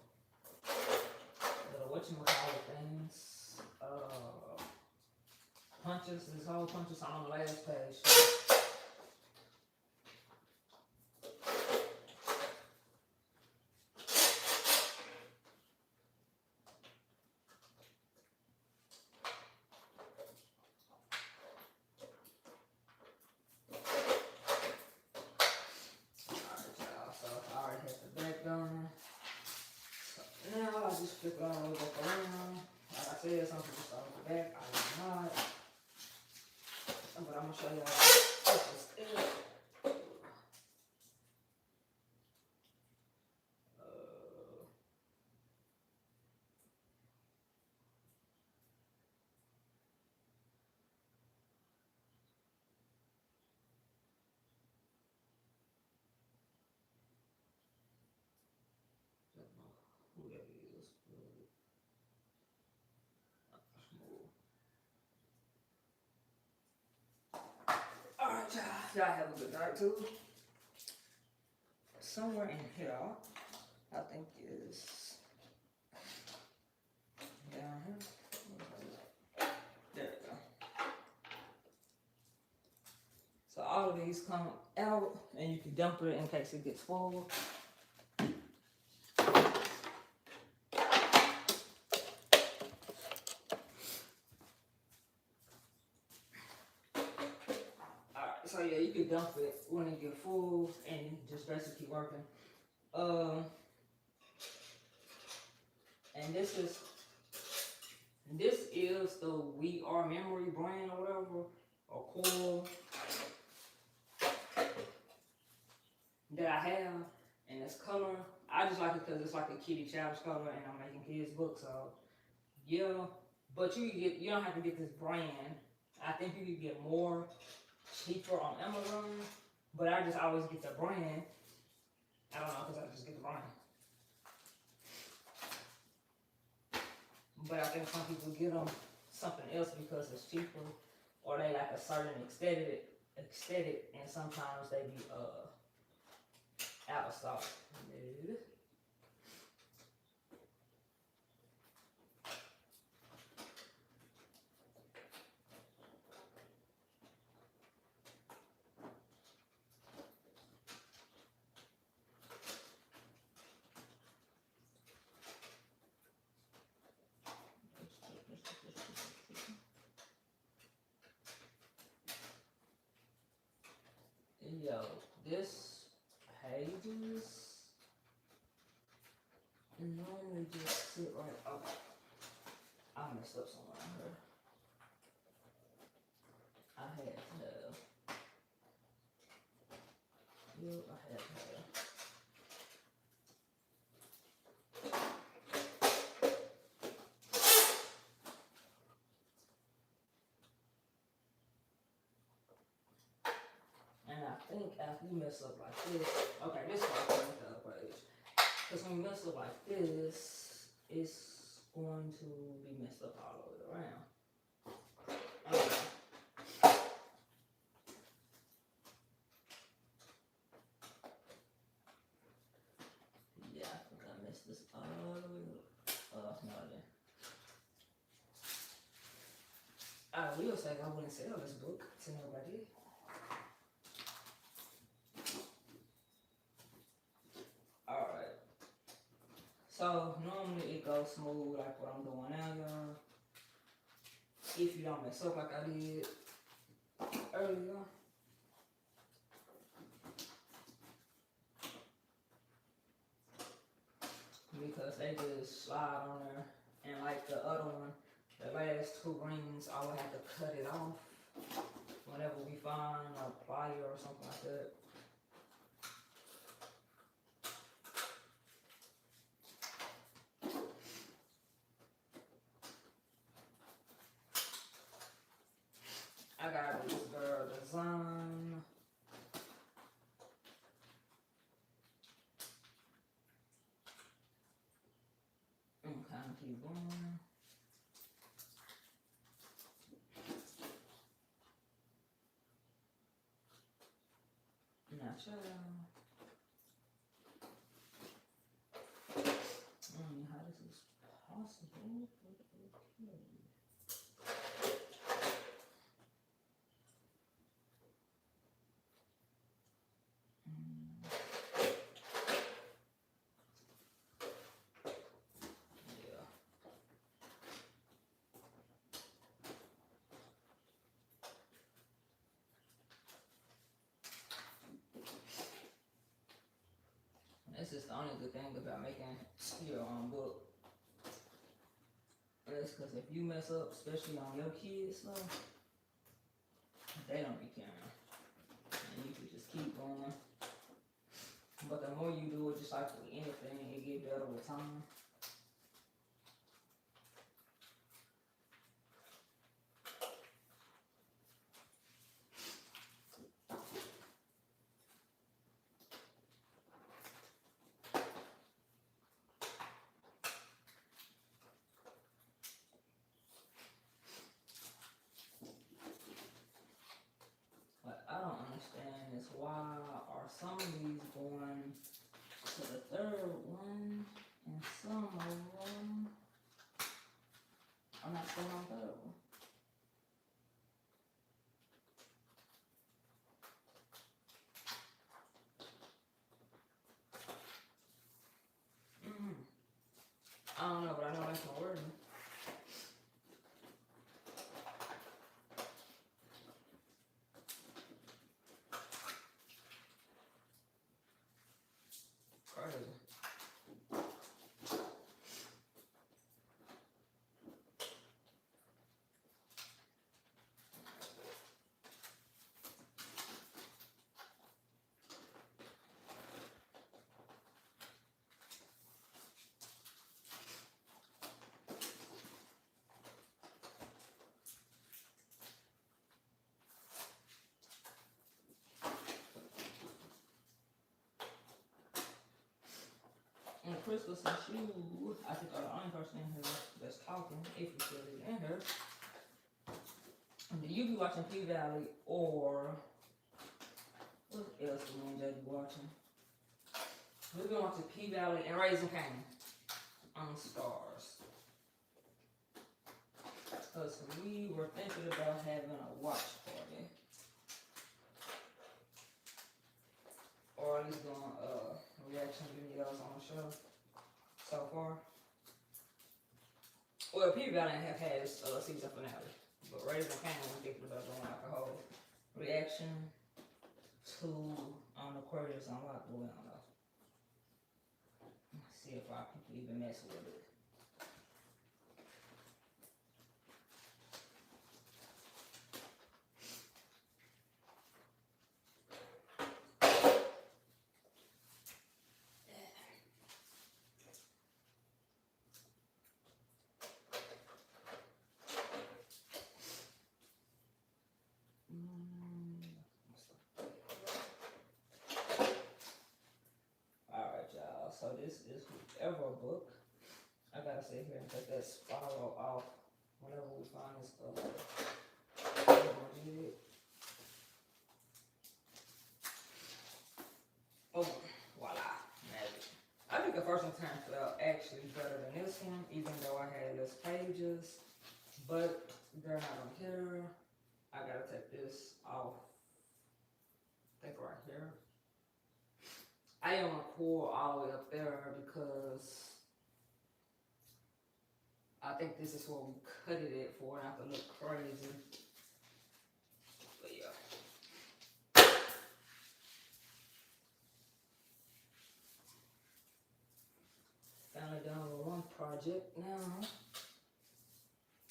whatchamacallit things, punches. This whole punches on the last page. Now I just flip it all the way back around. Like I said, some people start with the back. I am not. But I'm gonna show y'all this is it. Who that is? Alright, y'all. Y'all have a good night too. Somewhere in here, I think is down here. There we go. So all of these come out and you can dump it in case it gets full. So yeah, you can dump it when it get full and just basically keep working. And this is the We Are Memory brand or whatever, or coil that I have, and this color. I just like it because it's like a kitty childish color, and I'm making kids books, so yeah. But you don't have to get this brand. I think you can get more cheaper on Amazon, but I just always get the brand. I don't know, because I just get the brand. But I think some people get them something else because it's cheaper, or they like a certain aesthetic, and sometimes they be out of stock. Yo, this pages normally just sit right up. I messed up somewhere here. I had to have. Yep, I had to have. And I think after you mess up like this, okay, this is why I put the other page. Because when you mess up like this, it's going to be messed up all the way around. Okay. Yeah, I think I messed this all the way up. No, I didn't. I will say I wouldn't sell this book to nobody. So normally it goes smooth like what I'm doing now, y'all. If you don't mess up like I did earlier. Because they just slide on there. And like the other one, the last 2 rings, I would have to cut it off whenever we find a plier or something like that. I got this girl design. And kind of keep going. Not sure. I don't know how this is possible. Okay. Yeah. This is the only good thing about making your own book. That's because if you mess up, especially on your kids, though, they don't be caring. And you can just keep going. But the more you do it, just like with anything, it get better with time. What I don't understand is why are some of these going to the 3rd one and some of them are not going on 3rd one. I don't know, but I know that's my wording. Crazy. And Crystal, since you, I think, are the only person in here that's talking, if you still in here, do you be watching P-Valley or what else do me and Jay be watching? We've been watching P-Valley and Raising Cane on Stars. Because we were thinking about having a watch party. Or at least doing reaction videos on the show so far. Well, P-Valley have had its season finale. But Raising Cane, we're thinking about doing like a whole reaction to Aquarius Unlocked. Well, I don't know. Let's see if our people even mess with it. Alright, y'all. So this is whichever book. I gotta sit here and take that spiral off whenever we find this boom, voila, magic. I think the first one turned out actually better than this one, even though I had less pages. But they're not on here. I gotta take this off. I think right here. I didn't want to pull all the way up there because I think this is what we cut it at for, not to look crazy. But yeah. Finally done with one project now.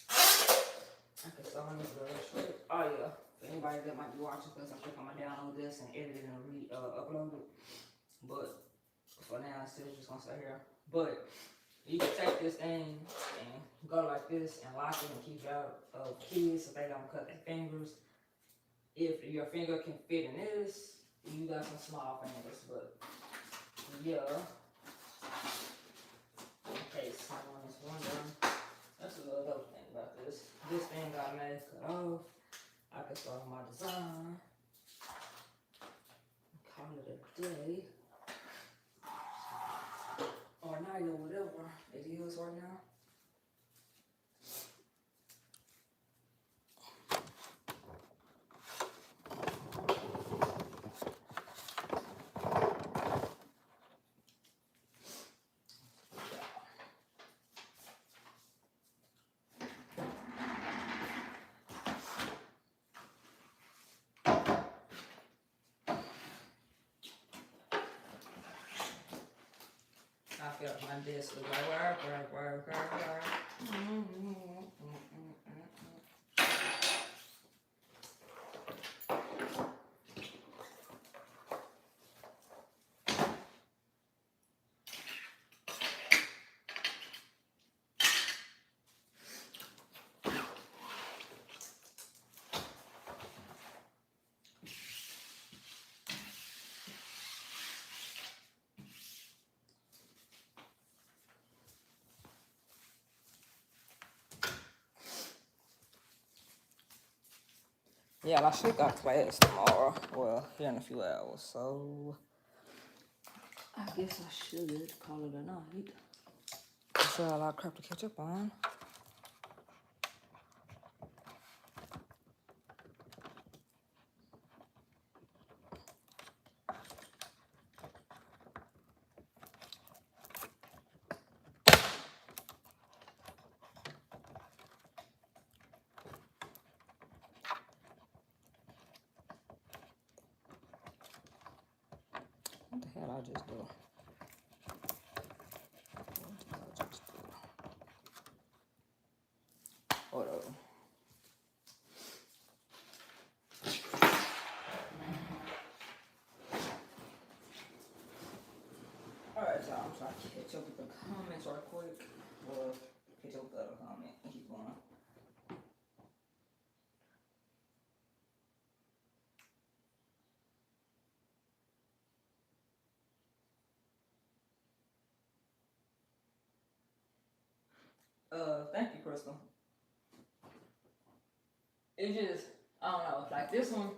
I can start on this girl straight. Oh yeah. For anybody that might be watching this, I think I'm gonna download this and edit it and upload it. But for now, it's still just gonna stay here. But you can take this thing and go like this and lock it and keep it out of kids so they don't cut their fingers. If your finger can fit in this, you got some small fingers, but yeah. Okay, so on this one done. That's a little dope thing about this. This thing got made cut off. I can start my design. Call it a day. Or night or whatever it is right now. I feel like my desk was like, work. Yeah, I should got class tomorrow. Well, here in a few hours, so I guess I should call it a night. So a lot of crap to catch up on. What the hell I just do? Whatever. Alright, so I'm trying to catch up with the comments right quick. Or catch up with the other comment and keep going. Thank you, Crystal. It just, I don't know, like this one,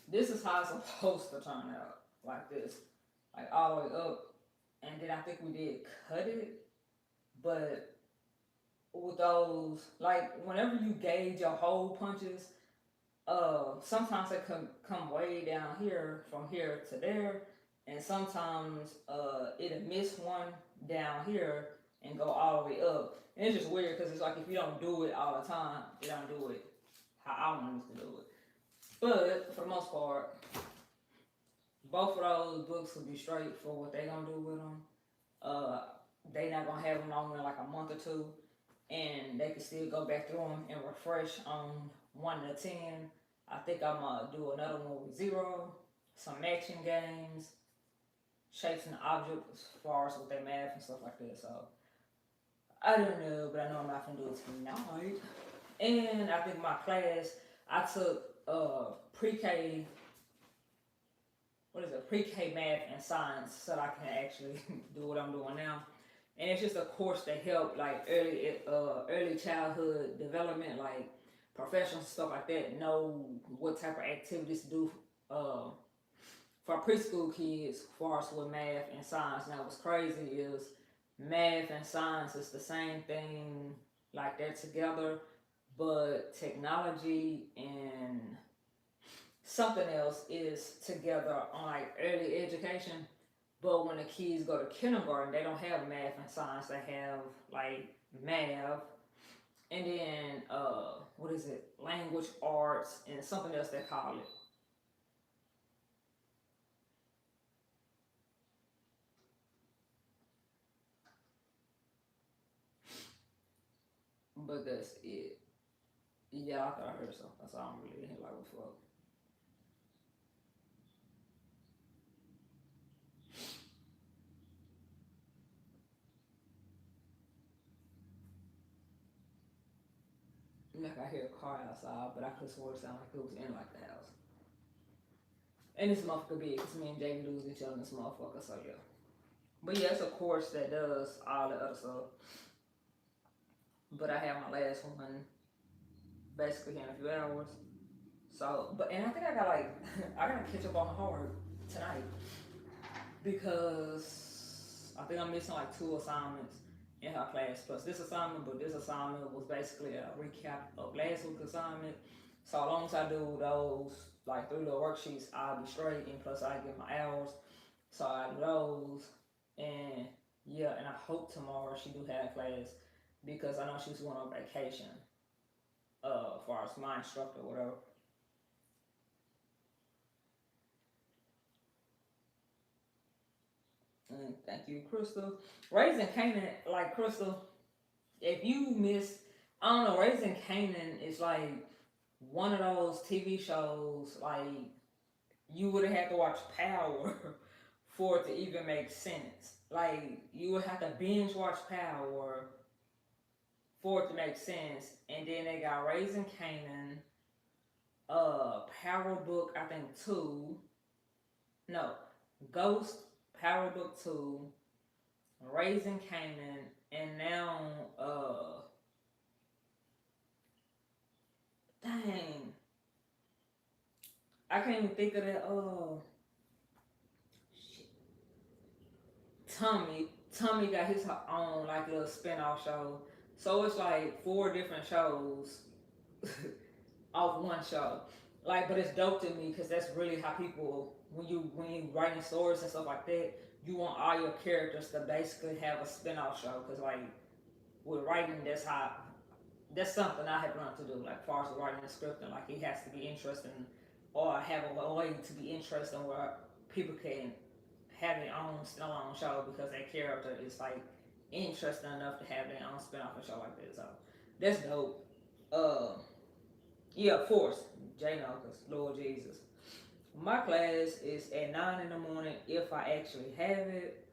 this is how it's supposed to turn out, like this, like all the way up, and then I think we did cut it, but with those, like whenever you gauge your hole punches, sometimes they come way down here, from here to there, and sometimes it'll miss one down here and go all the way up. And it's just weird because it's like if you don't do it all the time, you don't do it how I want it to do it. But for the most part, both of those books will be straight for what they gonna do with them. They not gonna have them on in like a month or two, and they can still go back through them and refresh on 1 to 10. I think I'm gonna do another one with 0, some matching games, shapes and objects as far as with their math and stuff like that. So I don't know, but I know I'm not gonna do it tonight. And I think my class, I took pre-K, pre-K math and science, so that I can actually do what I'm doing now. And it's just a course to help like early childhood development, like professionals, stuff like that, know what type of activities to do for preschool kids as far as with math and science. Now what's crazy is math and science is the same thing, like they're together, but technology and something else is together on like early education. But when the kids go to kindergarten, they don't have math and science. They have like math, and then what is it? Language arts and something else they call it. But that's it. Yeah, I thought I heard something, so I'm really like, what the fuck? Like I hear a car outside, but I could swear it sounded like it was in like the house. And this motherfucker big, cause me and Jay lose each other in this motherfucker, so yeah. But yeah, it's a course that does all the other stuff. But I have my last one basically in a few hours. So, but and I think I got like I gotta catch up on homework tonight because I think I'm missing like 2 assignments in her class plus this assignment. But this assignment was basically a recap of last week's assignment. So as long as I do those like 3 little worksheets, I'll be straight. And plus I get my hours, so I do those. And yeah, and I hope tomorrow she do have class because I know she's going on vacation. As far as my instructor, or whatever. And thank you, Crystal. Raising Canaan, like Crystal, if you miss, I don't know, Raising Canaan is like one of those TV shows, like you would have had to watch Power for it to even make sense. Like you would have to binge watch Power for it to make sense. And then they got Raising Canaan, Power Book, I think 2. No, Ghost, Power Book 2, Raising Canaan, and now, dang, I can't even think of that, shit. Tommy got his own, like, little spin-off show, so it's like 4 different shows off one show. Like, but it's dope to me, because that's really how people, when you writing stories and stuff like that, you want all your characters to basically have a spin-off show, because like with writing, that's something I have learned to do, like as far as writing a script, and like it has to be interesting or have a way to be interesting where people can have their own standalone show because their character is like interesting enough to have their own spin-off show like that. So that's dope. Yeah, of course, Jay know, because Lord Jesus. My class is at 9 in the morning if I actually have it.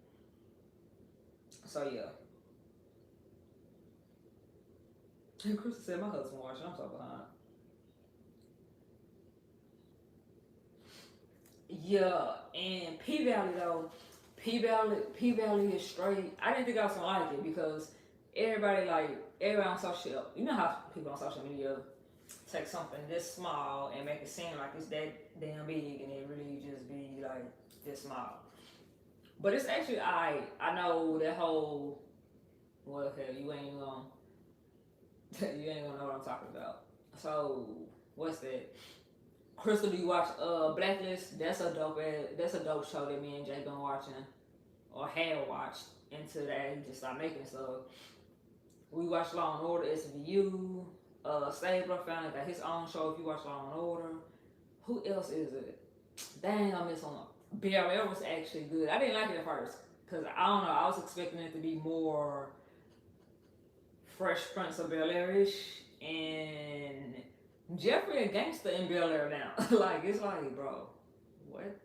So yeah. And Krista said my husband watching. I'm so behind. Yeah, and P Valley though, P Valley is straight. I didn't think I was gonna like it because everybody on social, you know how people on social media take something this small and make it seem like it's that damn big, and it really just be like this small. But it's actually I know that whole, well hell, you ain't gonna know what I'm talking about. So what's that? Crystal, do you watch Blacklist? That's a dope show that me and Jay been watching or had watched until they just stopped making stuff. We watched Law and Order SVU. Stabler Family got his own show if you watch Law and Order. Who else is it? Dang, I missed one. BLL was actually good. I didn't like it at first because I don't know. I was expecting it to be more Fresh Prince of Bel-Air-ish, and Jeffrey a gangster in Bel-Air now. Like it's like, bro, what?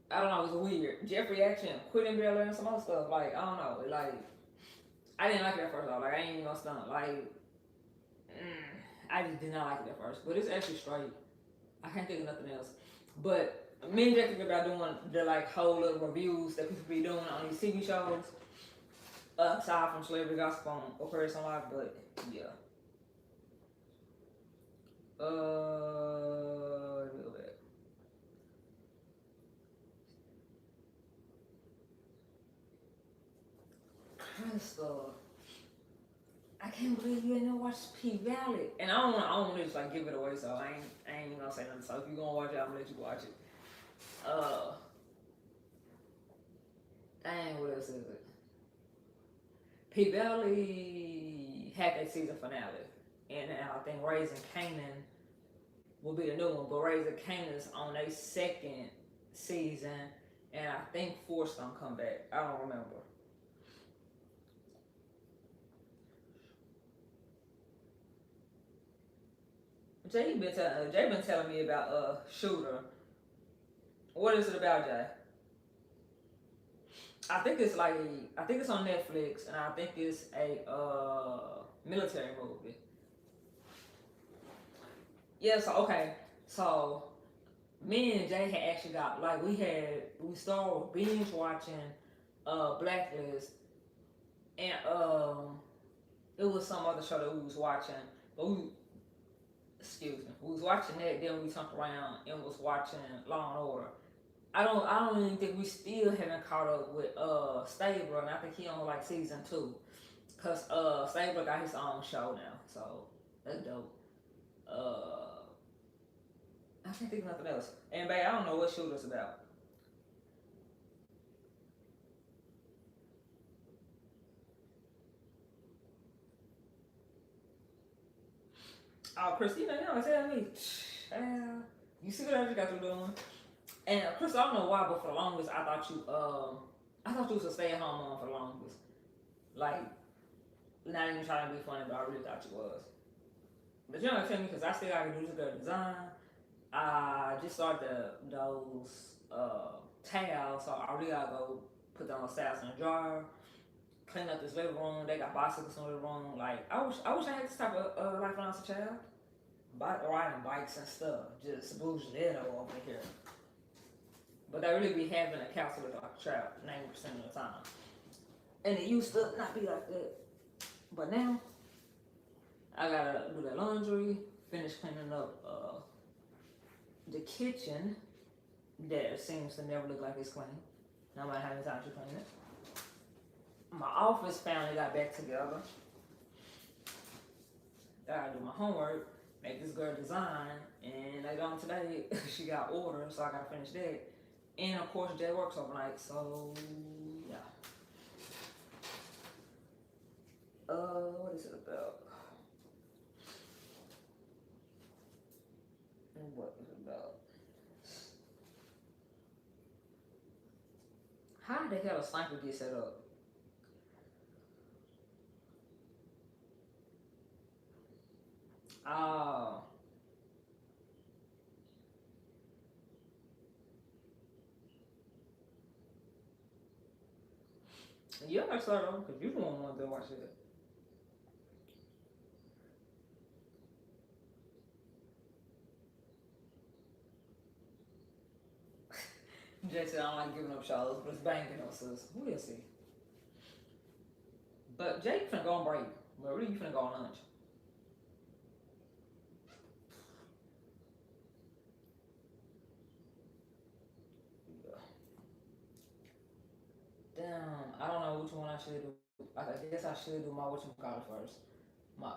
I don't know. It was weird. Jeffrey actually quit in Bel-Air and some other stuff. Like I don't know. Like I didn't like it at first. Though. Like I ain't even gonna stunt. Like I just did not like it at first. But it's actually straight. I can't think of nothing else. But me and Jack think about doing the like whole little reviews that people be doing on these TV shows. Aside from Celebrity Gossip on Operation Live, but yeah. A little bit. Crystal, I can't believe you ain't never watched P Valley. And I don't want to just like give it away, so I ain't even gonna say nothing. So if you gonna watch it, I'm gonna let you watch it. Dang, what else is it? P. Valley had their season finale. And I think Raising Canaan will be the new one. But Raising Canaan's on their second season. And I think Force gonna come back. I don't remember. Jay been telling me about Shooter. What is it about, Jay? I think it's on Netflix, and I think it's a military movie. Yeah, so me and Jay had actually got we started binge watching Blacklist, and it was some other show that we was watching, but we was watching that, then we turned around and was watching Law and Order. I don't even think we still haven't caught up with Stabler, and I think he on like season 2, cause Stabler got his own show now, so that's dope. I can't think of nothing else. And babe, I don't know what Shooter's about. Oh, Christina, you know, tell me. You see what I just got through doing? And Chris, I don't know why, but for the longest, I thought you was a stay-at-home mom for the longest. Like, not even trying to be funny, but I really thought you was. But you know what I'm saying? Because I still gotta do the design. I just started those towels, so I really gotta go put those towels in the dryer, clean up this living room. They got bicycles in the living room. Like, I wish I had this type of life when I was a child. Riding bikes and stuff, just bougie over here. But they really be having a couch with like a trap 90% of the time. And it used to not be like that. But now, I gotta do the laundry, finish cleaning up the kitchen that seems to never look like it's clean. No matter how many times you clean it. My office finally got back together. I gotta do my homework, make this girl design, and later on today, she got orders, so I gotta finish that. And of course, Jay works overnight, so yeah. What is it about? What is it about? How the hell does Sniper get set up? Oh. Yeah, I started on because you the one to watch it. Jay said I don't like giving up shows, but it's banging on sis. We'll see. But Jay, you finna go on break. But really, you finna go on lunch. Damn, I don't know which one I should do. I guess I should do my whatchamacallit first. My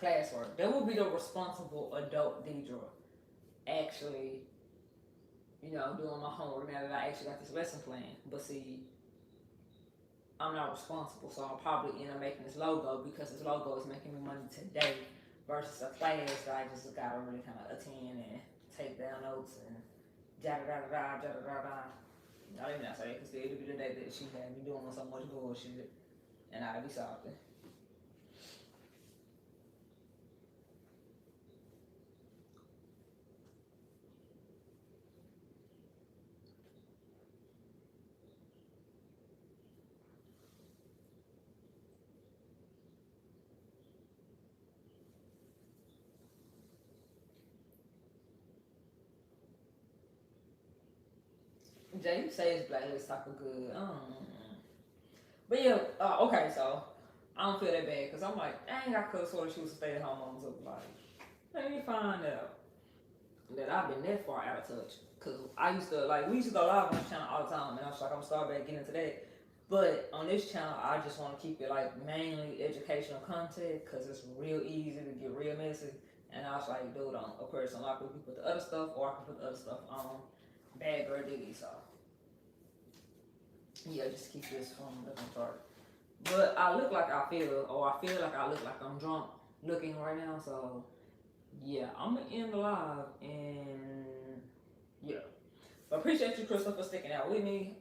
classwork. That would be the responsible adult Deidre. Actually, doing my homework now that I actually got this lesson plan. But see, I'm not responsible, so I'll probably end up making this logo because this logo is making me money today versus a class that I just gotta really kind of attend and take down notes and da-da-da-da-da. Not even that say, because it'll be the day that she had me doing so much bullshit and I'd be salty. Jay, you say it's Blacklist type of good. But yeah, okay, so I don't feel that bad because I'm like, dang, I could have sworn she was a stay-at-home mom. So like, let me find out that I've been that far out of touch. Because we used to go live on this channel all the time, and I was like, I'm gonna start back getting into that. But on this channel, I just want to keep it like mainly educational content because it's real easy to get real messy. And I was like, dude, of course, I'm not going to put the other stuff, or I can put the other stuff on Bad Girl Diggy, so. Yeah, just keep this from looking dark. But I look like I feel, or I feel like I look like I'm drunk looking right now. So yeah, I'm gonna end the live and yeah. But appreciate you, Crystal, for sticking out with me.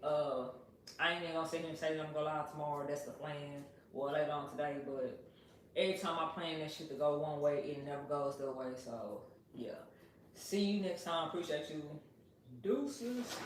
I ain't even gonna sit here and say that I'm gonna go live tomorrow. That's the plan. Well, later on today, but every time I plan that shit to go one way, it never goes the other way. So yeah. See you next time. Appreciate you. Deuces.